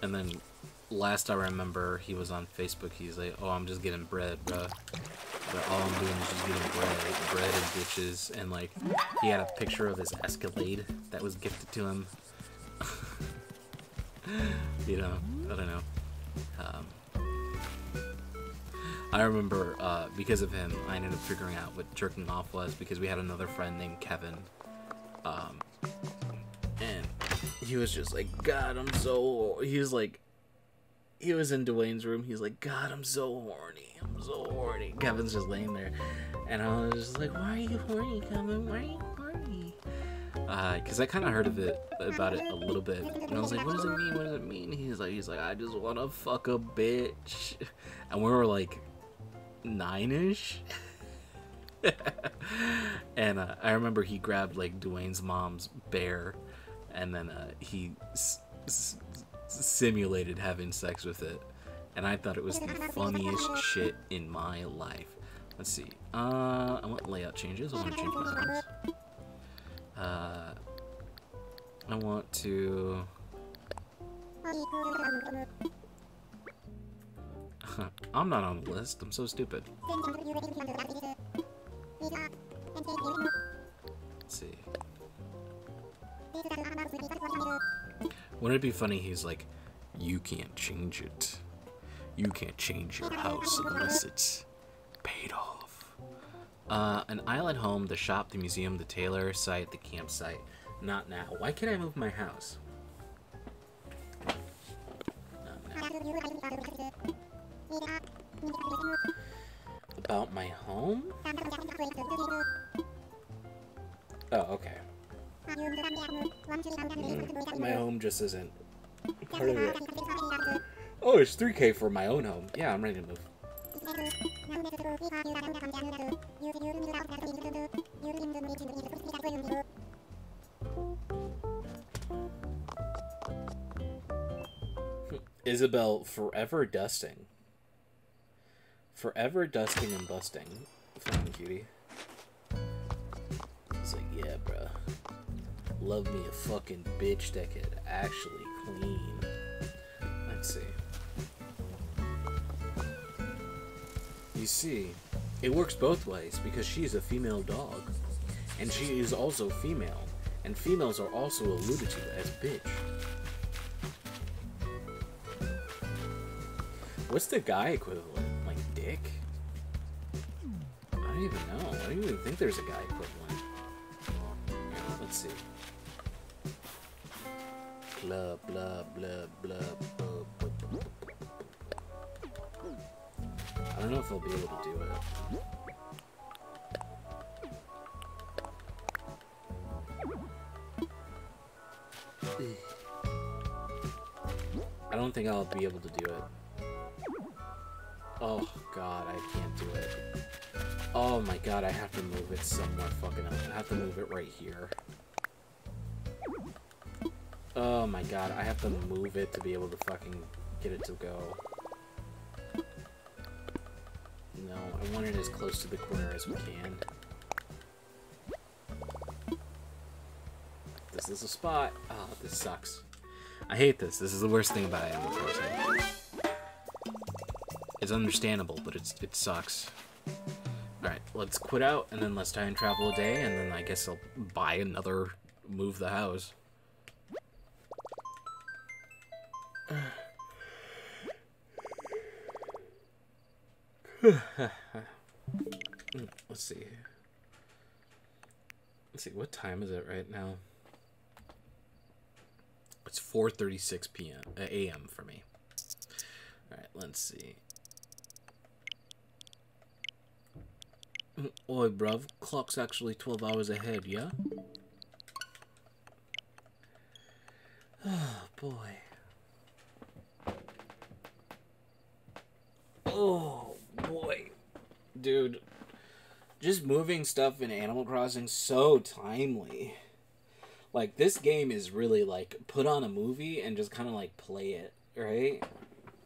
And then last I remember, he was on Facebook. He's like, "Oh, I'm just getting bread, bruh. But all I'm doing is just getting bread and bitches." And like, he had a picture of his Escalade that was gifted to him. You know, I don't know. I remember because of him, I ended up figuring out what jerking off was, because we had another friend named Kevin, and he was just like, God, I'm so. He was in Dwayne's room. He's like, God, I'm so horny. Kevin's just laying there, and I was just like, why are you horny, Kevin? Why are you horny? Because I kind of heard about it a little bit, and I was like, what does it mean? He's like, I just want to fuck a bitch, and we were like 9-ish. And I remember he grabbed like Dwayne's mom's bear, and then he simulated having sex with it, and I thought it was the funniest shit in my life. Let's see. I want layout changes. I want to change my house. I want to. I'm not on the list. I'm so stupid. Let's see. Wouldn't it be funny? He's like, you can't change it. You can't change your house unless it's paid off. An island home, the shop, the museum, the tailor site, the campsite. Not now. Why can't I move my house? About my home? Oh, okay. My home just isn't part of it. Oh, it's 3K for my own home. Yeah, I'm ready to move. Isabelle forever dusting. Forever dusting and busting. Fucking cutie. It's like, yeah, bruh. Love me a fucking bitch that could actually clean. Let's see. You see, it works both ways because she is a female dog. And she is also female. And females are also alluded to as bitch. What's the guy equivalent? Like dick? I don't even know. I don't even think there's a guy equivalent. Right, let's see. Blah, blah, blah, blah, blah, blah, blah. I don't know if I'll be able to do it. I don't think I'll be able to do it. Oh god, I can't do it. Oh my god, I have to move it somewhere fucking else. I have to move it right here. Oh my god, I have to move it to be able to fucking get it to go. No, I want it as close to the corner as we can. This is a spot. Oh, this sucks. I hate this. This is the worst thing about Animal Crossing. It's understandable, but it sucks. Alright, let's quit out, and then let's time travel a day, and then I guess I'll buy another Move the House. Let's see. Let's see, what time is it right now? It's 4:36 p.m. a.m. for me. Alright, let's see. Oi, bruv. Clock's actually 12 hours ahead, yeah? Oh, boy. Oh, boy. Dude. Just moving stuff in Animal Crossing so timely. Like, this game is really, like, put on a movie and just kind of, like, play it, right?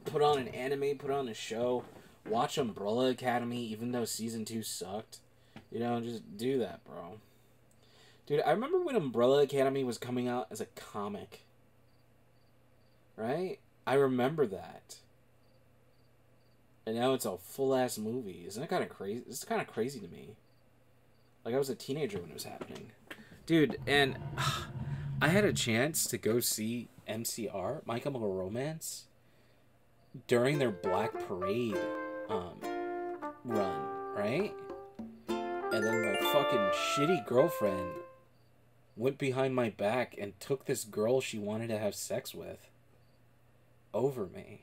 Put on an anime, put on a show. Watch Umbrella Academy, even though Season 2 sucked. You know, just do that, bro. Dude, I remember when Umbrella Academy was coming out as a comic. Right? I remember that. And now it's a full-ass movie. Isn't that kind of crazy? It's kind of crazy to me. Like, I was a teenager when it was happening. Dude, and I had a chance to go see MCR, My Chemical Romance, during their Black Parade run, right? And then my fucking shitty girlfriend went behind my back and took this girl she wanted to have sex with over me.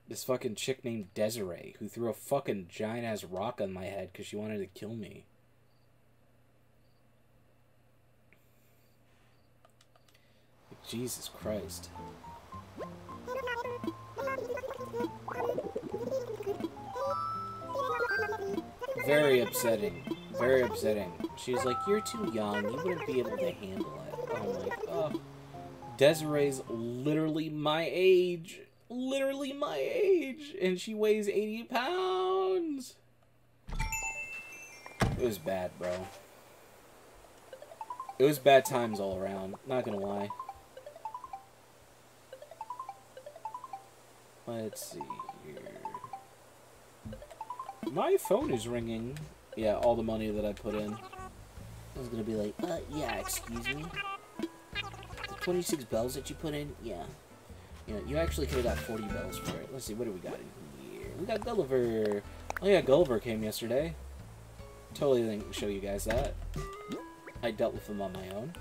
This fucking chick named Desiree, who threw a fucking giant-ass rock on my head because she wanted to kill me. Jesus Christ. Very upsetting. Very upsetting. She's like, you're too young. You wouldn't be able to handle it. I'm like, oh. Desiree's literally my age. Literally my age. And she weighs 80 pounds. It was bad, bro. It was bad times all around. Not gonna lie. Let's see here. My phone is ringing. Yeah, all the money that I put in. I was gonna be like, yeah, excuse me? The 26 bells that you put in? Yeah. You know, you actually could have got 40 bells for it. Let's see, what do we got in here? We got Gulliver. Oh yeah, Gulliver came yesterday. Totally didn't show you guys that. I dealt with him on my own.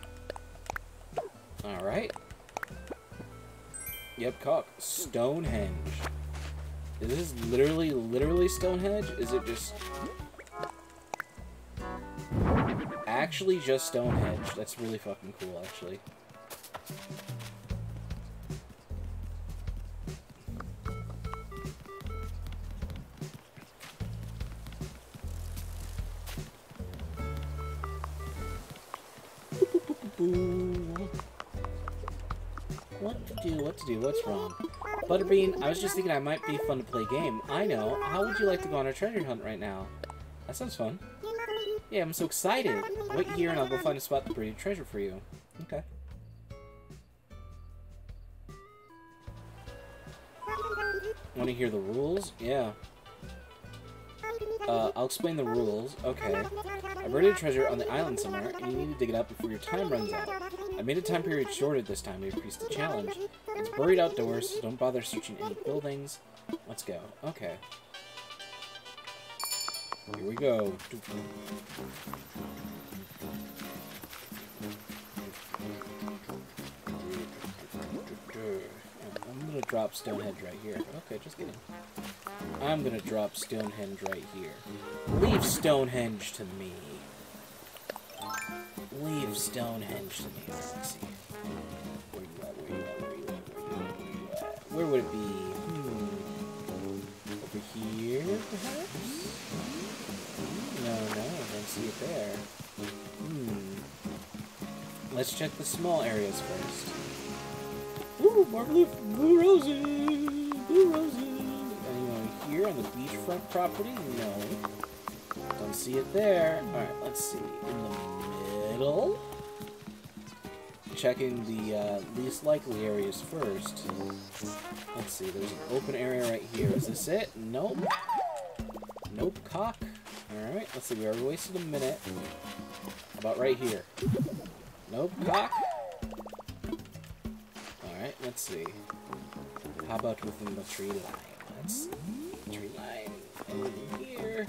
Alright. Yep, cock. Stonehenge. Is this literally Stonehenge? Is it just... actually just Stonehenge? That's really fucking cool, actually. boo. What to do? What to do? What's wrong? Butterbean, I was just thinking I might be fun to play a game. I know. How would you like to go on a treasure hunt right now? That sounds fun. Yeah, I'm so excited. Wait here and I'll go find a spot to breed a treasure for you. Okay. Want to hear the rules? Yeah. I'll explain the rules. Okay. I buried a treasure on the island somewhere, and you need to dig it up before your time runs out. I made a time period shorter this time to increase the challenge. It's buried outdoors, so don't bother searching any buildings. Let's go. Okay. Here we go. I'm gonna drop Stonehenge right here. Okay, just kidding. I'm gonna drop Stonehenge right here. Leave Stonehenge to me. Leave Stonehenge to me. Let's see. Where you at? Where you at? Where you at? Where you at? Where would it be? Over here, perhaps? No, I don't see it there. Let's check the small areas first. Ooh, more blue roses! Blue roses! Anyone here on the beachfront property? No. Don't see it there. Alright, let's see. In the middle? Checking the least likely areas first. Let's see, there's an open area right here. Is this it? Nope. Nope, cock. Alright, let's see, we already wasted a minute. How about right here? Nope, cock. Alright, let's see. How about within the tree line? Let's see. Tree line. And here.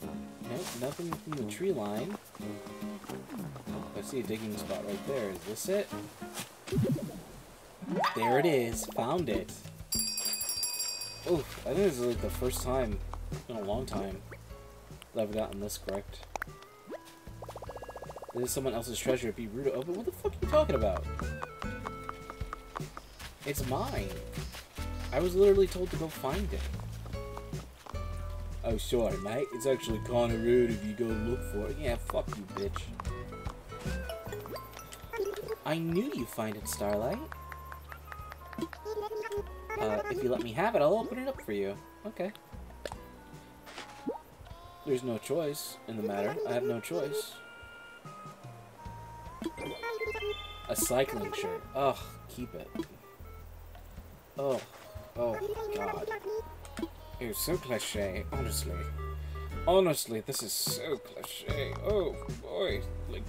Nope, nothing within the tree line. Oh, I see a digging spot right there. Is this it? There it is. Found it. Oof, I think this is like the first time in a long time that I've gotten this correct. This is someone else's treasure. It'd be rude to open. What the fuck are you talking about? It's mine. I was literally told to go find it. Oh, sorry, mate. It's actually kind of rude if you go look for it. Yeah, fuck you, bitch. I knew you'd find it, Starlight. If you let me have it, I'll open it up for you. Okay. There's no choice in the matter. I have no choice. A cycling shirt. Ugh, keep it. Oh, God. It's so cliche, honestly. Honestly, this is so cliche. Oh, boy. Like,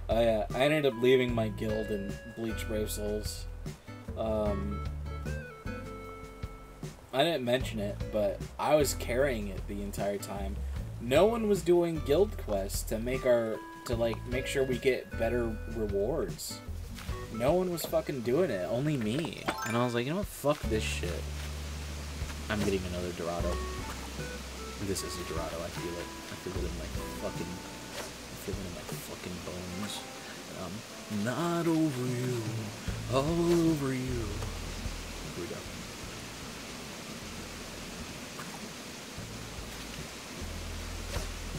I ended up leaving my guild in Bleach Brave Souls. I didn't mention it, but I was carrying it the entire time. No one was doing guild quests to make make sure we get better rewards. No one was fucking doing it, only me. And I was like, you know what, fuck this shit. I'm getting another Dorado. This is a Dorado, I feel it. I feel it in my fucking bones. Not over you, all over you. Here we go.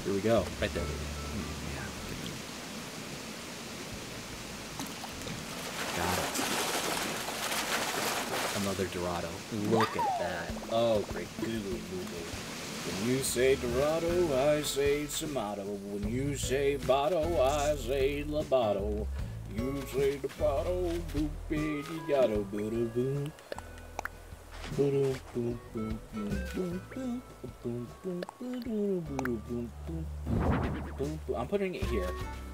Here we go, right there. Yeah. Got it. Another Dorado. Look at that. Oh, great googly googly. When you say Dorado, I say Tomato. When you say Botto, I say Labato. You say Labato, boop, baby, yado, boo, boom. I'm putting it here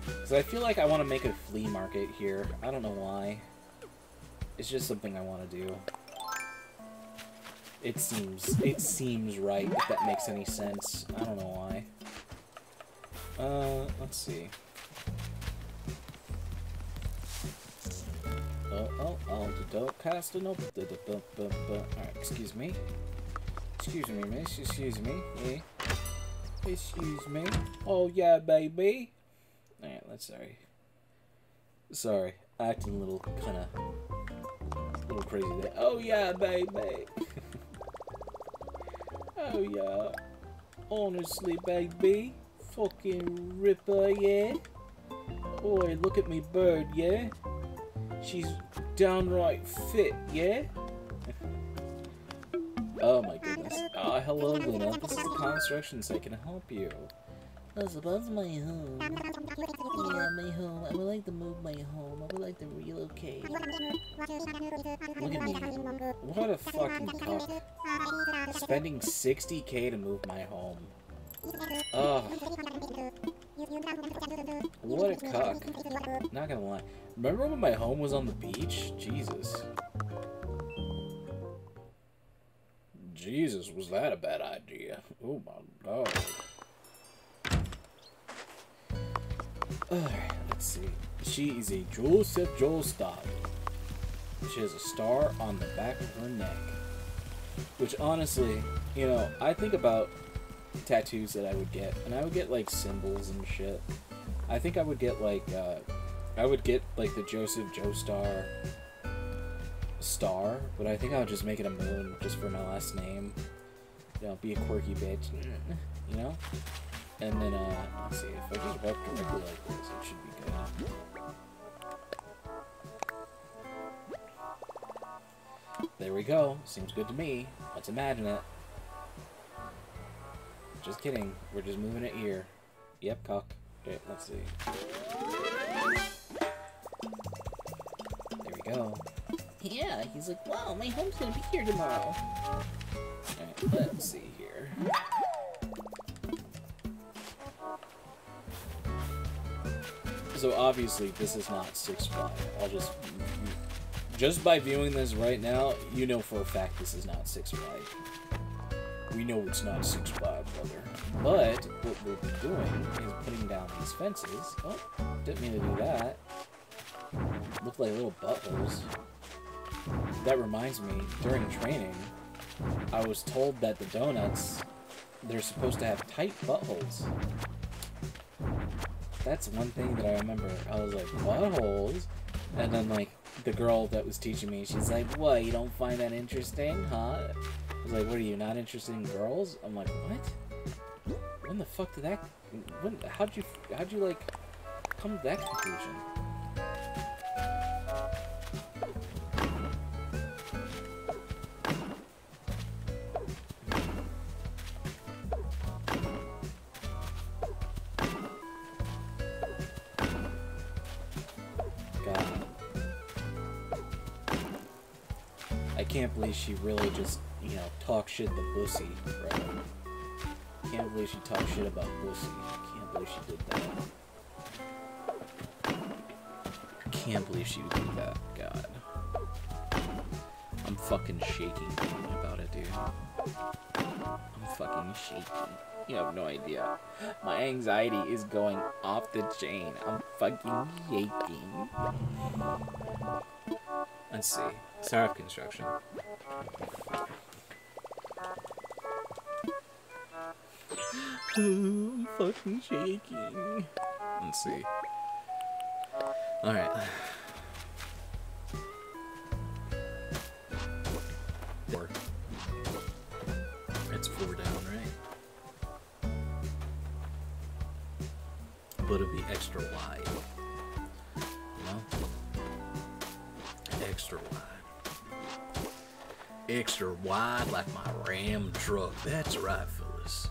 because I feel like I want to make a flea market here. I don't know why. It's just something I want to do. It seems right, if that makes any sense. I don't know why. Let's see. Don't cast a note. Alright, excuse me. Excuse me, miss. Excuse me. Yeah. Excuse me. Oh, yeah, baby. Alright, sorry. Acting a little crazy there. Oh, yeah, baby. Oh, yeah. Honestly, baby. fucking ripper, yeah? Boy, look at me bird, yeah? She's downright fit, yeah? Oh my goodness. Hello, Luna. This is the construction site. Can I help you? I suppose my home. Yeah, my home. I would like to move my home. I would like to relocate. Look at me. What a fucking cock. Spending 60K to move my home. Oh. What a cock. Not gonna lie. Remember when my home was on the beach? Jesus. Jesus, was that a bad idea? Oh my god. Alright, let's see. She is a Joseph Joestar. She has a star on the back of her neck. Which honestly, you know, I think about tattoos that I would get, and I would get like symbols and shit. I think I would get like the Joseph Joestar star, but I think I would just make it a moon just for my last name. You know, be a quirky bitch, you know? And then, let's see, if I just walk directly like this, it should be good. There we go. Seems good to me. Let's imagine it. Just kidding. We're just moving it here. Yep, cock. Okay, let's see. There we go. Yeah, he's like, wow, my home's gonna be here tomorrow. Alright, let's see here. So obviously this is not 6'5". I'll just by viewing this right now, you know for a fact this is not 6'5". We know it's not 6'5", brother. But what we're doing is putting down these fences. Oh, didn't mean to do that. Look like little buttholes. That reminds me, during training, I was told that the donuts, they're supposed to have tight buttholes. That's one thing that I remember. I was like, buttholes? And then, like, the girl that was teaching me, she's like, what, you don't find that interesting, huh? I was like, what, are you not interested in girls? I'm like, what? When the fuck did that... How'd you, like, come to that conclusion? I can't believe she really just, you know, talk shit to Bussy, right? Can't believe she talked shit about Bussy. Can't believe she did that. Can't believe she would do that. God. I'm fucking shaking thinking about it, dude. I'm fucking shaking. You have no idea. My anxiety is going off the chain. I'm fucking shaking. Let's see. Start of construction. I'm fucking shaking. Let's see. Alright. It's 4 down, right? But it'll be extra wide. You know? Extra wide. Extra wide like my Ram truck. That's right, fellas.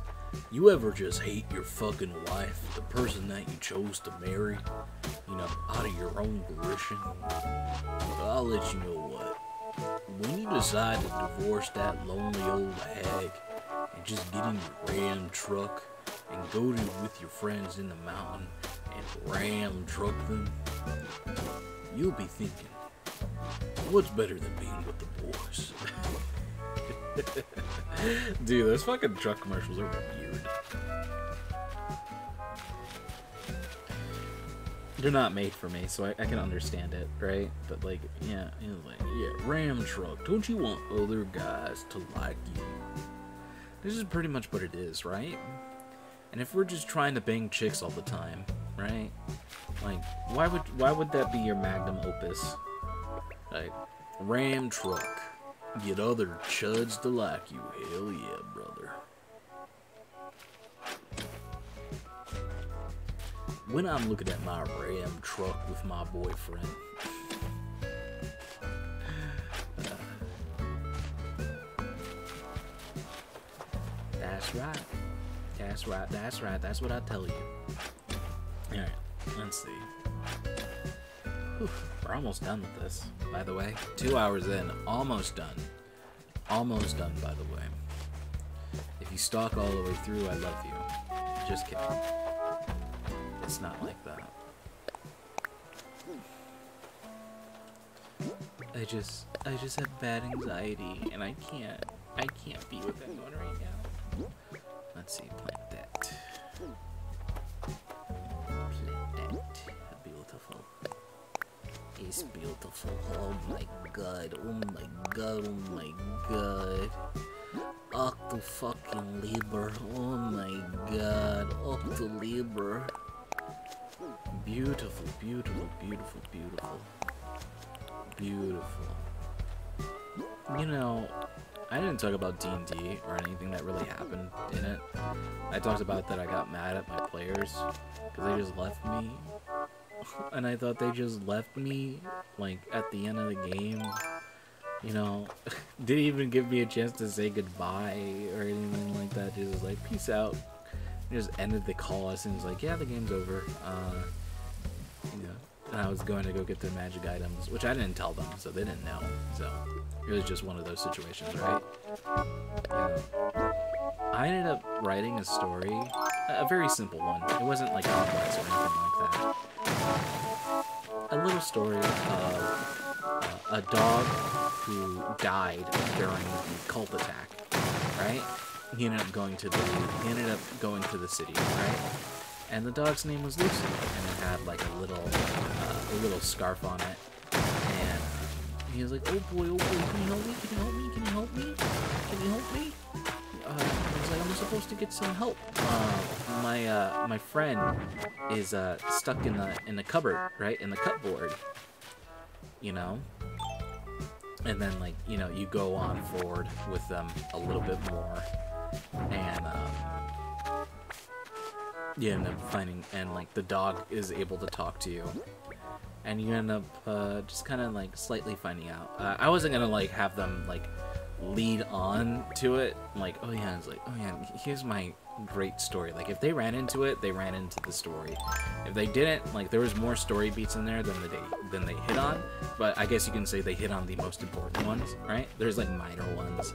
You ever just hate your fucking wife, the person that you chose to marry, you know, out of your own volition? Well, I'll let you know what. When you decide to divorce that lonely old hag and just get in your Ram truck and go to with your friends in the mountain and Ram truck them, you'll be thinking, what's better than being with the boys? Dude, those fucking truck commercials are weird. They're not made for me, so I can understand it, right? But like, yeah, Ram truck. Don't you want other guys to like you? This is pretty much what it is, right? And if we're just trying to bang chicks all the time, right? Like, why would that be your magnum opus? Like, Ram truck. Get other chuds to like you. Hell yeah, brother. when I'm looking at my Ram truck with my boyfriend. That's right. That's right. That's right. That's what I tell you. Alright, let's see. Whew, we're almost done with this, by the way. 2 hours in, almost done. Almost done, by the way. If you stalk all the way through, I love you. Just kidding. It's not like that. I just have bad anxiety, and I can't be with anyone right now. Let's see, plant that. Beautiful. It's beautiful. Oh my god. Oh my god. Oh my god. Octo fucking Liber. Oh my god. Octo Liber. Beautiful, beautiful, beautiful, beautiful. Beautiful. You know, I didn't talk about D&D or anything that really happened in it. I talked about that I got mad at my players because they just left me. And I thought they just left me, like, at the end of the game. You know, didn't even give me a chance to say goodbye or anything like that. Just was like, peace out. Just ended the call as soon as like, yeah, the game's over. You know, and I was going to go get the magic items, which I didn't tell them, so they didn't know. So it was just one of those situations, right? Yeah. I ended up writing a story, a very simple one. It wasn't like complex or anything like that. A little story of a dog who died during the cult attack, right? He ended up going to the city, right? And the dog's name was Lucy, and it had like a little scarf on it. And he was like, "Oh boy, can you help me? Can you help me? Can you help me? Can you help me?" I was like, "I'm supposed to get some help. My friend is stuck in the cupboard, right, in the cupboard, you know." And then, like, you know, you go on forward with them a little bit more, and you end up finding, and like the dog is able to talk to you, and you end up just kind of like slightly finding out. I wasn't gonna like have them like lead on to it, like, oh yeah, it's like, oh yeah, here's my great story. Like, if they ran into it, they ran into the story. If they didn't, like, there was more story beats in there than they hit on, but I guess you can say they hit on the most important ones, right? There's like minor ones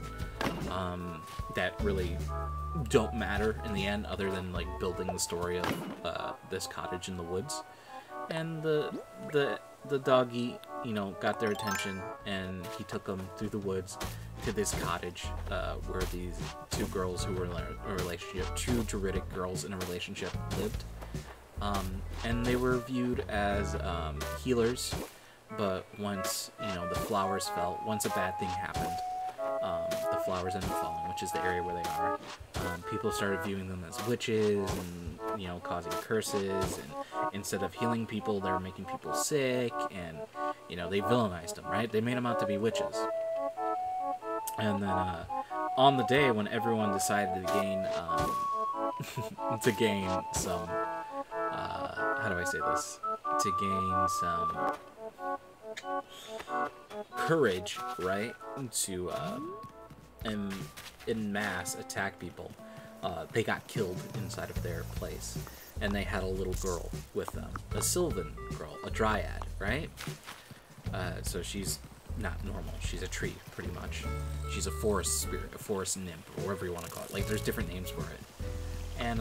that really don't matter in the end, other than like building the story of this cottage in the woods. And the doggy, you know, got their attention, and he took them through the woods to this cottage where these two girls who were in a relationship, two druidic girls in a relationship, lived. And they were viewed as healers, but once, you know, the flowers fell, once a bad thing happened, the flowers ended up falling, which is the area where they are. People started viewing them as witches and, you know, causing curses, and instead of healing people, they were making people sick, and, you know, they villainized them, right? They made them out to be witches. And then, on the day when everyone decided to gain, some, how do I say this? To gain some courage, right? To, in mass attack people. They got killed inside of their place. And they had a little girl with them. A Sylvan girl, a dryad, right? So she's not normal. She's a tree, pretty much. She's a forest spirit, a forest nymph, or whatever you want to call it. Like, there's different names for it. And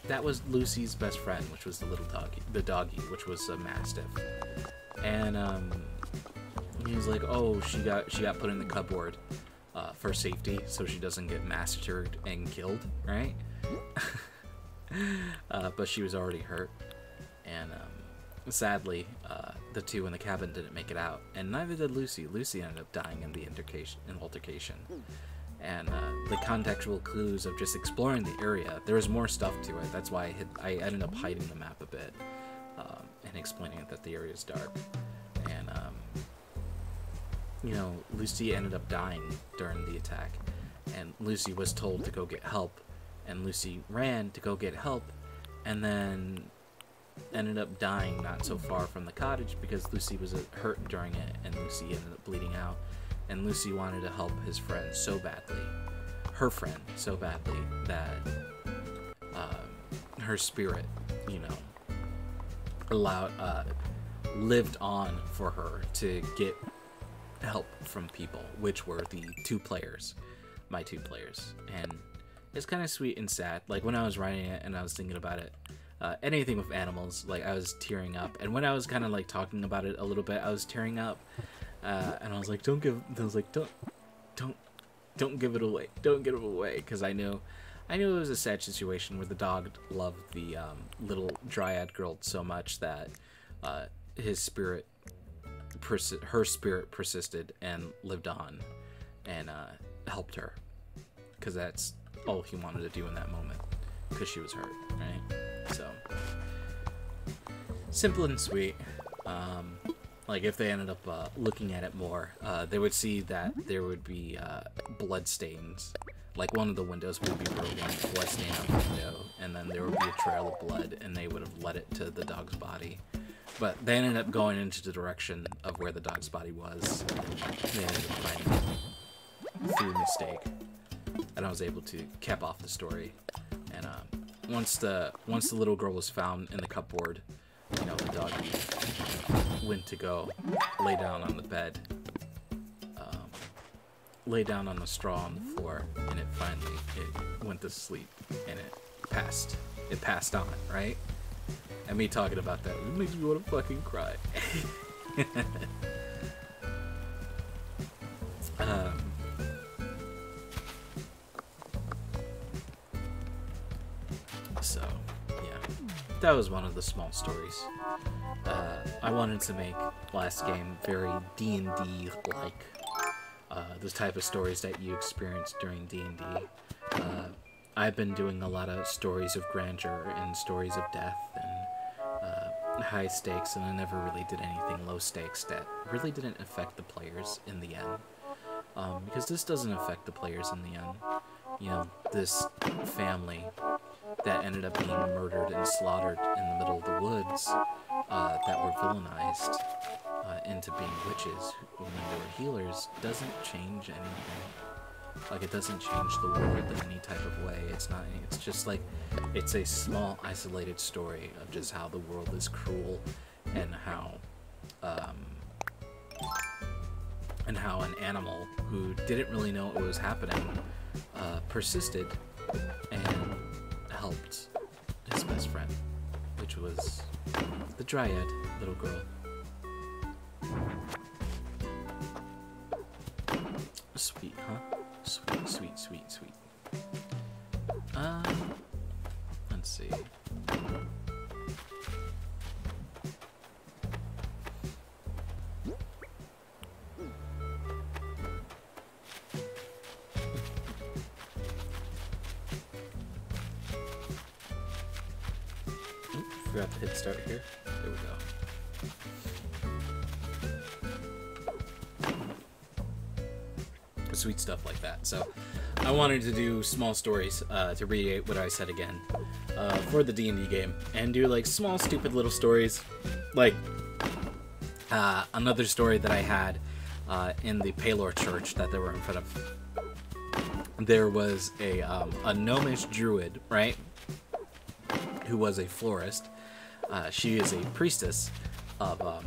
that was Lucy's best friend, which was the doggy, which was a mastiff. And he was like, oh, she got put in the cupboard for safety, so she doesn't get massacred and killed, right? But she was already hurt, and sadly, the two in the cabin didn't make it out, and neither did Lucy. Lucy ended up dying in the altercation. And the contextual clues of just exploring the area, there was more stuff to it. That's why I ended up hiding the map a bit, and explaining that the area is dark. And you know, Lucy ended up dying during the attack, and Lucy was told to go get help, and Lucy ran to go get help, and then ended up dying not so far from the cottage because Lucy was hurt during it, and Lucy ended up bleeding out. And Lucy wanted to help his friend so badly, her friend so badly, that her spirit, you know, lived on for her to get help from people, which were the my two players. And it's kind of sweet and sad. Like, when I was writing it and I was thinking about it, anything with animals, like, I was tearing up. And when I was kind of like talking about it a little bit, I was tearing up. And I was like, don't give it away, don't give it away, because I knew it was a sad situation where the dog loved the little dryad girl so much that her spirit persisted and lived on and helped her, because that's all he wanted to do in that moment, because she was hurt, right? So simple and sweet. Like, if they ended up looking at it more, they would see that there would be blood stains. Like, one of the windows would be broken, blood stain on the window, and then there would be a trail of blood, and they would have led it to the dog's body. But they ended up going into the direction of where the dog's body was. They ended up finding it through mistake, and I was able to cap off the story. And once the little girl was found in the cupboard, you know, the dog went to go lay down on the bed, lay down on the straw on the floor, and it went to sleep, and it passed on, right? And me talking about that, it makes me want to fucking cry. So, yeah, that was one of the small stories. I wanted to make last game very D&D like, the type of stories that you experience during D&D. I've been doing a lot of stories of grandeur and stories of death and high stakes, and I never really did anything low stakes that really didn't affect the players in the end. Because this doesn't affect the players in the end. You know, this family that ended up being murdered and slaughtered in the middle of the woods, that were villainized into being witches when they were healers, doesn't change anything. Like, it doesn't change the world in any type of way. It's just like, it's a small isolated story of just how the world is cruel, and how an animal who didn't really know what was happening persisted and helped his best friend, which was the dryad little girl. Sweet, huh? Sweet, sweet, sweet, sweet. Let's see. Forgot to hit start here. There we go. Sweet stuff like that. So I wanted to do small stories, to reiterate what I said again, for the D&D game, and do like small stupid little stories, like another story that I had in the Palor church that they were in front of. There was a gnomish druid, right, who was a florist. She is a priestess of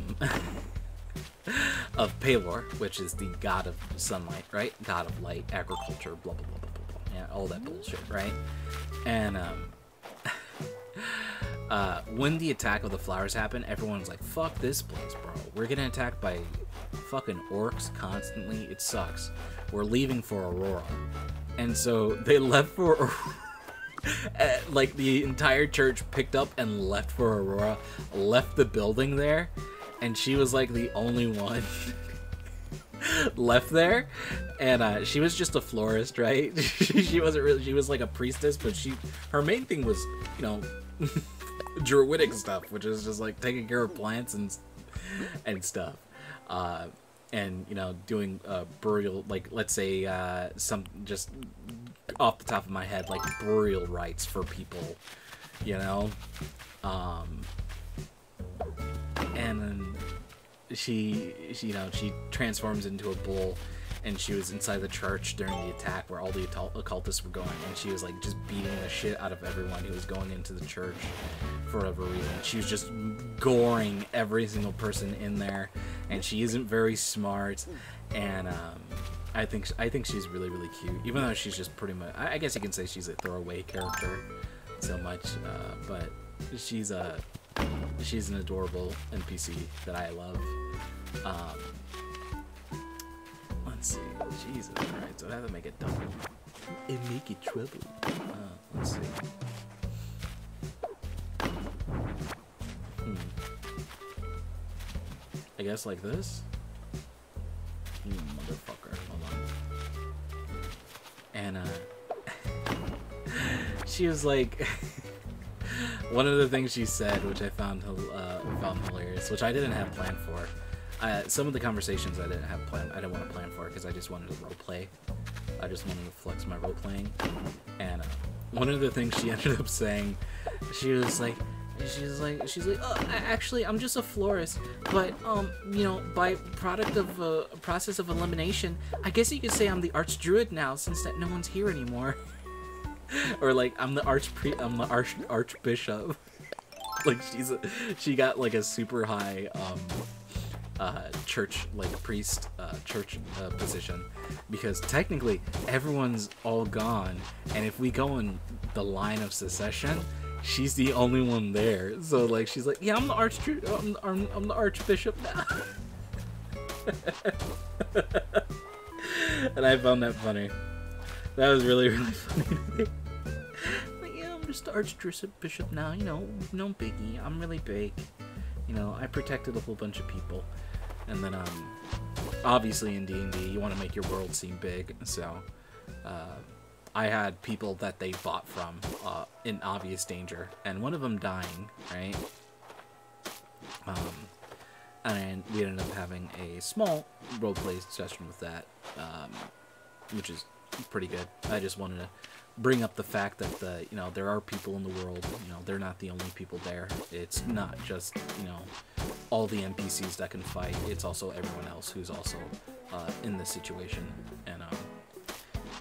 of Palor, which is the god of sunlight, right? God of light, agriculture, blah, blah, blah, blah, blah, blah. Yeah, all that bullshit, right? And, when the attack of the flowers happened, everyone's like, fuck this place, bro. We're getting attacked by fucking orcs constantly. It sucks. We're leaving for Aurora. And so they left for like, the entire church picked up and left for Aurora, left the building there, and she was like the only one left there. And she was just a florist, right? She wasn't really, she was like a priestess, but her main thing was, you know, druidic stuff, which is just like taking care of plants and stuff. And, you know, doing burial, like, let's say some, just off the top of my head, like burial rites for people, you know. and then she transforms into a bull, and she was inside the church during the attack where all the occultists were going, and she was like just beating the shit out of everyone who was going into the church for whatever reason. She was just goring every single person in there, and she isn't very smart, and I think she's really, really cute, even though she's just pretty much, I guess you can say she's a throwaway character so much, but she's an adorable NPC that I love. Let's see. Jesus Christ. So I have to make it double. And make it treble. Let's see. I guess like this? You motherfucker. Hold on. And, she was like... one of the things she said, which I found hilarious, which I didn't have planned for. Some of the conversations I didn't have planned. I didn't want to plan for it because I just wanted to roleplay. I just wanted to flex my role playing. And one of the things she ended up saying, she was like, oh, actually, I'm just a florist, but you know, by product of a process of elimination, I guess you could say I'm the archdruid now, since that no one's here anymore. Or like, I'm the archbishop. Like she got like a super high church, like priest church position, because technically everyone's all gone, and if we go in the line of secession, she's the only one there. So like she's like, yeah, I'm the I'm the archbishop now. And I found that funny. That was really, really funny. Like, yeah, I'm just the archbishop now, you know, no biggie. I'm really big. You know, I protected a whole bunch of people. And then, obviously in D&D, you want to make your world seem big, so, I had people that they fought from, in obvious danger, and one of them dying, right? And we ended up having a small roleplay session with that, which is pretty good. I just wanted to bring up the fact that you know, there are people in the world, you know, they're not the only people there. It's not just, you know, all the NPCs that can fight, it's also everyone else who's also in this situation. And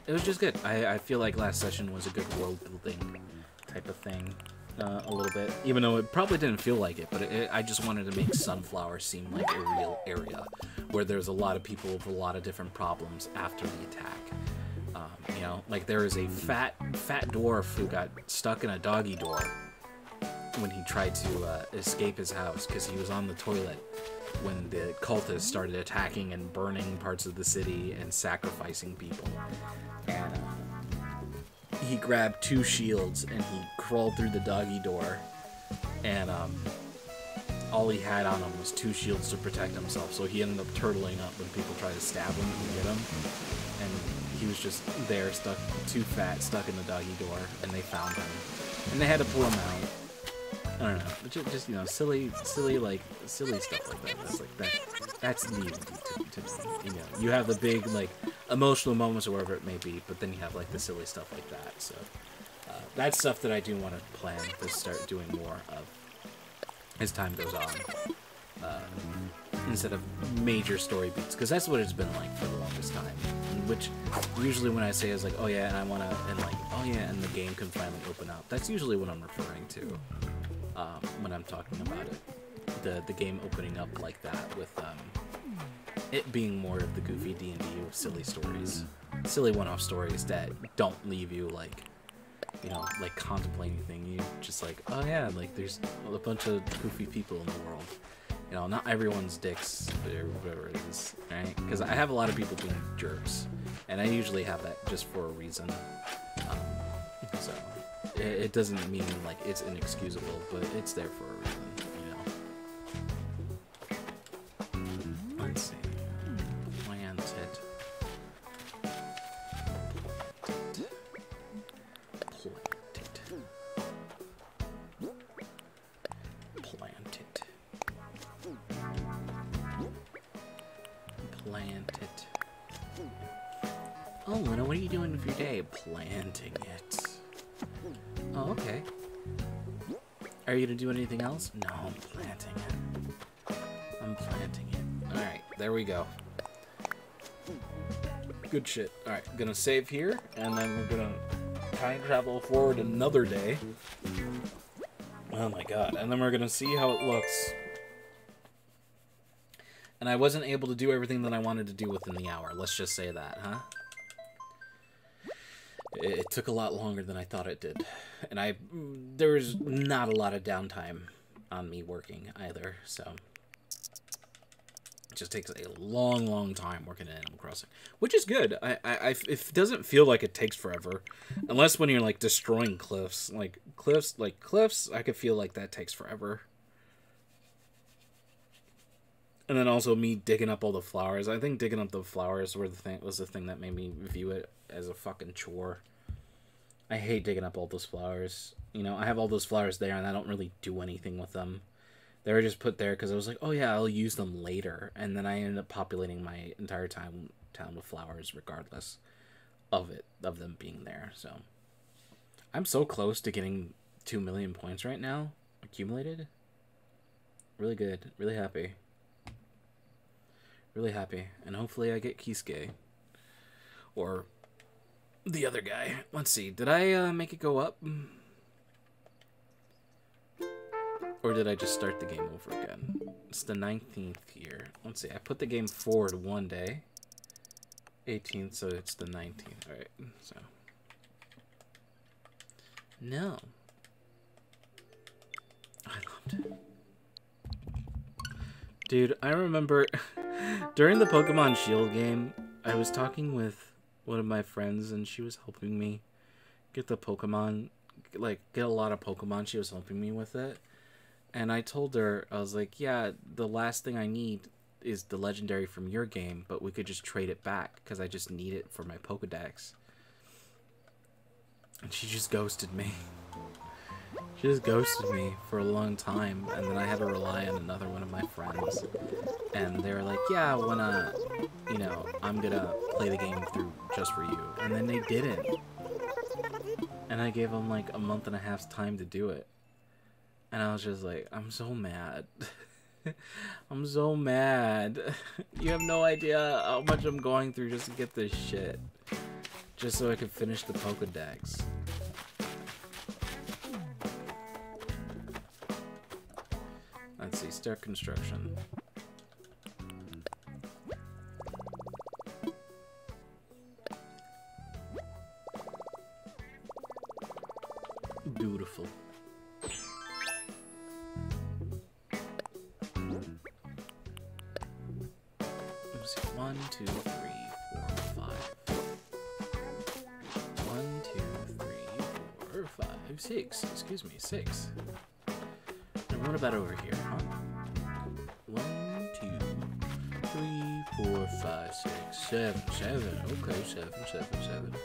it was just good. I feel like last session was a good world building type of thing, a little bit, even though it probably didn't feel like it, but I just wanted to make Sunflower seem like a real area where there's a lot of people with a lot of different problems after the attack. You know, like there is a fat dwarf who got stuck in a doggy door when he tried to escape his house because he was on the toilet when the cultists started attacking and burning parts of the city and sacrificing people. And he grabbed 2 shields and he crawled through the doggy door, and all he had on him was 2 shields to protect himself, so he ended up turtling up when people tried to stab him and get him. And he was just there, stuck in the doggy door, and they found him. And they had to pull him out. I don't know, just you know, silly stuff like that. That's like that's neat to me. You know, you have the big like emotional moments or whatever it may be, but then you have like the silly stuff like that. So that's stuff that I do want to plan to start doing more of as time goes on, instead of major story beats, because that's what it's been like for the longest time. Which usually when I say is like, oh yeah, and I want to, and like, oh yeah, and the game can finally open up. That's usually what I'm referring to when I'm talking about it. The game opening up like that, with it being more of the goofy D&D with silly stories, silly one-off stories that don't leave you like, you know, like contemplating anything. You just like, oh yeah, like there's a bunch of goofy people in the world. You know, not everyone's dicks, or whatever it is, right? Because I have a lot of people being jerks, and I usually have that just for a reason. So it doesn't mean like it's inexcusable, but it's there for a reason, you know. Let's see. Planted. Oh, Luna, what are you doing with your day? Planting it. Oh, okay. Are you gonna do anything else? No, I'm planting it. planting it. Alright, there we go. Good shit. Alright, gonna save here, and then we're gonna time travel forward another day. Oh my god. And then we're gonna see how it looks. And I wasn't able to do everything that I wanted to do within the hour. Let's just say that, huh? It took a lot longer than I thought it did. And there was not a lot of downtime on me working either, so... It just takes a long, long time working in Animal Crossing. Which is good. It doesn't feel like it takes forever. Unless when you're, like, destroying cliffs. Like, cliffs, I could feel like that takes forever. And then also me digging up all the flowers. I think digging up the flowers was the thing that made me view it as a fucking chore. I hate digging up all those flowers. You know, I have all those flowers there and I don't really do anything with them. They were just put there because I was like, oh yeah, I'll use them later. And then I ended up populating my entire town with flowers regardless of them being there. So I'm so close to getting 2 million points right now, accumulated. Really good. Really happy. Really happy. And hopefully I get Kisuke. Or the other guy. Let's see. Did I make it go up? Or did I just start the game over again? It's the 19th here. Let's see. I put the game forward one day. 18th, so it's the 19th. Alright. So. No. I loved it. Dude, I remember during the Pokemon Shield game, I was talking with one of my friends and she was helping me get the Pokemon, like, get a lot of Pokemon. She was helping me with it. And I told her, I was like, yeah, the last thing I need is the legendary from your game, but we could just trade it back because I just need it for my Pokedex. And she just ghosted me. She just ghosted me for a long time, and then I had to rely on another one of my friends. And they were like, yeah, you know, I'm gonna play the game through just for you. And then they didn't. And I gave them like a month and a half's time to do it. And I was just like, I'm so mad. I'm so mad. You have no idea how much I'm going through just to get this shit. Just so I can finish the Pokedex. Let's see, start construction. Beautiful. Let's see, 1, 2, 3, 4, 5. 1, 2, 3, 4, 5, 6. Excuse me, 6. And what about over here, huh? 1, 2, 3, 4, 5, 6, 7. 7. Okay, 7, 7, 7.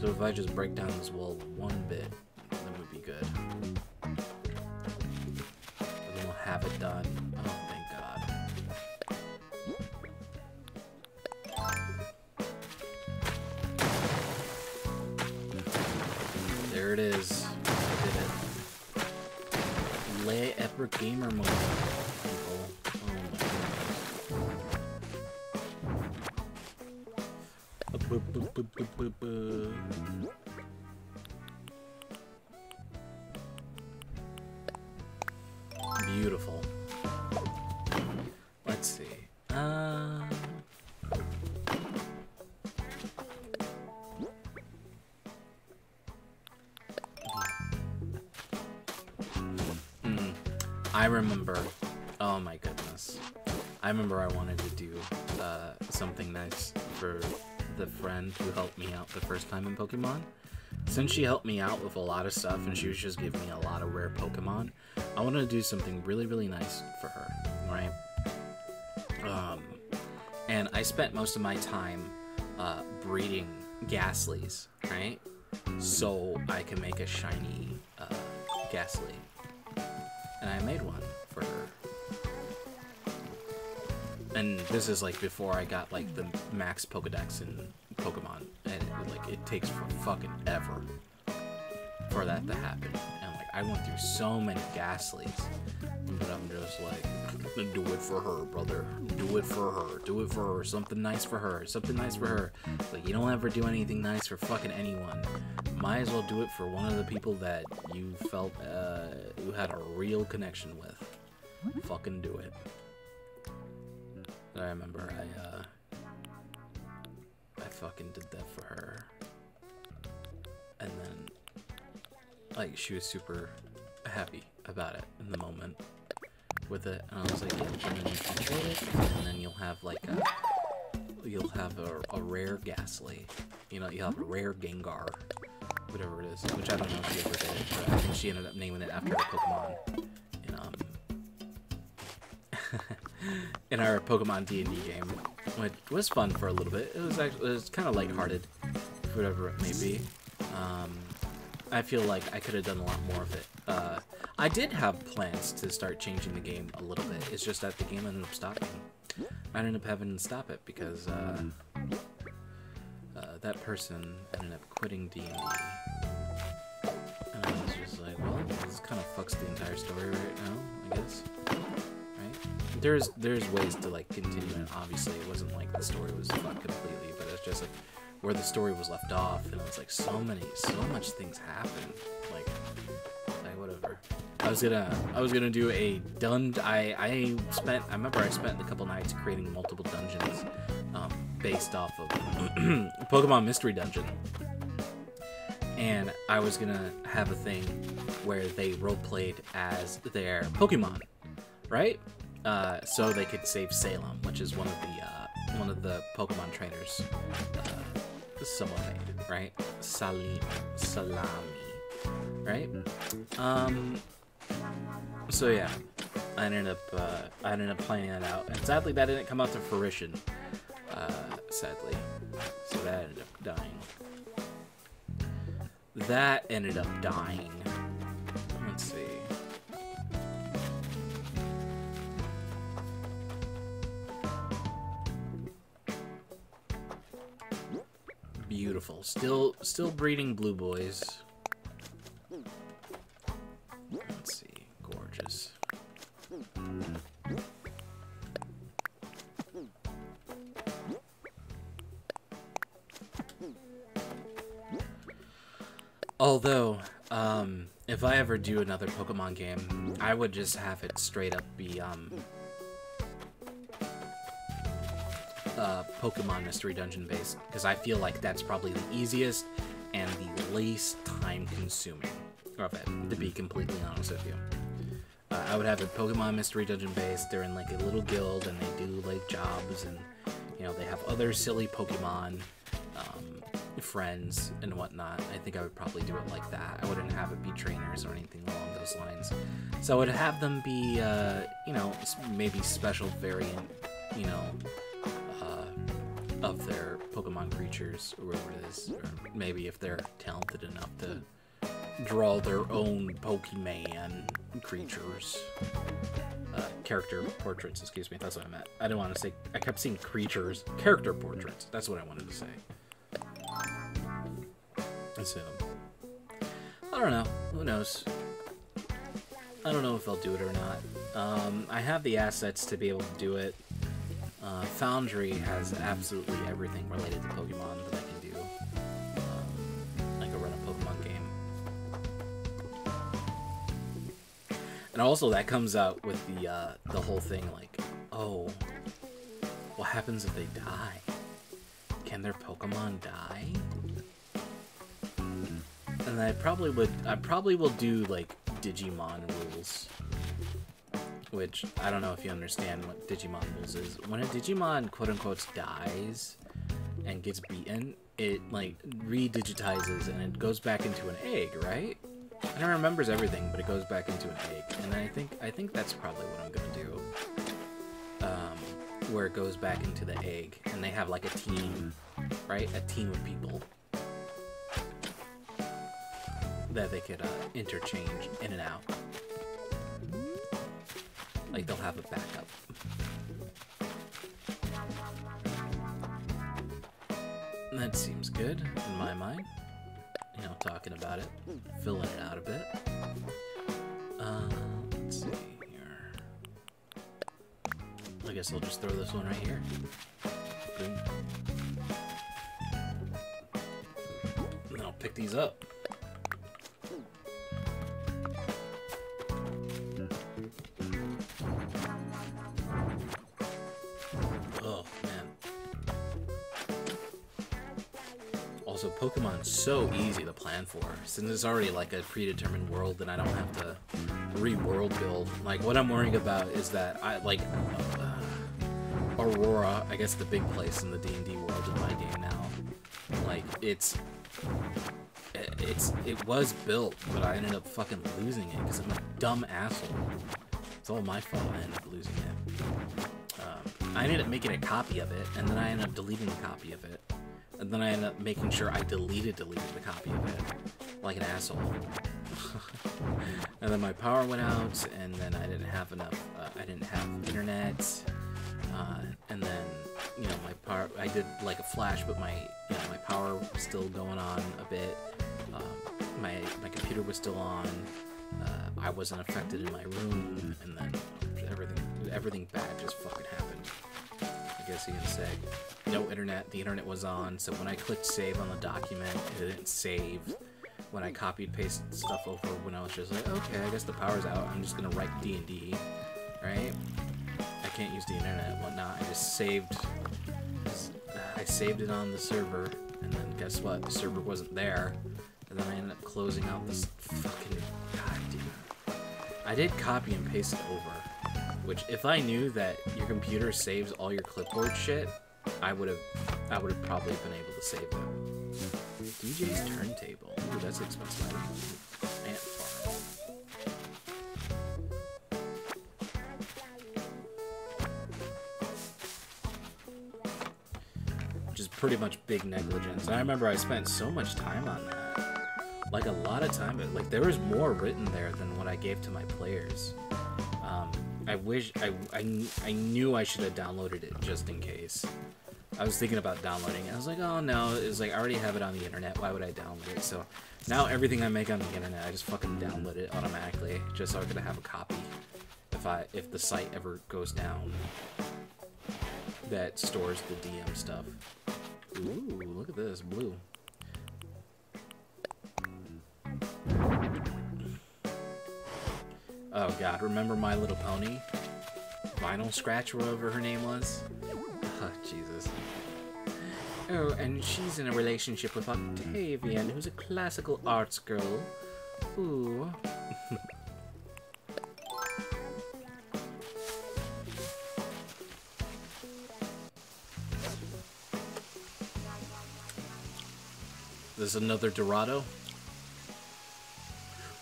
So if I just break down this wall one bit, that would be good. And then we'll have it done. Oh, thank God. There it is. I did it. Lay Epic Gamer mode, people. Oh my goodness. Beautiful. Let's see. I remember. Oh my goodness. I remember I wanted to do something nice for the friend who helped me out the first time in Pokemon. Since she helped me out with a lot of stuff and she was just giving me a lot of rare Pokemon, I wanted to do something really, really nice for her, right? And I spent most of my time breeding Ghastlies, right? So I can make a shiny Ghastly. And I made one for her. And this is like before I got like the max Pokedex in Pokemon, and it takes for fucking ever for that to happen. And I'm like, I went through so many Ghastlies, but I'm just like, do it for her, brother. Do it for her. Do it for her. Something nice for her. Something nice for her. Like, you don't ever do anything nice for fucking anyone. Might as well do it for one of the people that you felt you had a real connection with. Fucking do it. I remember I fucking did that for her. And then, like, she was super happy about it in the moment with it. And I was like, yeah, and then you can trade it, and then you'll have, like, a rare Ghastly. You know, you'll have a rare Gengar. Whatever it is, which I don't know if she ever did, but I think she ended up naming it after a Pokemon in our Pokemon D&D game, which was fun for a little bit. It was kind of lighthearted, whatever it may be. I feel like I could have done a lot more of it. I did have plans to start changing the game a little bit. It's just that the game ended up stopping. I ended up having to stop it because that person ended up quitting D&D. And I was just like, well, this kind of fucks the entire story right now, I guess. Right? There's ways to, like, continue it. Obviously, it wasn't like the story was fucked completely, but it's just like where the story was left off, and it was like so much things happened. Like whatever. I was gonna do a I remember I spent a couple nights creating multiple dungeons based off of Pokemon Mystery Dungeon, and I was gonna have a thing where they roleplayed as their Pokemon, right? So they could save Salem, which is one of the Pokemon trainers someone made, right? Salami, right? So yeah, I ended up planning that out, and sadly that didn't come out to fruition. Sadly, so that ended up dying. Let's see. Beautiful. Still breeding blue boys. Let's see. Gorgeous. Although, if I ever do another Pokemon game, I would just have it straight up be, Pokemon Mystery Dungeon based, because I feel like that's probably the easiest and the least time consuming of it, to be completely honest with you. I would have a Pokemon Mystery Dungeon based. They're in like a little guild and they do like jobs, and you know, they have other silly Pokemon friends and whatnot. I think I would probably do it like that. I wouldn't have it be trainers or anything along those lines. So I would have them be, you know, maybe special variant, you know, of their Pokemon creatures, or whatever it is. Or maybe if they're talented enough to draw their own Pokemon creatures. Character portraits, excuse me, that's what I meant. I didn't want to say, I kept saying creatures. Character portraits, that's what I wanted to say. So, I don't know. Who knows? I don't know if I'll do it or not. I have the assets to be able to do it. Foundry has absolutely everything related to Pokemon that I can do. I can run a Pokemon game. And also that comes out with the whole thing like, oh, what happens if they die? Can their Pokemon die? And I probably will do like Digimon rules, which I don't know if you understand what Digimon rules is. When a Digimon quote unquote dies and gets beaten, it like redigitizes and it goes back into an egg, right? And it remembers everything, but it goes back into an egg. And I think that's probably what I'm gonna do. Where it goes back into the egg, and they have like a team, right? A team of people that they could interchange in and out. Like they'll have a backup. That seems good in my mind. you know, talking about it, filling it out a bit. Let's see here. I guess I'll just throw this one right here. Boom. And then I'll pick these up. Oh, man. Also, Pokemon's so easy to plan for. Since it's already like a predetermined world, then I don't have to re-world build. Like, what I'm worrying about is that Aurora, I guess the big place in the D&D world in my game now. Like, it was built, but I ended up fucking losing it because I'm a dumb asshole. It's all my fault I ended up losing it. I ended up making a copy of it, and then I ended up deleting a copy of it. And then I ended up making sure I deleted the copy of it. Like an asshole. And then my power went out, and then I didn't have enough, I didn't have internet. And then, you know, my power, I did like a flash, but my power was still going on a bit. My computer was still on. I wasn't affected in my room, and then everything bad just fucking happened. I guess you can say. No internet, the internet was on, so when I clicked save on the document, it didn't save. When I copied pasted stuff over, when I was just like, okay, I guess the power's out, I'm just gonna write D&D, right? I can't use the internet and whatnot, I just saved, I saved it on the server, and then guess what, the server wasn't there, and then I ended up closing out this fucking, god dude. I did copy and paste it over, which if I knew that your computer saves all your clipboard shit, I would have probably been able to save them. DJ's turntable. Ooh, that's an expensive item. Ant farm. Which is pretty much big negligence. I remember I spent so much time on that. Like a lot of time. Like there was more written there than what I gave to my players. I wish I knew I should have downloaded it just in case. I was thinking about downloading it. I was like, oh no, it was like I already have it on the internet. Why would I download it? So now everything I make on the internet, I just fucking download it automatically, just so I could have a copy if the site ever goes down that stores the DM stuff. Ooh, look at this blue. Oh god, remember My Little Pony? Vinyl Scratch, whatever her name was? Oh, Jesus. Oh, and she's in a relationship with Octavian, who's a classical arts girl. Ooh. There's another Dorado.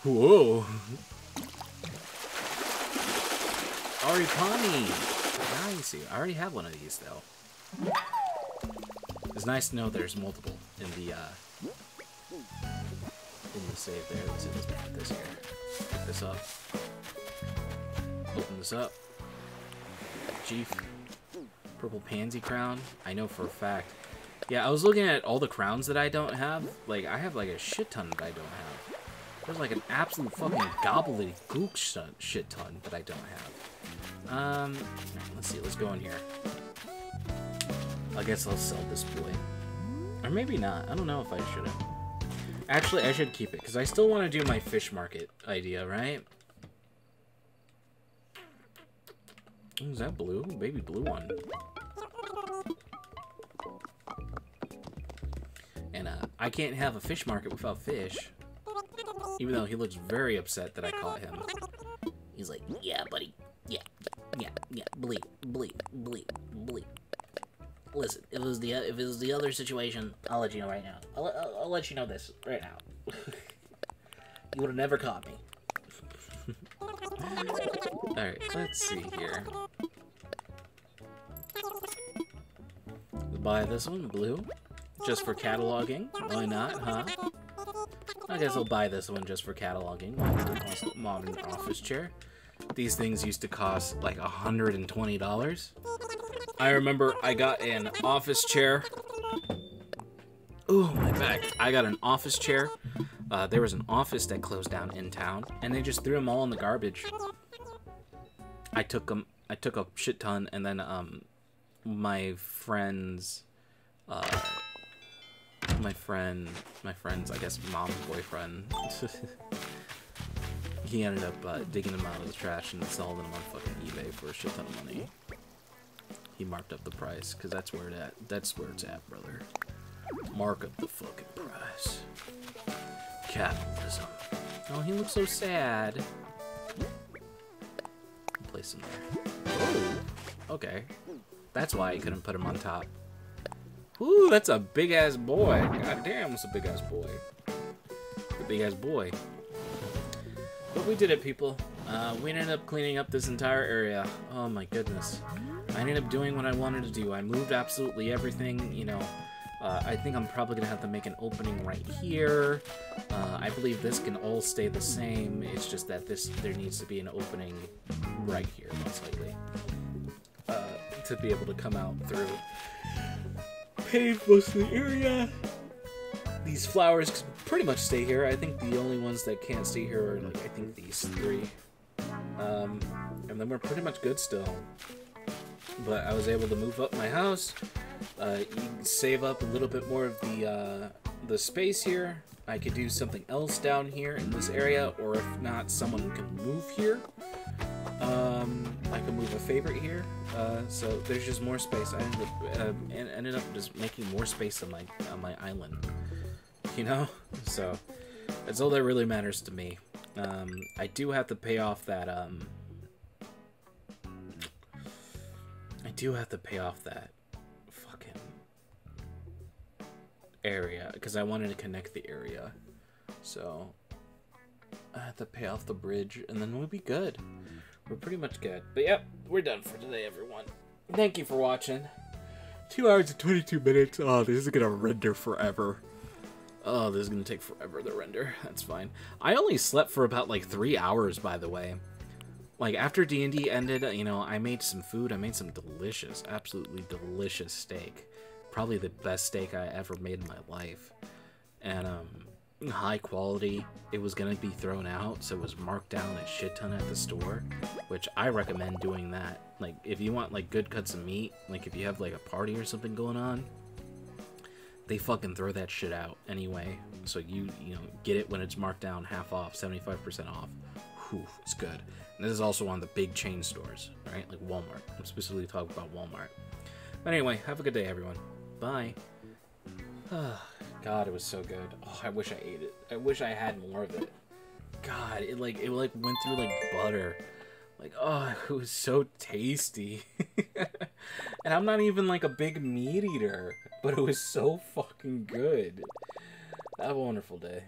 Whoa. Oripani! Nice. I already have one of these, though. It's nice to know there's multiple in the save there. Let's see, let's put this here. Pick this up. Open this up. Chief. Purple pansy crown. I know for a fact. Yeah, I was looking at all the crowns that I don't have. Like, I have like a shit ton that I don't have. There's like an absolute fucking gobbledygook shit ton that I don't have. Let's see, let's go in here. I guess I'll sell this boy. Or maybe not. I don't know if I should. Actually, I should keep it, because I still want to do my fish market idea, right? Ooh, is that blue? Baby blue one. And, I can't have a fish market without fish. Even though he looks very upset that I caught him. He's like, yeah, buddy. Yeah, bleep. Listen, if it was the other situation, I'll let you know right now. I'll let you know this right now. You would have never caught me. Alright, let's see here. Buy this one, blue. Just for cataloging. Why not, huh? I guess I'll buy this one just for cataloging. Why not? Also, modern office chair. These things used to cost like $120. I remember I got an office chair Ooh, my back. I got an office chair. There was an office that closed down in town, and they just threw them all in the garbage. I took a shit ton, and then my friend's I guess mom's boyfriend. He ended up digging them out of the trash and selling them on fucking eBay for a shit ton of money. He marked up the price, cause that's where it's at, brother. Mark up the fucking price. Capitalism. Oh, he looks so sad. Place him there. Oh, okay. That's why I couldn't put him on top. Ooh, that's a big ass boy. God damn, it's a big ass boy. A big ass boy. But we did it, people. We ended up cleaning up this entire area. Oh my goodness. I ended up doing what I wanted to do. I moved absolutely everything, you know. I think I'm probably gonna have to make an opening right here. I believe this can all stay the same. It's just that there needs to be an opening right here, most likely, to be able to come out through. Pave most of the area. These flowers can pretty much stay here. I think the only ones that can't stay here are, like, I think these three. And then we're pretty much good still. But I was able to move up my house. You can save up a little bit more of the space here. I could do something else down here in this area, or if not, someone can move here. I can move a favorite here. So there's just more space. I ended up just making more space on my island. You know, so that's all that really matters to me. I do have to pay off that. I do have to pay off that fucking area because I wanted to connect the area. So I have to pay off the bridge, and then we'll be good. We're pretty much good. But yep, we're done for today, everyone. Thank you for watching. 2 hours and 22 minutes. Oh, this is gonna render forever. Oh, this is gonna take forever to render. That's fine. I only slept for about like 3 hours, by the way. Like, after D&D ended, you know, I made some food. I made some delicious, absolutely delicious steak. Probably the best steak I ever made in my life. And, high quality. It was gonna be thrown out, so it was marked down a shit ton at the store, which I recommend doing that. Like, if you want, like, good cuts of meat, like, if you have, like, a party or something going on, they fucking throw that shit out anyway. So you know, get it when it's marked down half off, 75% off. Whew, it's good. And this is also on the big chain stores, right? Like Walmart. I'm specifically talking about Walmart. But anyway, have a good day, everyone. Bye. God, it was so good. Oh, I wish I ate it. I wish I had more of it. God, it went through like butter. Like, oh, it was so tasty. And I'm not even like a big meat eater, but it was so fucking good. Have a wonderful day.